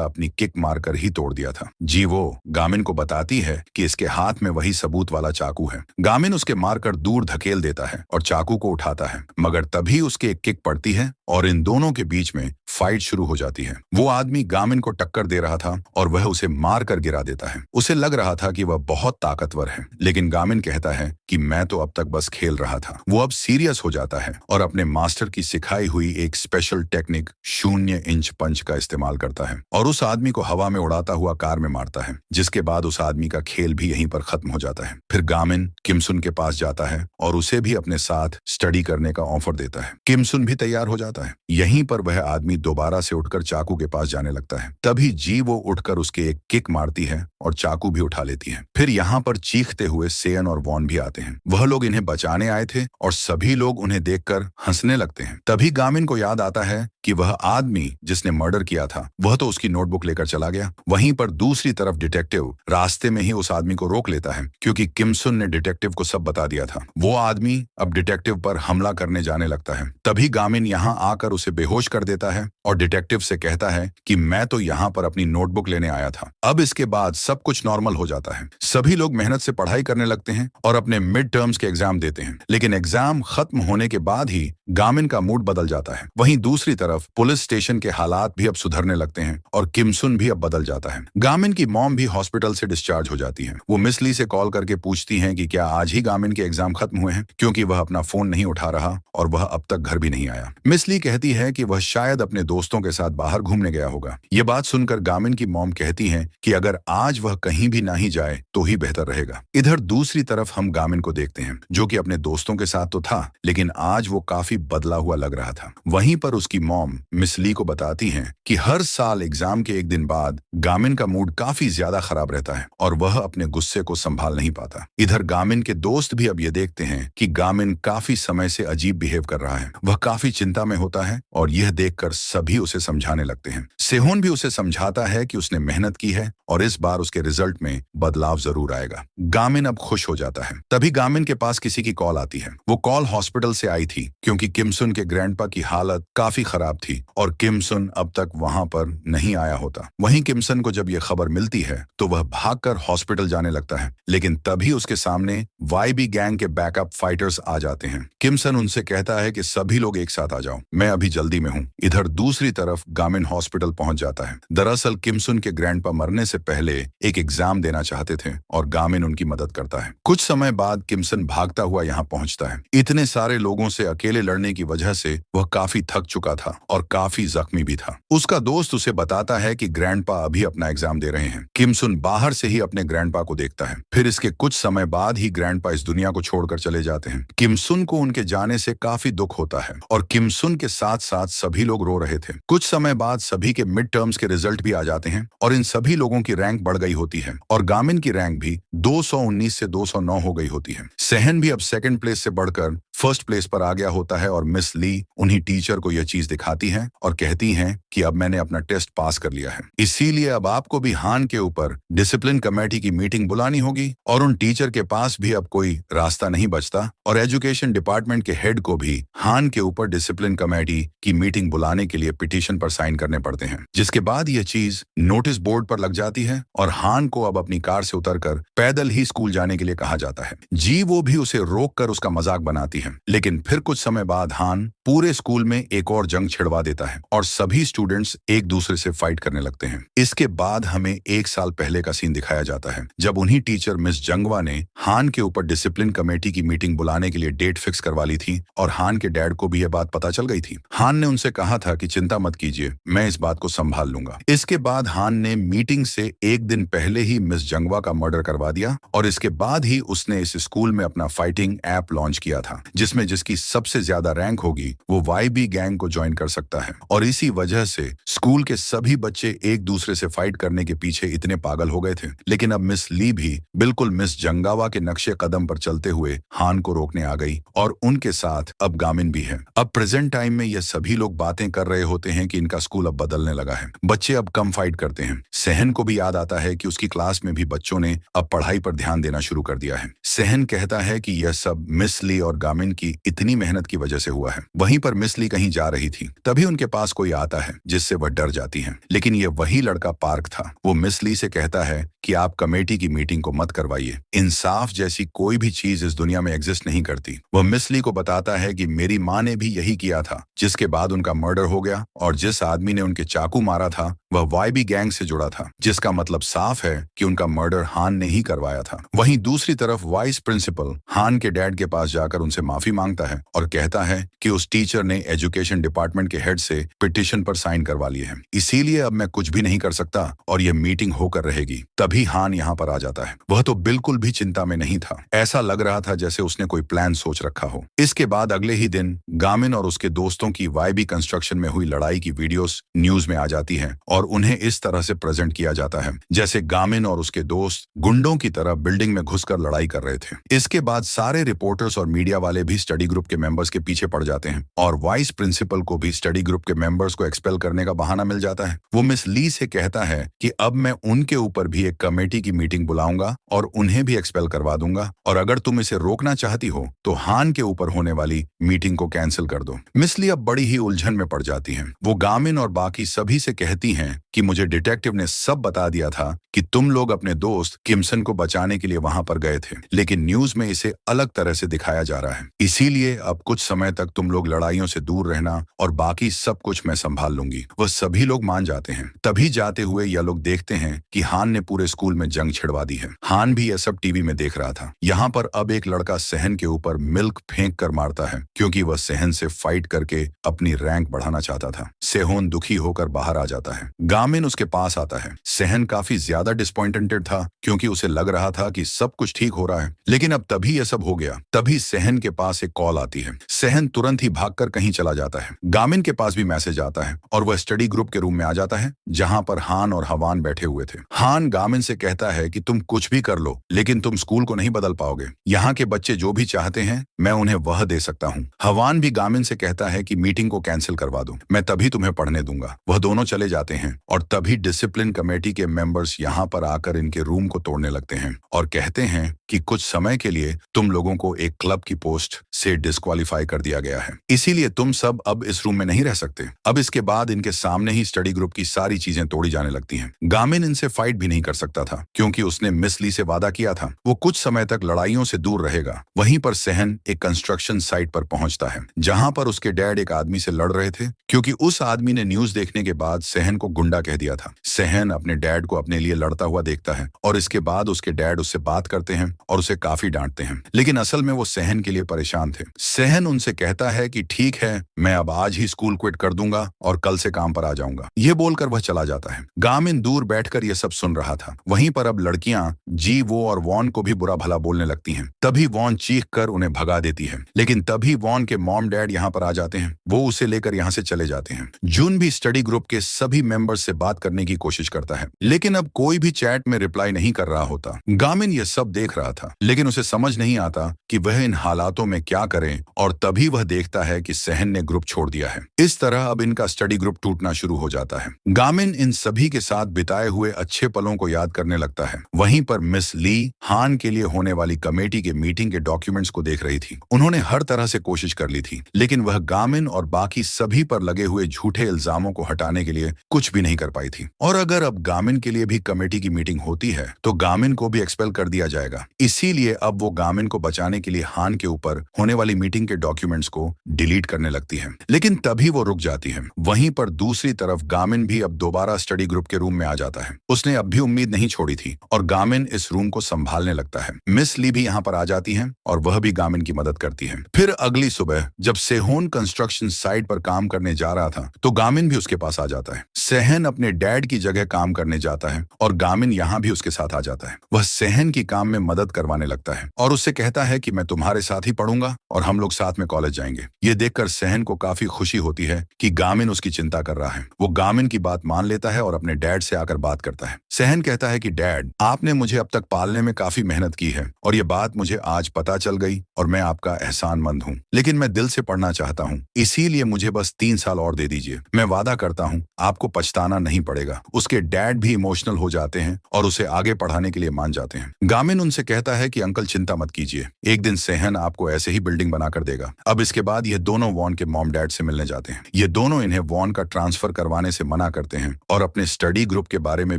S1: अपनी किक मारकर ही तोड़ दिया था। जीवो गामिन को बताती है कि इसके हाथ में वही सबूत वाला चाकू है। गामिन उसके मारकर दूर धकेल देता है और चाकू को उठाता है, मगर तभी उसके एक किक पड़ती है और इन दोनों के बीच में फाइट शुरू हो जाती है। वो आदमी गामिन को टक्कर दे रहा था और वह उसे मार कर गिरा देता है। उसे लग रहा था कि वह बहुत ताकतवर है, लेकिन गामिन कहता है कि मैं तो अब तक बस खेल रहा था। वो अब सीरियस हो जाता है और अपने मास्टर की सिखाई हुई एक स्पेशल टेक्निक 0 इंच पंच का इस्तेमाल करता है और उस आदमी को हवा में उड़ाता हुआ कार में मारता है, जिसके बाद उस आदमी का खेल भी यहीं पर खत्म हो जाता है। फिर गामिन किमसुन के पास जाता है और उसे भी अपने साथ स्टडी करने का ऑफर देता है। किमसुन भी तैयार हो जाता है। यहीं पर वह आदमी दोबारा से उठकर चाकू के पास जाने लगता है। तभी जीवो उठकर उसके एक किक मारती है और चाकू भी उठा लेती है। फिर यहाँ पर चीखते हुए सेयन और वॉन भी आते हैं। वह लोग इन्हें बचाने आए थे और सभी लोग उन्हें देखकर हंसने लगते हैं। तभी गामिन को याद आता है कि वह आदमी जिसने मर्डर किया था वह तो उसकी नोटबुक लेकर चला गया। वहीं पर दूसरी तरफ डिटेक्टिव रास्ते में ही उस आदमी को रोक लेता है, क्योंकि किमसुन ने डिटेक्टिव को सब बता दिया था। वो आदमी अब डिटेक्टिव पर हमला करने जाने लगता है। तभी गामिन यहाँ आकर उसे बेहोश कर देता है और डिटेक्टिव से कहता है कि मैं तो यहाँ पर अपनी नोटबुक लेने आया था। अब इसके बाद सब कुछ नॉर्मल हो जाता है। सभी लोग मेहनत से पढ़ाई करने लगते हैं और अपने मिड टर्म्स के एग्जाम देते हैं, लेकिन एग्जाम खत्म होने के बाद ही गामिन का मूड बदल जाता है। वहीं दूसरी तरफ पुलिस स्टेशन के हालात भी अब सुधरने लगते हैं और किमसुन भी अब बदल जाता है। गामिन की मॉम भी हॉस्पिटल से डिस्चार्ज हो जाती है। वो मिस ली से कॉल करके पूछती हैं कि क्या आज ही गामिन के एग्जाम खत्म हुए हैं, क्योंकि वह अपना फोन नहीं उठा रहा और वह अब तक घर भी नहीं आया। मिस ली कहती है कि वह शायद अपने दोस्तों के साथ बाहर घूमने गया होगा। ये बात सुनकर गामिन की मॉम कहती है कि अगर आज वह कहीं भी ना ही जाए तो ही बेहतर रहेगा। इधर दूसरी तरफ हम गामिन को देखते हैं, जो कि अपने दोस्तों के साथ तो था, लेकिन आज वो काफी बदला हुआ लग रहा था। वहीं पर उसकी मॉम मिस ली को बताती हैं कि हर साल एग्जाम के एक दिन बाद गामिन का मूड काफी ज्यादा खराब रहता है और वह अपने गुस्से को संभाल नहीं पाता। इधर गामिन के दोस्त भी अब ये देखते हैं कि गामिन काफी समय से अजीब बिहेव कर रहा है। वह काफी चिंता में होता है और यह देखकर सभी उसे समझाने लगते हैं। सेहोन भी उसे समझाता है कि उसने मेहनत की है और इस बार उसके रिजल्ट में बदलाव जरूर आएगा। गामिन अब खुश हो जाता है। तभी गामिन के पास किसी की कॉल आती है। वो कॉल हॉस्पिटल से आई थी, क्योंकि किमसुन के ग्रैंडपा की हालत काफी खराब थी और किमसुन अब तक वहां पर नहीं आया होता। वहीं किमसन को जब यह खबर मिलती है तो वह भागकर हॉस्पिटल जाने लगता है, लेकिन तभी उसके सामने वाईबी गैंग के बैकअप फाइटर्स आ जाते हैं। किमसन उनसे कहता है कि सभी लोग एक साथ आ जाओ, मैं अभी जल्दी में हूँ। इधर दूसरी तरफ गामिन हॉस्पिटल पहुंच जाता है। दरअसल किमसुन के ग्रैंडपा मरने से पहले एक एग्जाम देना चाहते थे और गामिन उनकी मदद करता है। कुछ समय बाद किमसन भागता हुआ यहाँ पहुंचता है। इतने सारे लोगों से अकेले लड़ने की वजह से वह काफी थक चुका था और काफी जख्मी भी था। उसका दोस्त उसे बताता है कि ग्रैंडपा अभी अपना एग्जाम दे रहे हैं। किमसुन बाहर से ही अपने ग्रैंडपा को देखता है। फिर इसके कुछ समय बाद ही ग्रैंडपा इस दुनिया को छोड़कर चले जाते हैं। किमसुन को उनके जाने से काफी दुख होता है और किमसुन के साथ साथ सभी लोग रो रहे थे। कुछ समय बाद सभी के मिड टर्म्स के रिजल्ट भी आ जाते हैं और इन सभी लोगों की रैंक बढ़ गई होती है और गामिन की रैंक भी 219 से 209 हो गई होती है। सेहन भी अब सेकंड प्लेस से बढ़कर फर्स्ट प्लेस पर आ गया होता है और मिस ली उन्हीं टीचर को यह चीज दिखाती हैं और कहती हैं कि अब मैंने अपना टेस्ट पास कर लिया है। इसीलिए अब आपको भी हान के ऊपर डिसिप्लिन कमेटी की मीटिंग बुलानी होगी और उन टीचर के पास भी अब कोई रास्ता नहीं बचता और एजुकेशन डिपार्टमेंट के हेड को भी हान के ऊपर डिसिप्लिन कमेटी की मीटिंग बुलाने के लिए पिटीशन पर साइन करने पड़ते हैं, जिसके बाद यह चीज नोटिस बोर्ड पर लग जाती है और हान को अब अपनी कार से उतरकर पैदल ही स्कूल जाने के लिए कहा जाता है। जी वो भी उसे रोक कर उसका मजाक बनाती है, लेकिन फिर कुछ समय बाद हान पूरे स्कूल में एक और जंग छिड़वा देता है और सभी स्टूडेंट्स एक दूसरे से फाइट करने लगते हैं। इसके बाद हमें 1 साल पहले का सीन दिखाया जाता है, जब उन्हीं टीचर मिस जंगवा ने हान के ऊपर डिसिप्लिन कमेटी की मीटिंग बुलाने के लिए डेट फिक्स करवा ली थी और हान के डैड को भी यह बात पता चल गई थी। हान ने उनसे कहा था कि चिंता मत कीजिए, मैं इस बात को संभाल लूंगा। इसके बाद हान ने मीटिंग से 1 दिन पहले ही मिस जंगवा का मर्डर करवा दिया और इसके बाद ही उसने इस स्कूल में अपना फाइटिंग ऐप लॉन्च किया था, जिसमें जिसकी सबसे ज्यादा रैंक होगी वो YB गैंग को ज्वाइन कर सकता है। और इसी वजह से स्कूल के सभी बच्चे एक दूसरे से फाइट करने के पीछे इतने पागल हो गए थे। लेकिन अब मिस ली भी बिल्कुल मिस जंगावा के नक्शे कदम पर चलते हुए हान को रोकने आ गई और उनके साथ अब गामिन भी है। अब प्रेजेंट टाइम में ये सभी लोग बातें कर रहे होते हैं कि इनका स्कूल अब बदलने लगा है, बच्चे अब कम फाइट करते हैं। सहन को भी याद आता है कि उसकी क्लास में भी बच्चों ने अब पढ़ाई पर ध्यान देना शुरू कर दिया है। सहन कहता है कि यह सब मिस ली और गामिन की इतनी मेहनत की वजह से हुआ है। वहीं पर मिस ली कहीं जा रही थी, तभी उनके पास कोई आता है जिससे वह डर जाती है, लेकिन यह वही लड़का पार्क था। वो मिस ली से कहता है कि आप कमेटी की मीटिंग को मत करवाइए, इंसाफ जैसी कोई भी चीज इस दुनिया में एग्जिस्ट नहीं करती। वह मिस ली को बताता है कि मेरी माँ ने भी यही किया था, जिसके बाद उनका मर्डर हो गया और जिस आदमी ने उनके चाकू मारा था वह YB गैंग से जुड़ा था, जिसका मतलब साफ है कि उनका मर्डर हान ने ही करवाया था। वहीं दूसरी तरफ वाइस प्रिंसिपल हान के डैड के पास जाकर उनसे माफी मांगता है और कहता है कि उस टीचर ने एजुकेशन डिपार्टमेंट के हेड से पिटीशन पर साइन करवा लिए हैं, इसीलिए अब मैं कुछ भी नहीं कर सकता और यह मीटिंग होकर रहेगी। तभी हान यहाँ पर आ जाता है। वह तो बिल्कुल भी चिंता में नहीं था, ऐसा लग रहा था जैसे उसने कोई प्लान सोच रखा हो। इसके बाद अगले ही दिन गामिन और उसके दोस्तों की YB कंस्ट्रक्शन में हुई लड़ाई की वीडियोस न्यूज में आ जाती है और उन्हें इस तरह से प्रेजेंट किया जाता है जैसे गामिन और उसके दोस्त गुंडों की तरह बिल्डिंग में घुसकर लड़ाई कर रहे थे। इसके बाद सारे रिपोर्टर्स और मीडिया वाले भी स्टडी ग्रुप के मेंबर्स के पीछे पड़ जाते हैं और वाइस प्रिंसिपल को भी स्टडी ग्रुप के मेंबर्स को एक्सपेल करने का बहाना मिल जाता है। वो मिस ली से कहता है कि अब मैं उनके ऊपर भी एक कमेटी की मीटिंग बुलाऊंगा और उन्हें भी एक्सपेल करवा दूंगा और अगर तुम इसे रोकना चाहती हो तो हान के ऊपर होने वाली मीटिंग को कैंसिल कर दो। मिस ली अब बड़ी ही उलझन में पड़ जाती हैं। वो गामिन और बाकी सभी से कहती हैं कि मुझे डिटेक्टिव ने सब बता दिया था कि तुम लोग अपने दोस्त किमसन को बचाने के लिए वहां पर गए थे, लेकिन न्यूज में इसे अलग तरह से दिखाया जा रहा है। इसीलिए अब कुछ समय तक तुम लोग लड़ाइयों से दूर रहना और बाकी सब कुछ मैं संभाल लूंगी। वह सभी लोग मान जाते हैं। तभी जाते हुए यह लोग देखते हैं कि हान ने पूरे स्कूल में जंग छिड़वा दी है। हान भी यह सब टीवी में देख रहा था। यहाँ पर अब एक लड़का सहन के ऊपर मिल्क फेंक कर मारता है क्योंकि वह सहन से फाइट करके अपनी रैंक बढ़ाना चाहता था। सेहोन दुखी होकर बाहर आ जाता है। गामिन उसके पास आता है। सहन काफी ज्यादा डिसअपॉइंटेड था क्योंकि उसे लग रहा था कि सब कुछ ठीक हो रहा है, लेकिन अब तभी यह सब हो गया। तभी सहन के पास एक कॉल आती है। सहन तुरंत ही भागकर कहीं चला जाता है। गामिन के पास भी मैसेज आता है और वह स्टडी ग्रुप के रूम में आ जाता है जहां पर हान और हवान बैठे हुए थे। हान गामिन से कहता है कि तुम कुछ भी कर लो लेकिन तुम स्कूल को नहीं बदल पाओगे। यहाँ के बच्चे जो भी चाहते हैं मैं उन्हें वह दे सकता हूँ। हवान भी गामिन से कहता है कि मीटिंग को कैंसिल करवा दो, मैं तभी तुम्हें पढ़ने दूंगा। वह दोनों चले जाते हैं और तभी डिसिप्लिन कमेटी के मेंबर्स यहाँ पर आकर इनके रूम को तोड़ने लगते हैं और कहते हैं कि कुछ समय के लिए तुम लोगों को एक क्लब की पोस्ट से डिस्क्वालीफाई कर दिया गया है, इसीलिए तुम सब अब इस रूम में नहीं रह सकते। अब इसके बाद इनके सामने ही स्टडी ग्रुप की सारी चीजें तोड़ी जाने लगती हैं। गामिन इनसे फाइट भी नहीं कर सकता था क्योंकि उसने मिस ली से वादा किया था वो कुछ समय तक लड़ाइयों से दूर रहेगा। वहीं पर सहन एक कंस्ट्रक्शन साइट पर पहुंचता है जहां पर उसके डैड एक आदमी से लड़ रहे थे क्योंकि उस आदमी ने न्यूज देखने के बाद सहन को गुंडा कह दिया था। सहन अपने डैड को अपने लिए लड़ता हुआ देखता है और इसके बाद उसके डैड उससे बात करते हैं और उसे काफी डांटते हैं, लेकिन असल में वो सहन के लिए परेशान थे। सहन उनसे कहता है कि ठीक है, मैं अब आज ही स्कूल क्विट कर दूंगा और कल से काम पर आ जाऊंगा। ये बोलकर वह चला जाता है। गामिन दूर बैठकर ये सब सुन रहा था। वहीं पर अब लड़कियां जी वो और वॉन को भी बुरा भला बोलने लगती हैं। तभी वॉन चीख कर उन्हें भगा देती है, लेकिन तभी वॉन के मॉम डैड यहाँ पर आ जाते हैं। वो उसे लेकर यहाँ से चले जाते हैं। जून भी स्टडी ग्रुप के सभी मेंबर मेंबर्स से बात करने की कोशिश करता है, लेकिन अब कोई भी चैट में रिप्लाई नहीं कर रहा होता। गामिन ये सब देख रहा था, लेकिन उसे समझ नहीं आता कि वह इन हालातों में क्या करे, और तभी वह देखता है कि सहन ने ग्रुप छोड़ दिया है। इस तरह अब इनका स्टडी ग्रुप टूटना शुरू हो जाता है। गामिन इन सभी के साथ बिताए हुए अच्छे पलों को याद करने लगता है। वहीं पर मिस ली हान के लिए होने वाली कमेटी के मीटिंग के डॉक्यूमेंट्स को देख रही थी। उन्होंने हर तरह से कोशिश कर ली थी, लेकिन वह गामिन और बाकी सभी पर लगे हुए झूठे इल्जामों को हटाने के लिए कुछ भी नहीं कर पाई थी। और अगर अब गामिन के लिए भी कमेटी की मीटिंग होती है तो गामिन को भी एक्सपेल कर दिया जाएगा। इसीलिए अब वो गामिन को बचाने के लिए हान के ऊपर होने वाली मीटिंग के डॉक्यूमेंट्स को डिलीट करने लगती है, लेकिन तभी वो रुक जाती है। वहीं पर दूसरी तरफ गामिन भी अब दोबारा स्टडी ग्रुप के रूम में आ जाता है। उसने अब भी उम्मीद नहीं छोड़ी थी और गामिन इस रूम को संभालने लगता है। मिस ली भी यहाँ पर आ जाती है और वह भी गामिन की मदद करती है। फिर अगली सुबह जब सेहोन कंस्ट्रक्शन साइट पर काम करने जा रहा था तो गामिन भी उसके पास आ जाता है। सहन अपने डैड की जगह काम करने जाता है और गामिन यहाँ भी उसके साथ आ जाता है। वह सहन की काम में मदद करवाने लगता है और उससे कहता है कि मैं तुम्हारे साथ ही पढ़ूंगा और हम लोग साथ में कॉलेज जाएंगे। ये देखकर सहन को काफी खुशी होती है कि गामिन उसकी चिंता कर रहा है। वो गामिन की बात मान लेता है और अपने डैड से आकर बात करता है। सहन कहता है कि डैड, आपने मुझे अब तक पालने में काफी मेहनत की है और ये बात मुझे आज पता चल गई और मैं आपका एहसानमंद हूँ, लेकिन मैं दिल से पढ़ना चाहता हूँ, इसीलिए मुझे बस 3 साल और दे दीजिए। मैं वादा करता हूँ आपको पछताना नहीं पड़ेगा। उसके डैड भी इमोशनल हो जाते हैं और उसे आगे पढ़ाने के लिए मान जाते हैं। गामिन उनसे कहता है कि अंकल चिंता मत कीजिए, एक दिन सहन आपको ऐसे ही बिल्डिंग बनाकर देगा। अब इसके बाद ये दोनों वॉन के मॉम डैड से मिलने जाते हैं। ये दोनों इन्हें वॉन का ट्रांसफर करवाने से मना करते हैं और अपने स्टडी ग्रुप के बारे में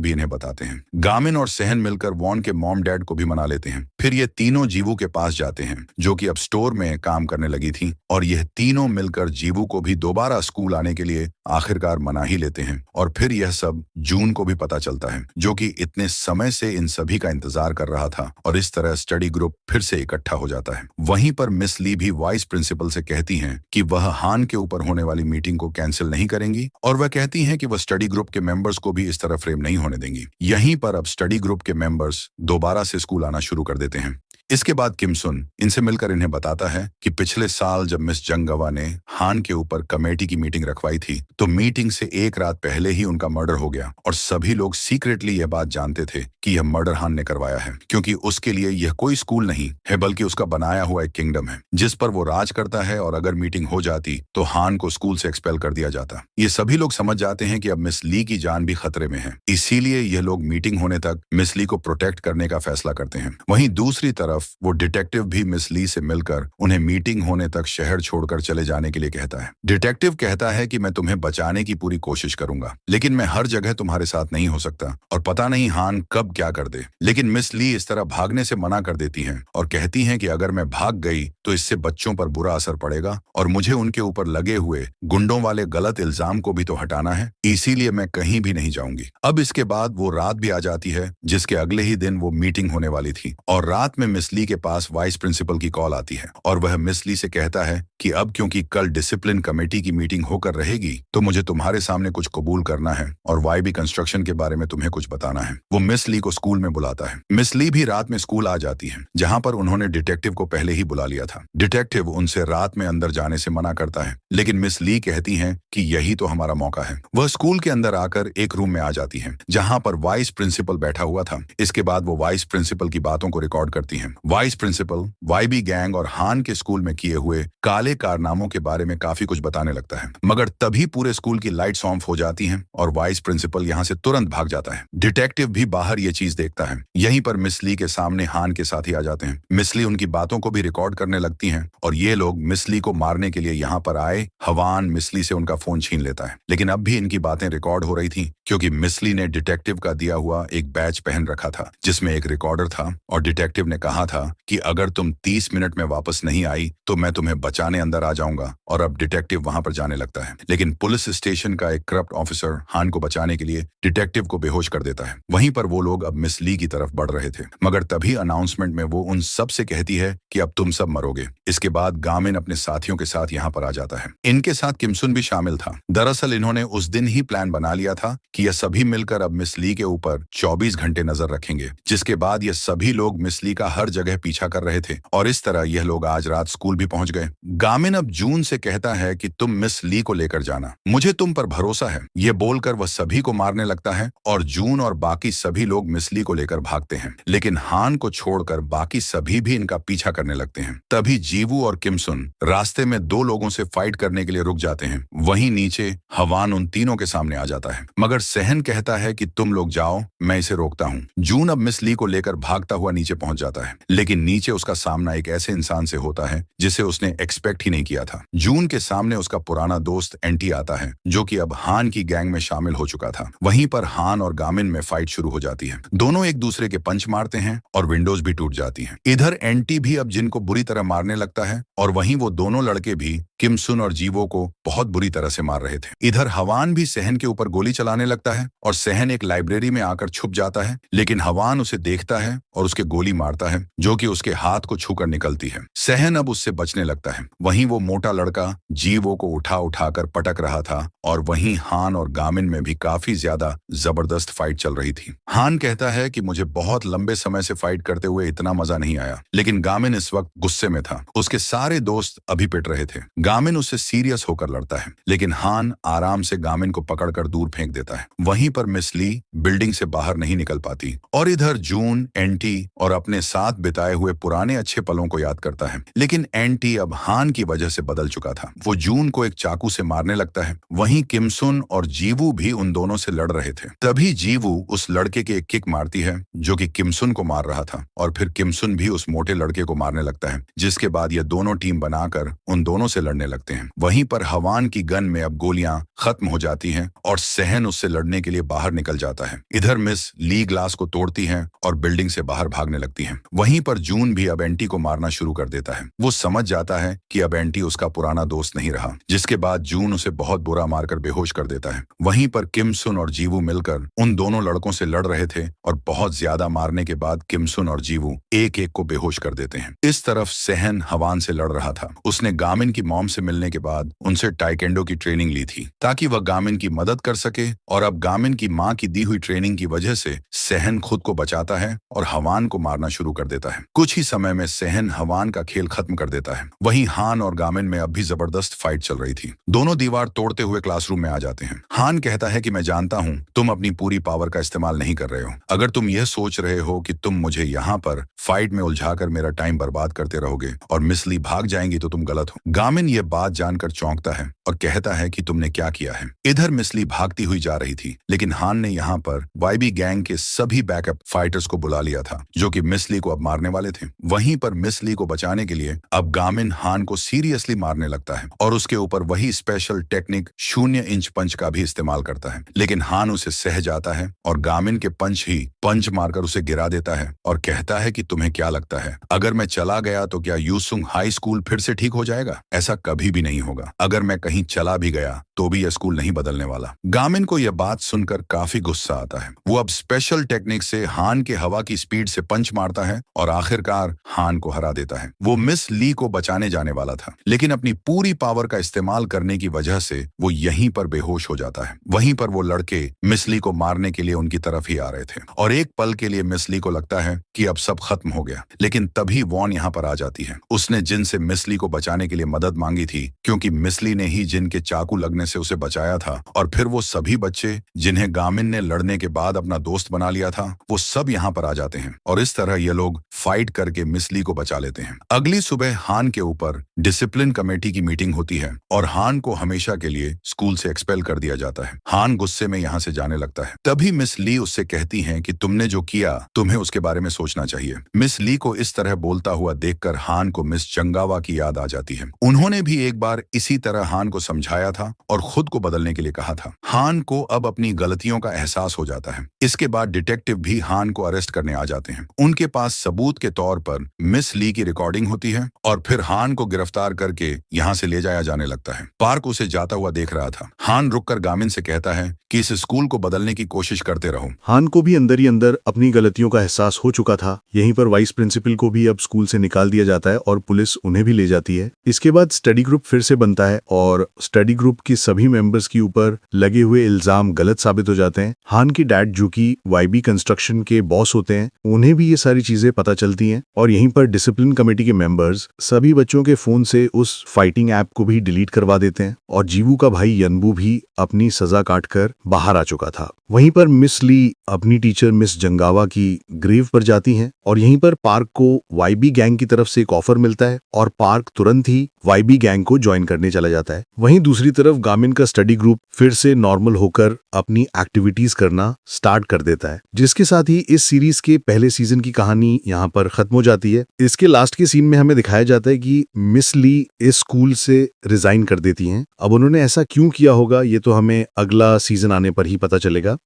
S1: भी इन्हें बताते हैं। गामिन और सहन मिलकर वॉन के मॉम डैड को भी मना लेते हैं। फिर ये तीनों जीवू के पास जाते हैं जो कि अब स्टोर में काम करने लगी थी, और यह तीनों मिलकर जीवू को भी दोबारा स्कूल आने के लिए आखिरकार मना ही लेते हैं। और फिर यह सब जून को भी पता चलता है, जो कि इतने समय से इन सभी का इंतजार कर रहा था, और इस तरह स्टडी ग्रुप फिर से इकट्ठा हो जाता है। वहीं पर मिस ली भी वाइस प्रिंसिपल से कहती हैं कि वह हान के ऊपर होने वाली मीटिंग को कैंसिल नहीं करेंगी, और वह कहती हैं कि वह स्टडी ग्रुप के मेंबर्स को भी इस तरह फ्रेम नहीं होने देंगी। यहीं पर अब स्टडी ग्रुप के मेंबर्स दोबारा से स्कूल आना शुरू कर देते हैं। इसके बाद किम सुन इनसे मिलकर इन्हें बताता है कि पिछले साल जब मिस जंगवा ने हान के ऊपर कमेटी की मीटिंग रखवाई थी तो मीटिंग से एक रात पहले ही उनका मर्डर हो गया, और सभी लोग सीक्रेटली यह बात जानते थे कि यह मर्डर हान ने करवाया है, क्योंकि उसके लिए यह कोई स्कूल नहीं है बल्कि उसका बनाया हुआ एक किंगडम है जिस पर वो राज करता है, और अगर मीटिंग हो जाती तो हान को स्कूल से एक्सपेल कर दिया जाता। ये सभी लोग समझ जाते हैं कि अब मिस ली की जान भी खतरे में है, इसीलिए यह लोग मीटिंग होने तक मिस ली को प्रोटेक्ट करने का फैसला करते हैं। वहीं दूसरी तरफ वो डिटेक्टिव भी मिस ली से मिलकर उन्हें मीटिंग होने तक शहर छोड़कर चले जाने के लिए कहता है। डिटेक्टिव कहता है कि मैं तुम्हें बचाने की पूरी कोशिश करूंगा, लेकिन मैं हर जगह तुम्हारे साथ नहीं हो सकता और पता नहीं हान कब क्या कर दे। लेकिन मिस ली इस तरह भागने से मना कर देती हैं और कहती हैं कि अगर मैं भाग गई तो इससे बच्चों पर बुरा असर पड़ेगा और मुझे उनके ऊपर लगे हुए गुंडों वाले गलत इल्जाम को भी तो हटाना है, इसीलिए मैं कहीं भी नहीं जाऊंगी। अब इसके बाद वो रात भी आ जाती है जिसके अगले ही दिन वो मीटिंग होने वाली थी, और रात में मिस ली के पास वाइस प्रिंसिपल की कॉल आती है और वह मिस ली से कहता है कि अब क्योंकि कल डिसिप्लिन कमेटी की मीटिंग होकर रहेगी तो मुझे तुम्हारे सामने कुछ कबूल करना है और वाईबी कंस्ट्रक्शन के बारे में तुम्हें कुछ बताना है। वो मिस ली को स्कूल में बुलाता है। मिस ली भी रात में स्कूल आ जाती है, जहां पर उन्होंने डिटेक्टिव को पहले ही बुला लिया था। डिटेक्टिव उनसे रात में अंदर जाने से मना करता है, लेकिन मिस ली कहती हैं कि यही तो हमारा मौका है। वह स्कूल के अंदर आकर एक रूम में आ जाती है जहां पर वाइस प्रिंसिपल बैठा हुआ था। इसके बाद वो वाइस प्रिंसिपल की बातों को रिकॉर्ड करती हैं। वाइस प्रिंसिपल वाईबी गैंग और हान के स्कूल में किए हुए काले कारनामों के बारे में काफी कुछ बताने लगता है, मगर तभी पूरे स्कूल की लाइट्स ऑफ हो जाती हैं और वाइस प्रिंसिपल यहां से तुरंत भाग जाता है। डिटेक्टिव भी बाहर ये चीज देखता है। यहीं पर मिस ली के सामने हान के साथी आ जाते हैं। मिस ली उनकी बातों को भी रिकॉर्ड करने लगती हैं और ये लोग मिस ली को मारने के लिए यहाँ पर आए। हवान मिस ली से उनका फोन छीन लेता है, लेकिन अब भी इनकी बातें रिकॉर्ड हो रही थी क्योंकि मिस ली ने डिटेक्टिव का दिया हुआ एक बैच पहन रखा था जिसमें एक रिकॉर्डर था, और डिटेक्टिव ने कहा था कि अगर तुम 30 मिनट में वापस नहीं आई तो मैं तुम्हें बचाने अंदर आ जाऊंगा। और अब डिटेक्टिव वहां पर जाने लगता है, लेकिन पुलिस स्टेशन का एक करप्ट ऑफिसर हान को बचाने के लिए डिटेक्टिव को बेहोश कर देता है। वहीं पर वो लोग अब मिस ली की तरफ बढ़ रहे थे, मगर तभी अनाउंसमेंट में वो उन सब से कहती है कि अब तुम सब मरोगे। इसके बाद गामिन अपने साथियों के साथ यहाँ पर आ जाता है। इनके साथ किमसुन भी शामिल था। दरअसल इन्होंने उस दिन ही प्लान बना लिया था कि ये सभी मिलकर अब मिस ली के ऊपर 24 घंटे नजर रखेंगे, जिसके बाद ये सभी लोग मिस ली का हर जगह पीछा कर रहे थे और इस तरह यह लोग आज रात स्कूल भी पहुंच गए। गामिन अब जून से कहता है कि तुम मिस ली को लेकर जाना, मुझे तुम पर भरोसा है। ये बोलकर वह सभी को मारने लगता है और जून और बाकी सभी लोग मिस ली को लेकर भागते हैं, लेकिन हान को छोड़कर बाकी सभी भी इनका पीछा करने लगते हैं। तभी जीवू और किमसुन रास्ते में दो लोगों से फाइट करने के लिए रुक जाते हैं। वहीं नीचे हवान उन तीनों के सामने आ जाता है, मगर सहन कहता है कि तुम लोग जाओ, मैं इसे रोकता हूँ। जून अब मिस ली को लेकर भागता हुआ नीचे पहुंच जाता है, लेकिन नीचे उसका सामना एक ऐसे इंसान से होता है जिसे उसने एक्सपेक्ट ही नहीं किया था। जून के सामने उसका पुराना दोस्त एंटी आता है, जो कि अब हान की गैंग में शामिल हो चुका था। वहीं पर हान और गामिन में फाइट शुरू हो जाती है। दोनों एक दूसरे के पंच मारते हैं और विंडोज भी टूट जाती हैं। इधर एंटी भी अब जिन को बुरी तरह मारने लगता है और वहीं वो दोनों लड़के भी किमसुन और जीवो को बहुत बुरी तरह से मार रहे थे। इधर हवान भी सहन के ऊपर गोली चलाने लगता है और सहन एक लाइब्रेरी में आकर छुप जाता है, लेकिन हवान उसे देखता है और उसके गोली मारता है, जो कि उसके हाथ को छूकर निकलती है। सहन अब उससे बचने लगता है। वहीं वो मोटा लड़का जीवो को उठा उठाकर पटक रहा था और वहीं हान और गामिन में भी काफी ज्यादा जबरदस्त फाइट चल रही थी। हान कहता है कि मुझे बहुत लंबे समय से फाइट करते हुए इतना मजा नहीं आया, लेकिन गामिन इस वक्त गुस्से में था। उसके सारे दोस्त अभी पिट रहे थे। गामिन उससे सीरियस होकर लड़ता है, लेकिन हान आराम से गामिन को पकड़कर दूर फेंक देता है। वहीं पर मिस ली बिल्डिंग से बाहर नहीं निकल पाती और इधर जून एंटी और अपने साथ बिताए हुए पुराने अच्छे पलों को याद करता है, लेकिन एंटी अब हान की वजह से बदल चुका था। वो जून को एक चाकू से मारने लगता है। वहीं किमसुन और जीवू भी उन दोनों से लड़ रहे थे। तभी जीवू उस लड़के के एक किक मारती है जो कि किमसुन को मार रहा था और फिर किमसुन भी उस मोटे लड़के को मारने लगता है, जिसके बाद ये दोनों टीम बनाकर उन दोनों से लड़ने लगते हैं। वहीं पर हवान की गन में अब गोलियां खत्म हो जाती हैं और सहन उससे लड़ने के लिए बाहर निकल जाता है। इधर मिस ली ग्लास को तोड़ती है और बिल्डिंग से बाहर भागने लगती है। वहीं पर जून भी अब एंटी को मारना शुरू कर देता है। वो समझ जाता है कि अब एंटी उसका पुराना दोस्त नहीं रहा, जिसके बाद जून उसे बहुत बुरा मारकर बेहोश कर देता है। वहीं पर किमसुन और जीवू मिलकर उन दोनों लड़कों से लड़ रहे थे और बहुत ज्यादा मारने के बाद किमसुन और जीवू एक एक को बेहोश कर देते हैं। इस तरफ सहन हवान से लड़ रहा था। उसने गामिन की मॉम से मिलने के बाद उनसे टाइकेंडो की ट्रेनिंग ली थी ताकि वह गामिन की मदद कर सके, और अब गामिन की मां की दी हुई ट्रेनिंग की वजह से सहन खुद को बचाता है और हवान को मारना शुरू कर देता है। कुछ ही समय में सहन हवान का खेल खत्म कर देता है। वहीं हान और गामिन में अब भी जबरदस्त फाइट चल रही थी। दोनों दीवार तोड़ते हुए क्लासरूम में आ जाते हैं। हान कहता है कि मैं जानता हूं तुम अपनी पूरी पावर का इस्तेमाल नहीं कर रहे हो। अगर तुम यह सोच रहे हो कि तुम मुझे यहाँ पर फाइट में उलझाकर मेरा टाइम बर्बाद करते रहोगे और मिस ली भाग जाएंगी तो तुम गलत हो। गामिन ये बात जानकर चौंकता है और कहता है कि तुमने क्या किया है। इधर मिस ली भागती हुई जा रही थी, लेकिन हान ने यहाँ पर वाईबी गैंग के सभी बैकअप फाइटर्स को बुला लिया था, जो कि मिस ली को अब मारने वाले थे। वहीं पर मिस ली को बचाने के लिए अब गामिन हान को सीरियसली मारने लगता है और उसके ऊपर वही स्पेशल टेक्निक 0 इंच पंच का भी इस्तेमाल करता है, लेकिन हान उसे सह जाता है और गामिन के पंच मारकर उसे गिरा देता है और कहता है कि तुम्हें क्या लगता है, अगर मैं चला गया तो क्या यूसुंग हाई स्कूल फिर से ठीक हो जाएगा? ऐसा कभी भी नहीं होगा। अगर मैं कहीं चला भी गया तो भी यह स्कूल नहीं बदलने वाला। गामिन को यह बात सुनकर काफी गुस्सा आता है। वो अब स्पेशल टेक्निक से हान के हवा की स्पीड से पंच मारता है और आखिरकार हान को हरा देता है। वो मिस ली को बचाने जाने वाला था, लेकिन अपनी पूरी पावर का इस्तेमाल करने की वजह से वो यहीं पर बेहोश हो जाता है। वहीं पर वो लड़के मिस ली को मारने के लिए उनकी तरफ ही आ रहे थे और एक पल के लिए मिस ली को लगता है कि अब सब खत्म हो गया, लेकिन तभी वॉन यहाँ पर आ जाती है। उसने जिन से मिस ली को बचाने के लिए मदद मांगी थी, क्योंकि मिस ली ने ही जिन के चाकू लगने से उसे बचाया था, और फिर वो सभी बच्चे जिन्हें गामिन ने लड़ने के बाद अपना दोस्त बना लिया था, वो सब यहाँ पर आ जाते हैं और इस तरह ये लोग फाइट करके मिस ली को बचा लेते हैं। अगली सुबह हान के ऊपर डिसिप्लिन कमेटी की मीटिंग होती है और हान को हमेशा के लिए स्कूल से एक्सपेल कर दिया जाता है। हान गुस्से में यहाँ से जाने लगता है। तभी मिस ली उससे कहती हैं कि तुमने जो किया तुम्हें उसके बारे में सोचना चाहिए। मिस ली को इस तरह बोलता हुआ देखकर हान को मिस चंगावा की याद आ जाती है। उन्होंने भी एक बार इसी तरह हान को समझाया था और खुद को बदलने के लिए कहा था। हान को अब अपनी गलतियों का एहसास हो जाता है। इसके बाद डिटेक्टिव भी हान को अरेस्ट करने आ जाते हैं। उनके पास सबूत के तौर पर मिस ली की रिकॉर्डिंग होती है और फिर हान को गिरफ्तार करके यहाँ से ले जाया जाने लगता है। पार्क उसे जाता हुआ देख रहा था। हान रुककर गामिन से कहता है कि इस स्कूल को बदलने की कोशिश करते रहो।
S2: हान को भी अंदर ही अंदर अपनी गलतियों का एहसास हो चुका था। यहीं पर वाइस प्रिंसिपल को भी अब स्कूल से निकाल दिया जाता है और पुलिस उन्हें भी ले जाती है। इसके बाद स्टडी ग्रुप फिर से बनता है और और स्टडी ग्रुप के सभी मेंबर्स के ऊपर लगे हुए इल्जाम गलत साबित हो जाते हैं। हान की डैड जो कि वाईबी कंस्ट्रक्शन के बॉस होते हैं, उन्हें भी ये सारी चीजें पता चलती हैं और यहीं पर डिसिप्लिन कमेटी के मेंबर्स सभी बच्चों के फोन से उस फाइटिंग ऐप को भी डिलीट करवा देते हैं और जीवू का भाई यनबू भी अपनी सजा काटकर बाहर आ चुका था। वहीं पर मिस ली अपनी टीचर मिस जंगावा की ग्रेव पर जाती हैं और यहीं पर पार्क को वाईबी गैंग की तरफ से एक ऑफर मिलता है और पार्क तुरंत ही वाईबी गैंग को ज्वाइन करने चला जाता है। वहीं दूसरी तरफ गामिन का स्टडी ग्रुप फिर से नॉर्मल होकर अपनी एक्टिविटीज करना स्टार्ट कर देता है, जिसके साथ ही इस सीरीज के पहले सीजन की कहानी यहाँ पर खत्म हो जाती है। इसके लास्ट के सीन में हमें दिखाया जाता है कि मिस ली इस स्कूल से रिजाइन कर देती हैं। अब उन्होंने ऐसा क्यों किया होगा ये तो हमें अगला सीजन आने पर ही पता चलेगा।